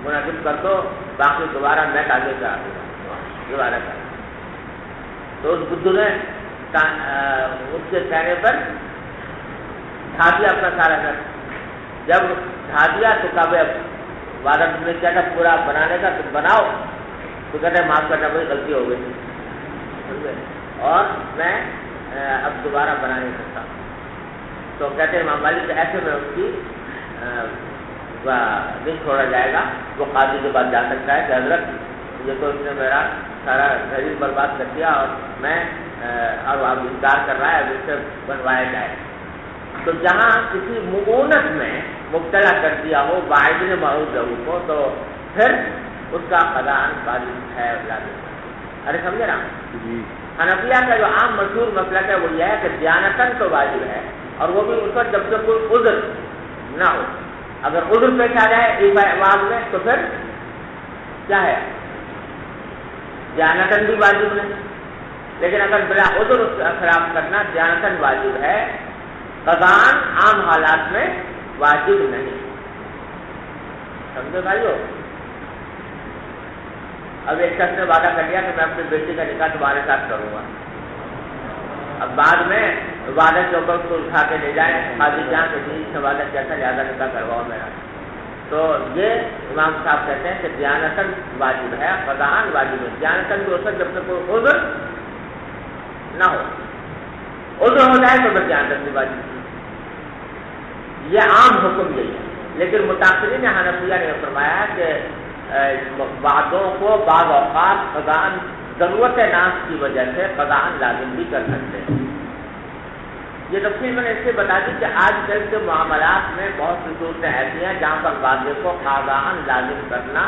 منعقد کر دو، باقی دوبارہ میں تعمیر کرا دوں گا، یہ وعدہ کر۔ تو اس بدھو نے اس کے کہنے پر ڈھا دیا اپنا سارا گھر۔ جب ڈھا دیا تو کہا وعدہ تم نے کیا تھا پورا بنانے کا، تم بناؤ، تو کہتے ہیں معاف کرنا، بڑی غلطی ہو گئی اور میں اب دوبارہ بنا نہیں سکتا۔ تو کہتے ہیں امام مالک ایسے میں اس کی نہیں چھوڑا جائے گا، وہ قاضی کے پاس جا سکتا ہے کہ حضرت یہ تو اس نے میرا سارا گھر ہی برباد کر دیا اور میں اب انکار کر رہا ہے، اب اس سے بنوایا جائے۔ تو جہاں کسی مغونت میں مبتلا کر دیا ہو واعد نے موعود لہو کو، تو پھر اس کا قضاءً واجب ہے، لازم۔ ارے سمجھے نا؟ حنفیہ کا جو عام مشہور مسلک ہے وہ یہ ہے کہ دیانتاً تو واجب ہے، اور وہ بھی اس وقت جب تک کوئی عذر نہ ہو۔ اگر عذر پیش آ جائے ایواز میں تو پھر کیا ہے؟ دیانتاً بھی واجب نہیں، لیکن اگر بلا عذر اس کا خلاف کرنا دیانتاً واجب ہے، قضاءً عام حالات میں واجب نہیں، سمجھے بھائیو؟ اب ایک شخص نے وعدہ کر لیا کہ میں اپنی بیٹی کا نکاح تمہارے ساتھ کروں گا، اب بعد میں وعدے کے اوپر اس کو اٹھا کے لے جائیں قاضی جہاں کہ جی اس نے وعدہ کیا تھا لہٰذا نکاح کرواؤ میرا، تو یہ امام صاحب کہتے ہیں کہ دیانتاً واجب ہے، قضاءً واجب ہے۔ دیانتاً بھی ہو سکتا جب تک کوئی عذر نہ ہو، عذر ہو جائے تو پھر دیانتاً بھی واجب ہے۔ یہ عام حکم یہی ہے، لیکن متأخرین حنفیہ نے فرمایا ہے کہ وعدوں کو بعض اوقات قضاءً ضرورت ناس کی وجہ سے قضاءً لازم بھی کر سکتے ہیں۔ یہ تفصیل میں نے اس سے بتا دی کہ آج کل کے معاملات میں بہت سی صورتیں ایسی ہیں جہاں پر وعدے کو قضاءً لازم کرنا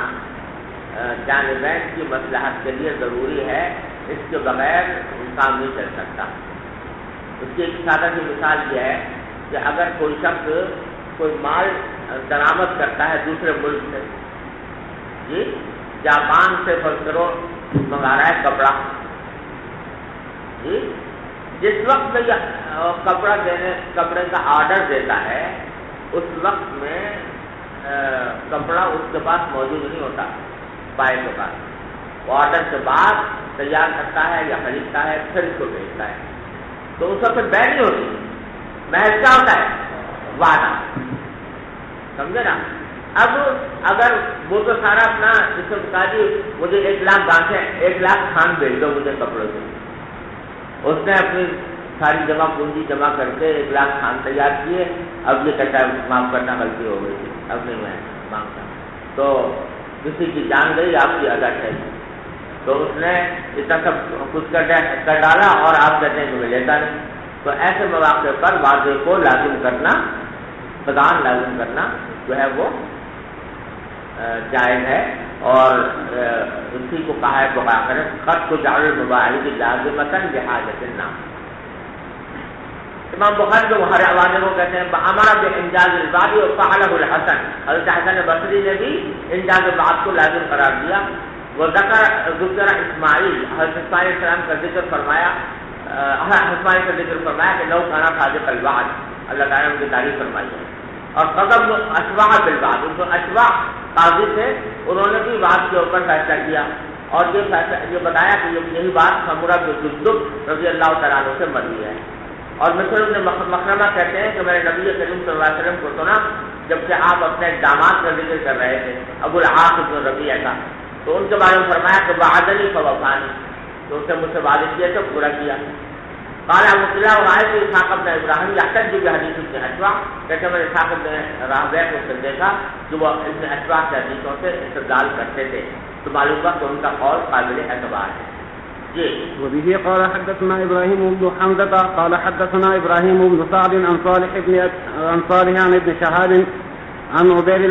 جانبین کی مصلحت کے لیے ضروری ہے، اس کے بغیر کام نہیں چل سکتا۔ اس کی ایک سادہ سی مثال یہ ہے کہ اگر کوئی شخص کوئی مال درآمد کرتا ہے دوسرے ملک سے، جی جاپان سے فرض منگا رہا ہے کپڑا، جی جس وقت میں یہ کپڑے کا آرڈر دیتا ہے اس وقت میں کپڑا اس کے پاس موجود نہیں ہوتا، بائے کے پاس، وہ آرڈر کے بعد تیار کرتا ہے یا خریدتا ہے پھر اس کو بھیجتا ہے، تو اس وقت بے نہیں ہوتی، محض کیا ہوتا ہے؟ وعدہ، سمجھے نا؟ اب اگر وہ تو سارا اپنا جس کو کہا جی مجھے 1 لاکھ گانٹھیں 1 لاکھ تھان بھیج دو مجھے کپڑوں سے، اس نے اپنی ساری جمع پونجی جمع کر کے 1 لاکھ تھان تیار کیے، اب یہ کہتا ہے معاف کرنا غلطی ہو گئی تھی، اب نہیں میں مانگتا، تو کسی کی جان گئی آپ کی ادا ٹھہری، تو اس نے اتنا سب کچھ کر ڈالا اور آپ کہتے ہیں کہ میں لیتا نہیں۔ تو ایسے مواقع پر وعدے کو لازم کرنا، قضاءً لازم کرنا جو ہے وہ جائز ہے، اور اسی کو کہا ہے بقا کریں خط کو جعل المباحث لازمتاً بحاجت النام. امام بخاری جو ہر حوالے کو کہتے ہیں امر بانجاز الباب وفعله الحسن. حضرت حسن بصری نے بھی انجاز الباب کو لازم قرار دیا. وہ ذکر اسماعیل، حضرت اسماعیل علیہ السلام کا ذکر فرمایا، اسماعیل کا ذکر فرمایا کہ لو کانا صادق الوعد، اللہ تعالیٰ نے ان کی تعریف فرمائی ہے. اور قضب اشواع بالبعد، ان کو اشواع قاضی تھے، انہوں نے بھی وعد کے اوپر فیصلہ کیا اور یہ بتایا کہ یہی بات سمورہ بن جندب رضی اللہ تعالیٰ عنہ سے مروی ہے. اور مسعود بن مخرمہ کہتے ہیں کہ میں نے نبی کریم صلی اللہ علیہ وسلم کو سنا جبکہ آپ اپنے داماد کا ذکر کر رہے تھے ابو العاص بن ربیعہ کا، تو ان کے بارے میں فرمایا کہ وعدنی فوفانی، تو اس نے مجھ سے وعدہ کیا تو پورا کیا. قال ابو قلاب رأيت اسحاق بن ابراہیم يحتج بحديث ابن اشواع، کہتے میں نے اسحاق بن راہویہ کو دیکھا کہ وہ ابن اشواع کے حدیثوں سے استدلال کرتے تھے، تو معلوم ہوا کہ ان کا قول قابل اعتبار ہے. جی. وبه قال حدثنا ابراهيم بن حمزة قال حدثنا ابراهيم بن سعد عن صالح عن ابن شهاب عن عبيد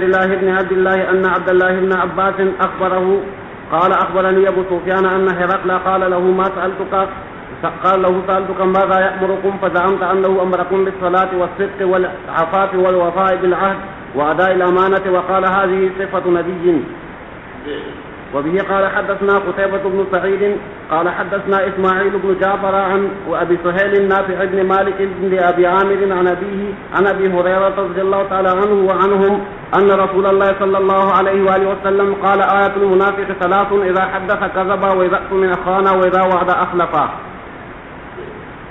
الله بن عبد الله ان عبد الله بن عباس اخبره قال اخبرني ابو سفيان ان هرقل قال له ما سألتك ماذا يأمركم فزعمت انه امركم بالصلاة والصدق والعفاف والوفاء بالعهد واداء الامانة وقال هذه صفة نبي. وبه قال حدثنا قتيبة بن سعيد قال حدثنا إسماعيل بن جعفر عن أبي سهيل النافع بن مالك بن أبي عامر عن أبي هريرة رضي الله تعالى عنه وعنهم أن رسول الله صلى الله عليه وآله وسلم قال آية المنافق ثلاث إذا حدث كذب وإذا اؤتمن خان وإذا وعد أخلف.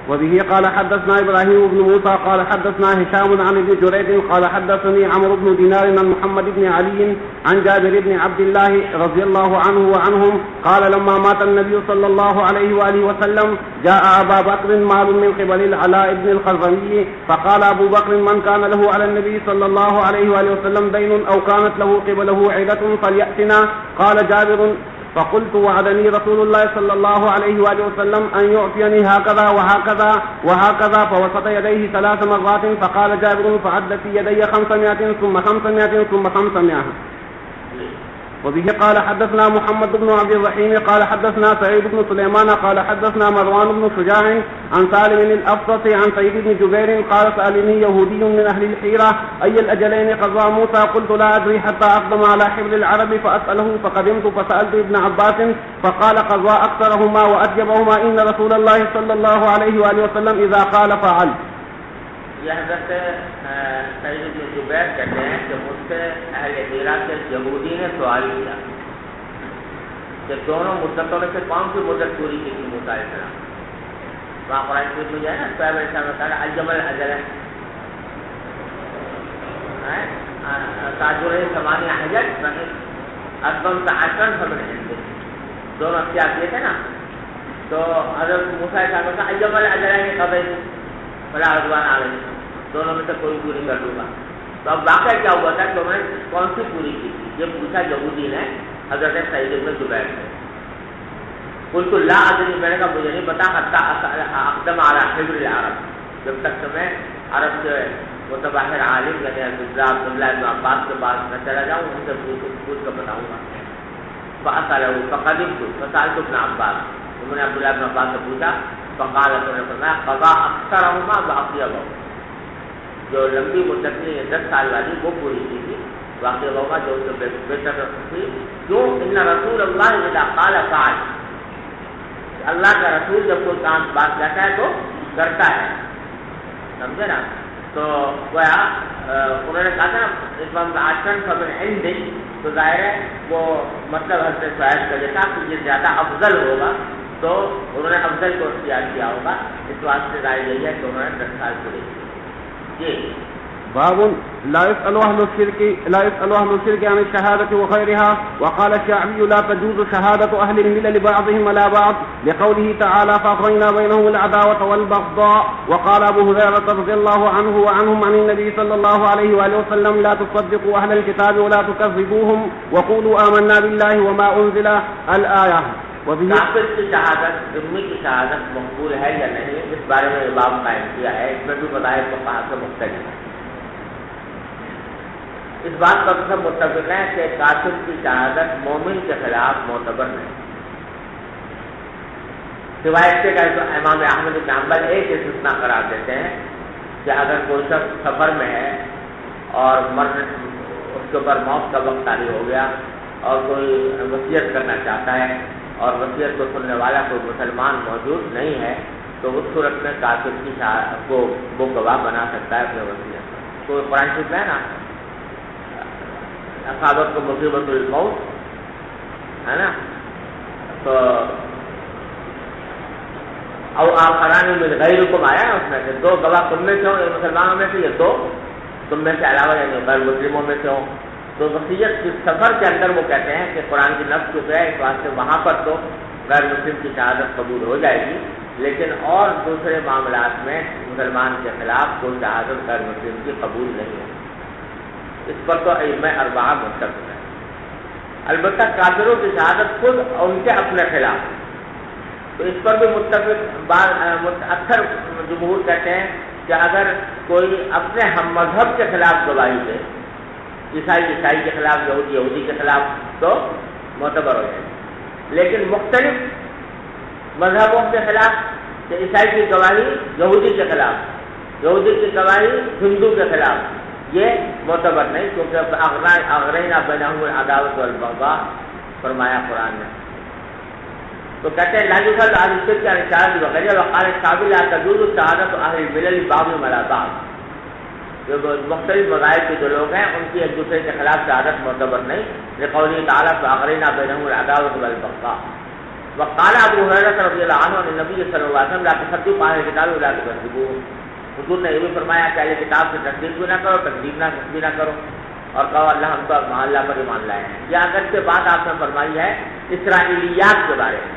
وبه قال حدثنا إبراهيم بن موسى قال حدثنا هشام عن ابن جريج قال حدثني عمرو بن دينار عن محمد بن علي عن جابر بن عبد الله رضي الله عنه وعنهم قال لما مات النبي صلى الله عليه وآله وسلم جاء أبا بكر مال من قبل العلاء بن الخزرمي فقال أبو بكر من كان له على النبي صلى الله عليه وآله وسلم دين أو كانت له قبله عيدة فليأتنا. قال جابر فقلت وعدني رسول الله صلى الله عليه وآله وسلم أن يعطيني هكذا وهكذا وهكذا فوسط يديه 3 مرات فقال جابر فعد في يدي 500 ثم 500 ثم 500. وبه قال حدثنا محمد بن عبد الرحيم قال حدثنا سعيد بن سليمان قال حدثنا مروان بن شجاع عن سالم الأفصص عن سعيد بن جبير قال سألني يهودي من أهل الحيرة أي الأجلين قضى موسى قلت لا أدري حتى أقدم على حبر العرب فأسأله فقدمت فسألت ابن عباس فقال قضى أكثرهما وأجبهما إن رسول الله صلى الله عليه وآله وسلم إذا قال فعل. یہ حضرت سعید بن جبیر کہتے ہیں کہ مجھ سے اہل حیرہ کے یہودی نے سوال کیا کہ دونوں مدتوں میں سے کون سی مدت پوری کی تھی موسیٰ علیہ السلام. وہاں قرآن شریف میں جو ہے نا صاحب علیہ السلام نے کہا الجمل اجل ہے تاجر سمانی حجت ادم تعشرن فمن عنده، دونوں اختیار کیے تھے نا. تو حضرت موسیٰ علیہ السلام نے کہا الجمل اجلین قضیت فلا عدوان علیہ، دونوں میں سے کوئی پوری کر دوں گا. تو اب واقعہ کیا ہوا تھا کہ انہوں نے کون سی پوری کی تھی یہ پوچھا یہودی نے حضرت سعید بن جبیر سے. قلت لا ادری، میں نے کہا مجھے نہیں پتا حتی اقدم علی حبر العرب، جب تک کہ میں عرب کے متباہر عالم یعنی عبداللہ بن عباس کے پاس میں چلا جاؤں ان سے پوچھ کر بتاؤں گا. فقدمت فسألت ابن عباس، انہوں نے عبداللہ بن عباس سے پوچھا فقال تو نے فرمایا قضا اکثرهما باقیهما، جو لمبی مدت میں 10 سال والی وہ پوری کی تھی، باقیهما جو اس سے بہتر تھی. کیوں؟ ان رسول اللہ اذا قال فعل، اللہ کا رسول جب کوئی کام بات کہتا ہے تو کرتا ہے، سمجھے نا. تو گویا انہوں نے کہا تھا نا اس وقت آشن فمن عندک، تو ظاہر ہے وہ مطلب حضرت صاحب کا یہ تھا کہ یہ زیادہ افضل ہوگا، تو انہوں نے افضل کو اختیار کیا ہوگا، اس واسطے ظاہر یہی ہے کہ انہوں نے 10 سال پوری کی. جی. باب لا يسأل أهل الشرك عن الشهادة وخيرها. وقال الشعبي لا تجوز شهادة أهل الملل بعضهم على بعض لقوله تعالى فأغرينا بينهم العداوة والبغضاء. وقال أبو هريرة رضي الله عنه وعنهم عن النبي صلى الله عليه وآله وسلم لا تصدقوا أهل الكتاب ولا تكذبوهم وقولوا آمنا بالله وما أنزل الآية. کافر کی شہادت، ذمہ کی شہادت مقبول ہے یا نہیں، اس بارے میں باب قائم کیا ہے. اس میں بھی بتایا تو کہاں سے مختلف ہے. اس بات پر سب متفق ہیں کہ کافر کی شہادت مومن کے خلاف معتبر نہیں، سوائے اس کے کہ امام احمد بن حنبل ایک استثناء قرار دیتے ہیں کہ اگر کوئی شخص سفر میں ہے اور اس کے اوپر موت کا وقت طاری ہو گیا اور کوئی وصیت کرنا چاہتا ہے اور وصیت کو سننے والا کوئی مسلمان موجود نہیں ہے تو اس صورت میں کافر کی شہادت کو وہ گواہ بنا سکتا ہے اپنے وصیت پر. تو قرآن شریف میں ہے نا اصابت کو مصیبت الموت ہے نا، تو او آخران من غیرکم آیا ہے اس میں سے دو گواہ تم میں سے ہوں، مسلمانوں میں سے، یہ دو تم میں سے علاوہ یعنی غیر مسلموں میں سے ہوں. تو وصیت کی سفر کے اندر وہ کہتے ہیں کہ قرآن کی نص جو ہے اس واسطے وہاں پر تو غیر مسلم کی شہادت قبول ہو جائے گی، لیکن اور دوسرے معاملات میں مسلمان کے خلاف کوئی شہادت غیر مسلم کی قبول نہیں ہے. اس پر تو ائمہ اربعہ متفق ہیں. البتہ کافروں کی شہادت خود اور ان کے اپنے خلاف، تو اس پر بھی متفق اکثر جمہور کہتے ہیں کہ اگر کوئی اپنے ہم مذہب کے خلاف گواہی دے، عیسائی کے خلاف، یہودی کے خلاف، تو معتبر ہو جائے. لیکن مختلف مذہبوں کے خلاف، کہ عیسائی کی گواہی یہودی کے خلاف، یہودی کی گواہی ہندو کے خلاف، یہ معتبر نہیں، کیونکہ اغرینا بینہم العداوۃ والبغضاء فرمایا قرآن نے. تو کہتے ہیں لا یوجد علی الشرک والشہادۃ وغیرہ وقال القابل لا تجوز شہادۃ اہل الملل بعضهم علی بعض. جو مختلف مذاہب کے جو لوگ ہیں ان کی ایک دوسرے کے خلاف شہادت معتبر نہیں، لقوله تعالی فاغرینا بینہم العداوۃ والبغضاء. وقال ابو ہریرہ رضی اللہ عنہ عن النبی صلی اللہ علیہ وسلم لا تصدقوا اہل الکتاب ولا تکذبوهم. حضور نے یہ بھی فرمایا کہ اہل کتاب سے تصدیق بھی نہ کرو، تکذیب بھی نہ کرو، اور کہو اللہ ہم تو اللہ پر ایمان لائے ہیں. یہ اگر کے بات آپ نے فرمائی ہے اسرائیلیات کے بارے میں،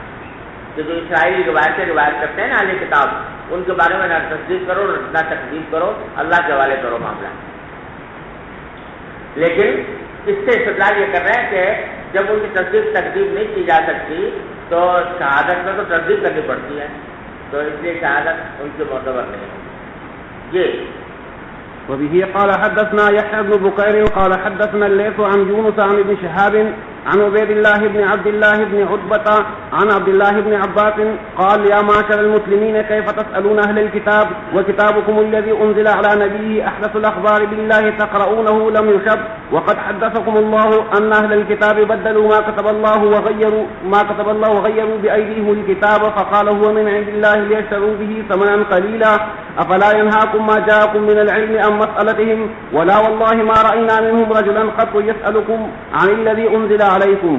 کہ جو اسرائیلی روایت کرتے ہیں نا اہل کتاب، ان کے بارے میں نہ تصدیق کرو نہ تکذیب کرو، اللہ کے حوالے کرو معاملہ. لیکن اس سے استدلال یہ کر رہے ہیں کہ جب ان کی تصدیق تکذیب نہیں کی جا سکتی تو شہادت میں تو تصدیق کرنی پڑتی ہے، تو اس لیے شہادت ان کے معتبر نہیں ہے. یہ وبه قال حدثنا يحيى بن بكير قال حدثنا الليث عن يونس عن ابن شهاب عن عبيد الله بن عبد الله بن عتبة عن عبد الله بن عباس قال يا معشر المسلمين كيف تسألون أهل الكتاب وكتابكم الذي أنزل على نبيه أحدث الأخبار بالله تقرؤونه لم يشب وقد حدثكم الله أن أهل الكتاب بدلوا ما كتب الله وغيروا بأيديهم الكتاب فقال هو من عند الله ليشتروا به ثمنا قليلا أفلا ينهاكم ما جاءكم من العلم عن مسألتهم ولا والله ما رأينا منهم رجلا قط يسألكم عن الذي أنزل علیکم.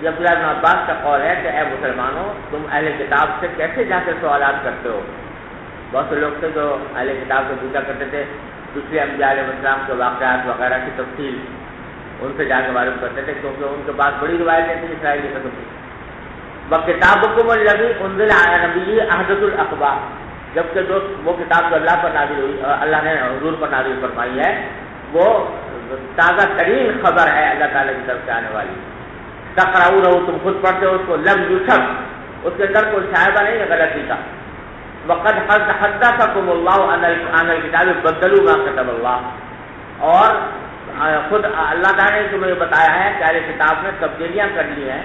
یہ عبداللہ بن عباس کا قول ہے کہ اے مسلمانوں تم اہل کتاب سے کیسے جا کے سوالات کرتے ہو. بہت سے لوگ تھے جو اہل کتاب سے پوچھا کرتے تھے دوسرے انبیاء علیہ السلام کے واقعات وغیرہ کی تفصیل ان سے جا کے معلوم کرتے تھے، کیونکہ ان کے پاس بڑی روایتیں تھیں اسرائیلی قسم کی. وکتابکم الذی انزل علی نبیہ احدث الاخبار، جبکہ جو وہ کتاب جو اللہ پر نازل ہوئی، اللہ نے حضور پر نازل فرمائی ہے، وہ تازہ ترین خبر ہے اللہ تعالیٰ کی طرف سے آنے والی. تقرؤونہ تم خود پڑھتے ہو اس کو، لم یشب اس کے اندر کوئی شائبہ نہیں ہے غلطی کا. وقد حدثکم اللہ عن الکتاب بدلوا ما کتب اللہ، اور خود اللہ تعالیٰ نے تمہیں بتایا ہے کہ اہل کتاب نے تبدیلیاں کر لی ہیں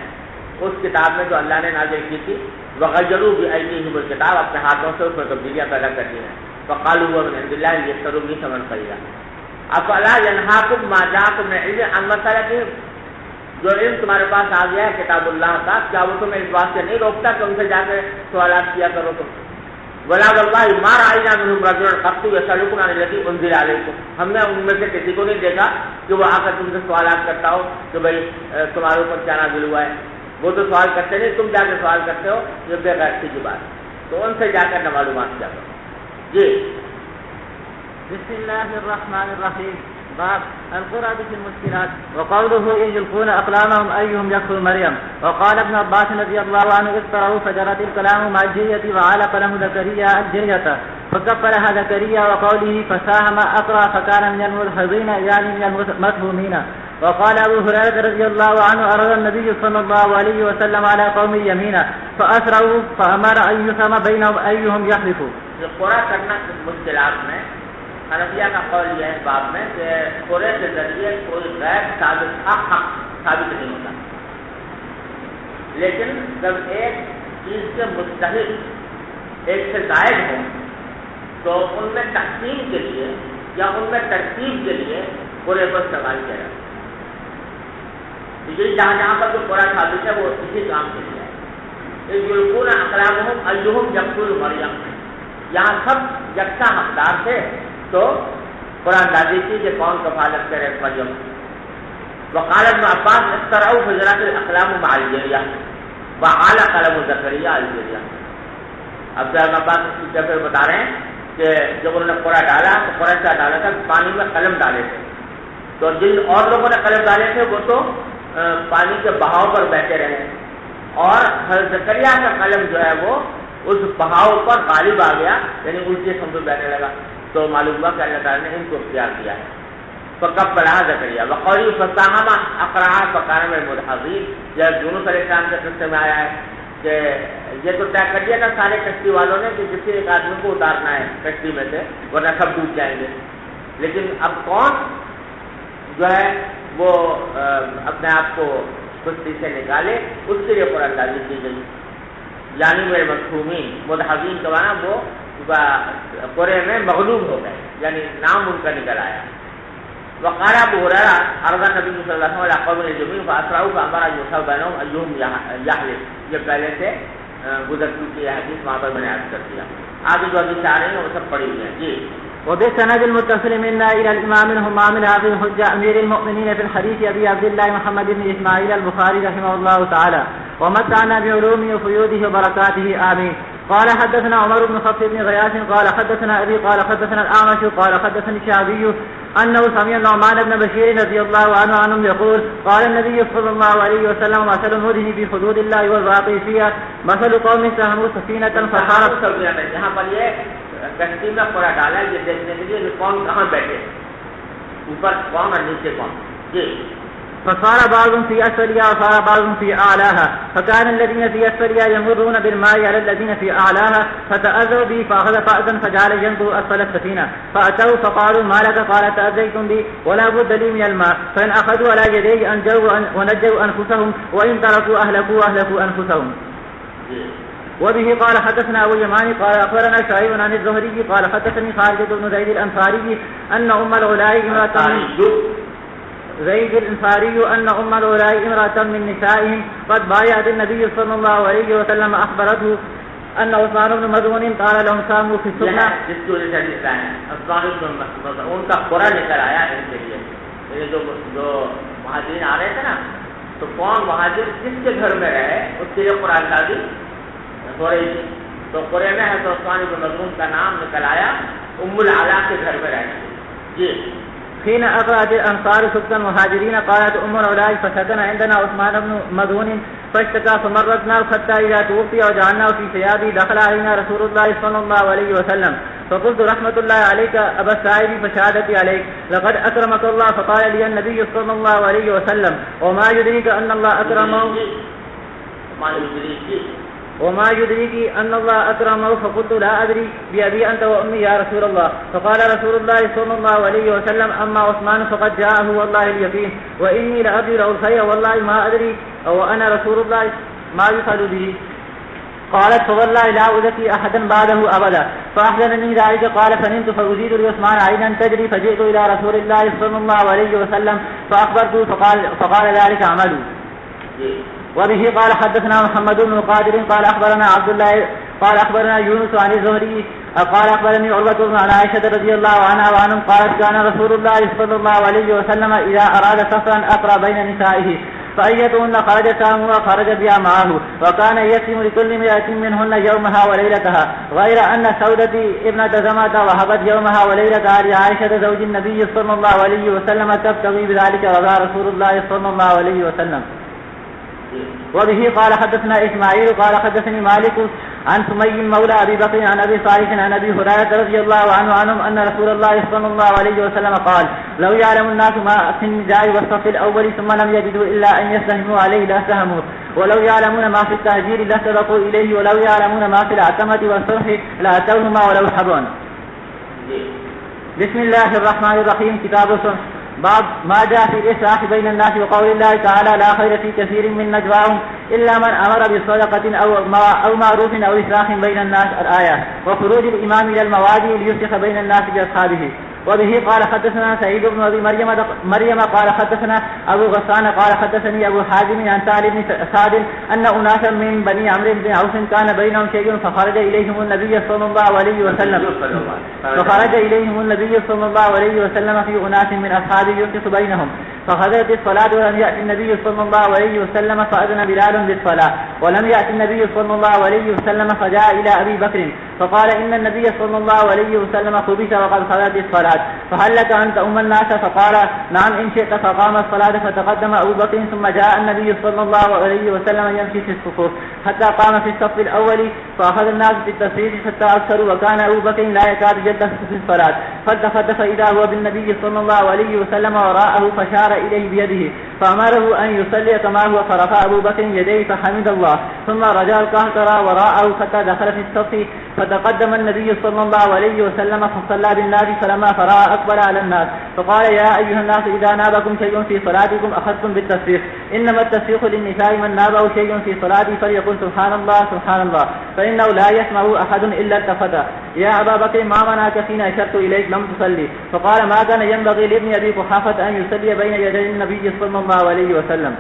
اس کتاب میں جو اللہ نے نازل کی تھی. وغیروا بأیدیہم الکتاب، اپنے ہاتھوں سے اس میں تبدیلیاں پیدا کر لی ہیں. فقالوا هو من عند الله ليشتروا به ثمنا قليلا. افلا ينهاكم ما جاءكم من علم عن مسألتهم، جو علم تمہارے پاس آ گیا ہے کتاب اللہ کا، کیا وہ تمہیں اس بات سے نہیں روکتا کہ ان سے جا کے سوالات کیا کرو تم. ولا والله ما رأينا منهم رجلا قط يسألكم عن الذي أنزل عليكم، ہم نے ان میں سے کسی کو نہیں دیکھا کہ وہ آ کر تم سے سوالات کرتا ہو کہ بھائی تمہارے اوپر کیا نازل ہوا ہے. وہ تو سوال کرتے نہیں، تم جا کے سوال کرتے ہو، یہ بے غیرتی کی بات ہے. تو ان سے جا کر نہ معلومات کیا کرو. جی بسم الله الرحمن الرحيم. باب القرآن في المشكلات. وقوله إن يلقون أقلامهم أيهم يكفر مريم. وقال ابن عباس رضي الله عنه افتروا فجرت الكلام مع الجرية وعلق له زكريا الجرية فكفلها زكريا وقوله فساهم أقرأ فكان من الملحظين يعني من المتهومين. وقال أبو هريرة رضي الله عنه أراد النبي صلى الله عليه وسلم على قوم يمينا فأسرعوا فأمر أن يسم بينهم أيهم يحلف. قرآن کرنا مشکلات میں حنفیہ کا قول یہ ہے اس باب میں کہ قرے کے ذریعے کوئی غیر ثابت حق ثابت نہیں ہوتا، لیکن جب ایک چیز کے مستحق ایک سے زائد ہوں تو ان میں تقسیم کے لیے یا ان میں ترتیب کے لیے قرے پر استعمال کیا جاتا ہے۔ یہ جہاں پر جو قرآن ثابت ہے وہ اسی کام کے لیے ہے۔ یلقون اقلامہم ایہم یقتل مریم، یہاں سب یکساں حقدار تھے تو قرآن دادی کی کہ کون کفالت کرے مریم۔ وقال ابن عباس اخترعوا فجرات الاقلام مع الجریہ وعلى قلم زکریا الجریہ۔ اب ابن عباس اس کی پھر بتا رہے ہیں کہ جب انہوں نے قرآن ڈالا تو قرآن کیا ڈالا تھا، پانی میں قلم ڈالے تھے، تو جن اور لوگوں نے قلم ڈالے تھے وہ تو پانی کے بہاؤ پر بیٹھے رہے، اور حضرت زکریا کا قلم جو ہے وہ اس بہاؤ پر غالب آ گیا، یعنی الٹے سمجھ بیٹھنے لگا، تو معلوم ہوا کہ اللہ تعالیٰ نے ان کو اختیار کیا ہے۔ فکبرہ زکریا وقولی فساہم اقرع فکان من المدحضین، یہ یونس علیہ السلام کے قصے میں آیا ہے کہ یہ تو طے کر دیا تھا سارے کشتی والوں نے کہ کسی ایک آدمی کو اتارنا ہے کشتی میں سے ورنہ سب ڈوب جائیں گے، لیکن اب کون جو ہے وہ اپنے آپ کو کشتی سے نکالے، اس کے لیے قرآن نازل کی گئی۔ یعنی میرے مفہومین مدحضین کا معنی وہ قرے میں مغلوب ہو گئے، یعنی نام ان کا نکل آیا۔ وقال ابو ہریرہ عرض النبی صلی اللہ علیہ وسلم علی قوم الجميع فاسرعوا فامر يوسف بينهم ايهم يحلف، یہ پہلے سے گزر چکی ہے حدیث، وہاں پر میں نے عرض کر دیا۔ آگے جو حدیث آ رہی ہیں وہ سب پڑھی ہوئی ہیں۔ جی وبالسند المتصل منا الى الامام الهمام الحافظ حجة امير المؤمنين في الحديث ابي عبد الله محمد بن اسماعيل البخاري رحمه الله تعالى ومتعنا بعلومه وفيوده وبركاته آمين. قال حدثنا عمر بن خفف بن غياث قال حدثنا ابي قال حدثنا الاعمش قال حدثني الشعبي انه سمع النعمان بن بشير رضي الله عنه يقول قال النبي صلى الله عليه وسلم مثل المدهن في حدود الله والواقع فيها مثل قوم سهموا سفينة فصارت، یہاں پر یہ کشتی میں قرآن ڈالا ہے یہ دیکھنے کے لیے کہ کون کہاں بیٹھے، اوپر کون اور نیچے کون۔ جی فصار بعض في أسفلها وصار بعض في أعلاها، فكان الذين في أسفلها يمرون بالماء على الذين في أعلاها فتأذوا به فأخذ فأذا فجعل ينظر أسفل السفينة فأتوا فقالوا ما لك قال تأذيتم بي ولا بد لي من الماء، فإن أخذوا على يديه أنجوا ونجوا أنفسهم وإن تركوا أهلكوا أنفسهم. وبه قال حدثنا أبو اليماني قال أخبرنا شعيب عن الزهري قال حدثني خالد بن زيد الأنصاري أن أم العلاء امرأة من نسائهم قد بايعت النبي صلى الله عليه وسلم أخبرته أن عثمان بن مظعون قال لهم ساموا في السفنة، جس کی وجہ سے حدیث ہے عثمان بن مظعون کا قرآن نکل آیا ان کے لیے، یہ جو مہاجرین آ رہے تھے نا، تو کون مہاجر جس کے گھر میں رہے اس کے لیے قرآن نازل ہو رہی تھی، تو قرآن میں حضرت عثمان بن مظعون کا نام نکل آیا، ام العلا کے گھر میں رہے۔ جی حين أخرج الأنصار سكتا المهاجرين قالت أم العلاء فسكن عندنا عثمان بن مظعون فاشتكى فمرضناه حتى إذا توفي وجعلناه في ثيابه دخل علينا رسول الله صلى الله عليه وسلم فقلت رحمة الله عليك أبا السائب فشهادتي عليك لقد أكرمك الله، فقال لي النبي صلى الله عليه وسلم وما يدريك أن الله أكرمه أن الله أكرمه، فقلت لا أدري بأبي أنت وأمي يا رسول الله، فقال رسول الله صلى الله عليه وسلم أما عثمان فقد جاءه والله اليقين وإني لأرجو له الخير والله ما أدري وأنا رسول الله ما يفعل به. قالت فوالله لا أزكي أحدا بعده أبدا، فأحزنني ذلك. قال فنمت فأزيد لعثمان عينا تجري فجئت إلى رسول الله صلى الله عليه وسلم فأخبرته فقال ذلك عملوا. وبه قال حدثنا محمد بن قادر قال أخبرنا عبد الله قال أخبرنا يونس عن الزهري قال أخبرني عروة بن عائشة رضي الله عنها وعنهم قالت كان رسول الله صلى الله عليه وسلم إذا أراد سفرا أقرأ بين نسائه فأيتهن خرج ساموا خرج بها معه، وكان يقسم لكل امرأة منهن يومها وليلتها، غير أن سودة ابنة زمعة وهبت يومها وليلتها لعائشة زوج النبي صلى الله عليه وسلم تبتغي بذلك رضا رسول الله صلى الله عليه وسلم. وبه قال حدثنا إسماعيل قال حدثني مالك عن سمي مولى أبي بكر عن أبي صالح عن أبي هريرة رضي الله عنهم أن رسول الله صلى الله عليه وسلم قال لو يعلم الناس ما في النداء والصف الأول ثم لم يجدوا إلا أن يستهموا عليه لاستهموا، ولو يعلمون ما في التهجير لاستبقوا إليه، ولو يعلمون ما في العتمة والصلح لأتوهما ولو حبوا. بسم الله الرحمن الرحيم. كتاب الصلح. باب ما جاء في الإصلاح بين الناس وقول الله تعالى لا خير في كثير من نجواهم إلا من أمر بصدقة أو معروف أو إصلاح بين الناس. الآية. وخروج الإمام إلى الموادي ليصلح بين الناس بأصحابه. وبه قال حدثنا سعيد بن أبي مريم قال حدثنا أبو غسان قال حدثني أبو حازم عن سعد بن سعد أن أناسا من بني عمرو بن عوف كان بينهم شيء فخرج إليهم النبي صلى الله عليه وسلم في أناس من أصحابه يصلح بينهم فحضرت الصلاة ولم يأتي النبي صلى الله عليه وسلم فأذن بلال بالصلاة ولم يأتي النبي صلى الله عليه وسلم فجاء إلى أبي بكر فقال إن النبي صلى الله عليه وسلم خبث وقد حضرت الصلاة فهل لك أن تؤم الناس؟ فقال نعم إن شئت. فقام الصلاة فتقدم أبو بكر ثم جاء النبي صلى الله عليه وسلم يمشي في الصفوف حتى قام في الصف الأول فأخذ الناس بالتصفيق حتى أكثروا وكان أبو بكر لا يكاد يلتفت في الصلاة فالتفت فإذا هو بالنبي صلى الله عليه وسلم وراءه فشار إليه بيده فأمره أن يصلي كما هو فرفع أبو بكر يديه فحمد الله ثم رجع القهقرى وراءه حتى دخل في الصف فتقدم النبي صلى الله عليه وسلم فصلى بالناس فلما فرغ أقبل على الناس فقال يا أيها الناس إذا نابكم شيء في صلاتكم أخذتم بالتصفيق إنما التصفيق للنساء من نابه شيء في صلاته فليقل سبحان الله سبحان الله فإنه لا يسمع أحد إلا التفت. يا أبا بكر ما منعك حين أشرت إليك لم تصلي؟ فقال ما كان ينبغي لابن أبي قحافة أن يصلي بين يدي النبي صلى الله عليه وسلم.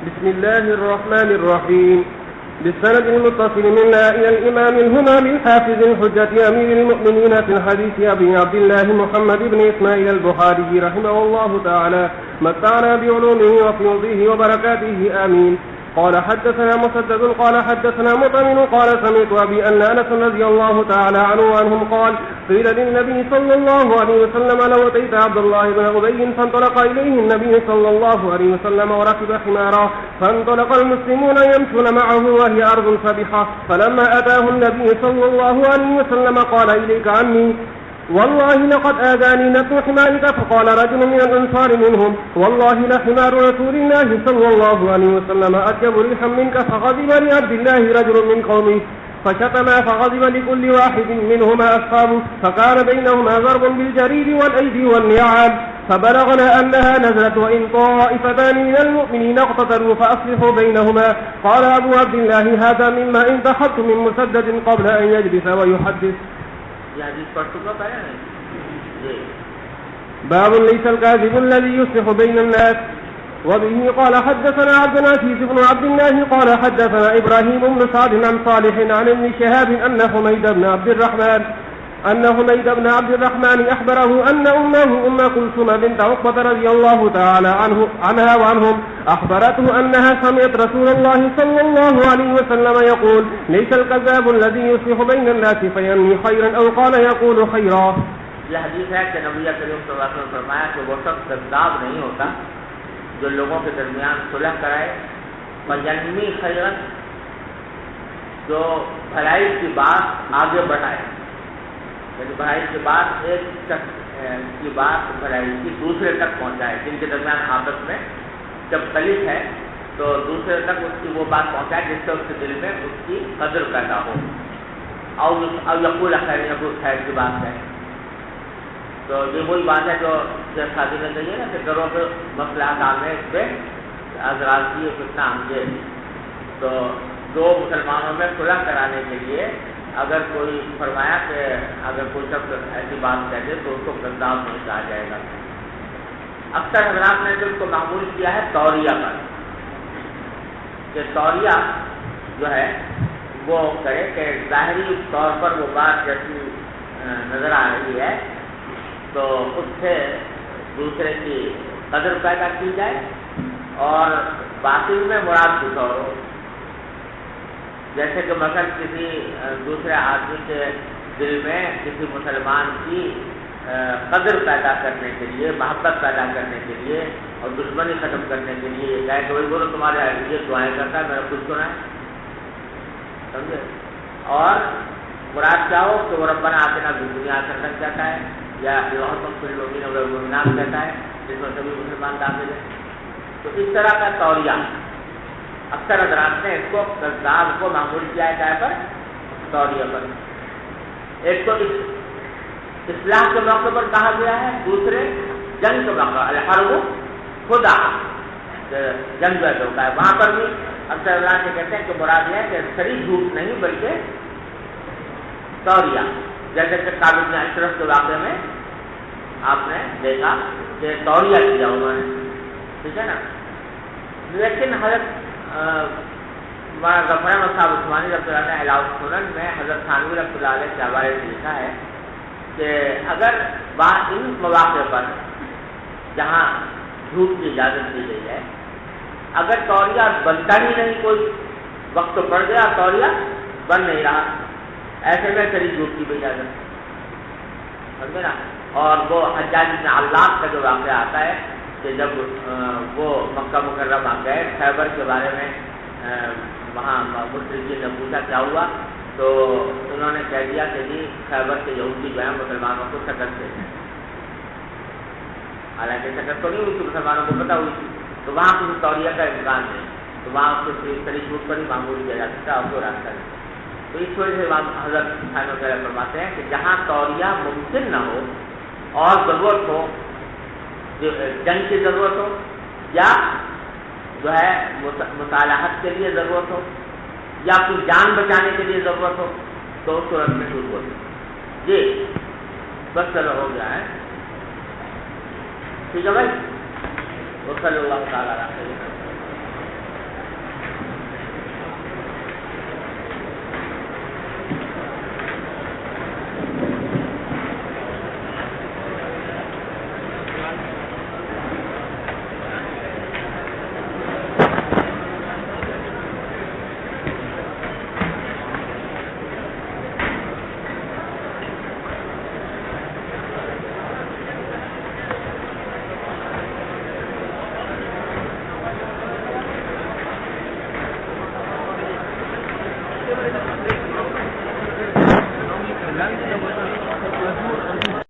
بسم الله الرحمن الرحيم. بالسند المتصل منا إلى الإمام الهمام الحافظ الحجة أمير المؤمنين في الحديث أبي عبد الله محمد بن إسماعيل البخاري رحمه الله تعالى متعنا بعلومه وفيوضه وبركاته آمين. قال حدثنا مسدد قال حدثنا مطمن قال سمعت أبي أن أنس رضي الله تعالى عنه وعنهم قال قيل للنبي صلى الله عليه وسلم لو أتيت عبد الله بن أبي فانطلق إليه النبي صلى الله عليه وسلم وركب حمارا فانطلق المسلمون يمشون معه وهي أرض سبحة فلما أتاه النبي صلى الله عليه وسلم قال إليك عني والله لقد آذاني نتن حمارك. فقال رجل من الأنصار منهم والله لحمار رسول الله صلى الله عليه وسلم أطيب ريحا منك. فغضب لعبد الله رجل من قومه فشتما فغضب لكل واحد منهما أصحابه فكان بينهما ضرب بالجريد والأيدي والنعال فبلغنا أنها نزلت وإن طائفتان من المؤمنين اقتتلوا فأصلحوا بينهما. قال أبو عبد الله هذا مما انتحبت من مسدد قبل أن يجلس ويحدث. باب ليس الكاذب الذي يصلح بين الناس. وبه قال حدثنا عبد العزيز بن عبد الله قال حدثنا إبراهيم بن سعد عن صالح عن ابن شهاب أن حميد بن عبد الرحمن أخبره أن أمه أم كلثوم بنت عقبة رضي الله تعالى عنها وعنهم أخبرته أنها سمعت رسول الله صلى الله عليه وسلم يقول ليس الكذاب الذي يصلح بين الناس فينمي خيرا أو قال يقول خيرا. یہ حدیث ہے کہ نبی کریم صلی اللہ علیہ وسلم نے فرمایا کہ وہ شخص کذاب نہیں ہوتا جو لوگوں کے درمیان صلح کرائے فینمی خیرا جو بھلائی کی بات آگے بڑھائے یعنی بھلائی کی بات ایک شخص کی بات بھلائی کی دوسرے تک پہنچائے جن کے درمیان آپس میں جب خلیف ہے تو دوسرے تک اس کی وہ بات پہنچائے جس سے اس کے دل میں اس کی قدر پیدا ہو اور یقول خیر یقول خیر کی بات ہے. تو یہ وہی بات ہے جو شادی میں کہیے نا کہ گھروں پہ مسئلہ کام ہے اس پہ حضرات کی کتنا ہمجے تو دو مسلمانوں میں صلح کرانے کے لیے اگر کوئی فرمایا کہ اگر کوئی شخص ایسی بات کہہ دے تو اس کو کذاب نہیں کہا جائے گا. اکثر حضرات نے اس کو معمول کیا ہے توریہ پر کہ توریہ جو ہے وہ کرے کہ ظاہری طور پر وہ بات جیسی نظر آ رہی ہے تو اس سے دوسرے کی قدر پیدا کی جائے اور باقی میں مراد کچھ اور ہو. جیسے کہ مثلا کسی دوسرے آدمی کے دل میں کسی مسلمان کی قدر پیدا کرنے کے لیے، محبت پیدا کرنے کے لیے اور دشمنی ختم کرنے کے لیے یہ کہے کہ وہی بولو تمہارے یہ دعائیں کرتا ہے، میرا کچھ سنا ہے، سمجھے؟ اور مراد کیا ہو کہ وہ ربنا آتنا فی الدنیا حسنۃ کہتا ہے یا اللہم فی المؤمنین والمؤمنات کہتا ہے، جس میں سبھی مسلمان داخل ہیں. تو اس طرح کا توریہ اکثر حضرات نے اس کو کذاب کو معمول کیا ہے کیا پر توریہ پر. ایک تو اصلاح کے موقع پر کہا گیا ہے، دوسرے جنگ کے موقع الحرب خدا جنگ جو ہوتا ہے وہاں پر بھی اکثر حضرات یہ کہتے ہیں کہ مراد یہ ہے کہ صریح جھوٹ نہیں بلکہ توریہ. جیسے کہ کعب بن اشرف کے واقعے میں آپ نے دیکھا کہ توریہ کیا انہوں نے، ٹھیک ہے نا. لیکن حضرت غفر احمد صاحب عثمانی رحمۃ اللہ علیہ علاؤ السنن میں حضرت تھانوی رحمۃ اللہ علیہ کے حوالے سے لکھا ہے کہ اگر ان مواقع پر جہاں جھوٹ کی اجازت دی گئی ہے، اگر توریہ بنتا ہی نہیں، کوئی وقت تو پڑ گیا توریہ بن نہیں رہا، ایسے میں صریح جھوٹ کی بھی اجازت، سمجھے نا. اور وہ حجاج بن علاق کا جو واقعہ آتا ہے کہ جب وہ مکہ مکرمہ گئے خیبر کے بارے میں، وہاں مشرکین نے پوچھا کیا ہوا، تو انہوں نے کہہ دیا کہ جی خیبر کے یہودی جو ہیں مسلمانوں کو شکست دیتے ہیں. حالانکہ شکست تو نہیں ہوئی تھی، مسلمانوں کو پتہ ہوئی تھی، تو وہاں کسی توریہ کا امکان نہیں، تو وہاں اس کو صریح جھوٹ پر ہی معمول کیا جا سکتا اور کوئی راستہ نہیں. تو اس وجہ سے حضرت وغیرہ فرماتے ہیں کہ جہاں توریہ ممکن نہ ہو اور ضرورت ہو، جنگ کی ضرورت ہو یا جو ہے مصالحت کے لیے ضرورت ہو یا اپنی جان بچانے کے لیے ضرورت ہو، تو اس صورت میں جھوٹ بولے. جی بس چلو ہو گیا ہے، ٹھیک ہے بھائی. وہ صلی اللہ تعالیٰ علیہ وسلم.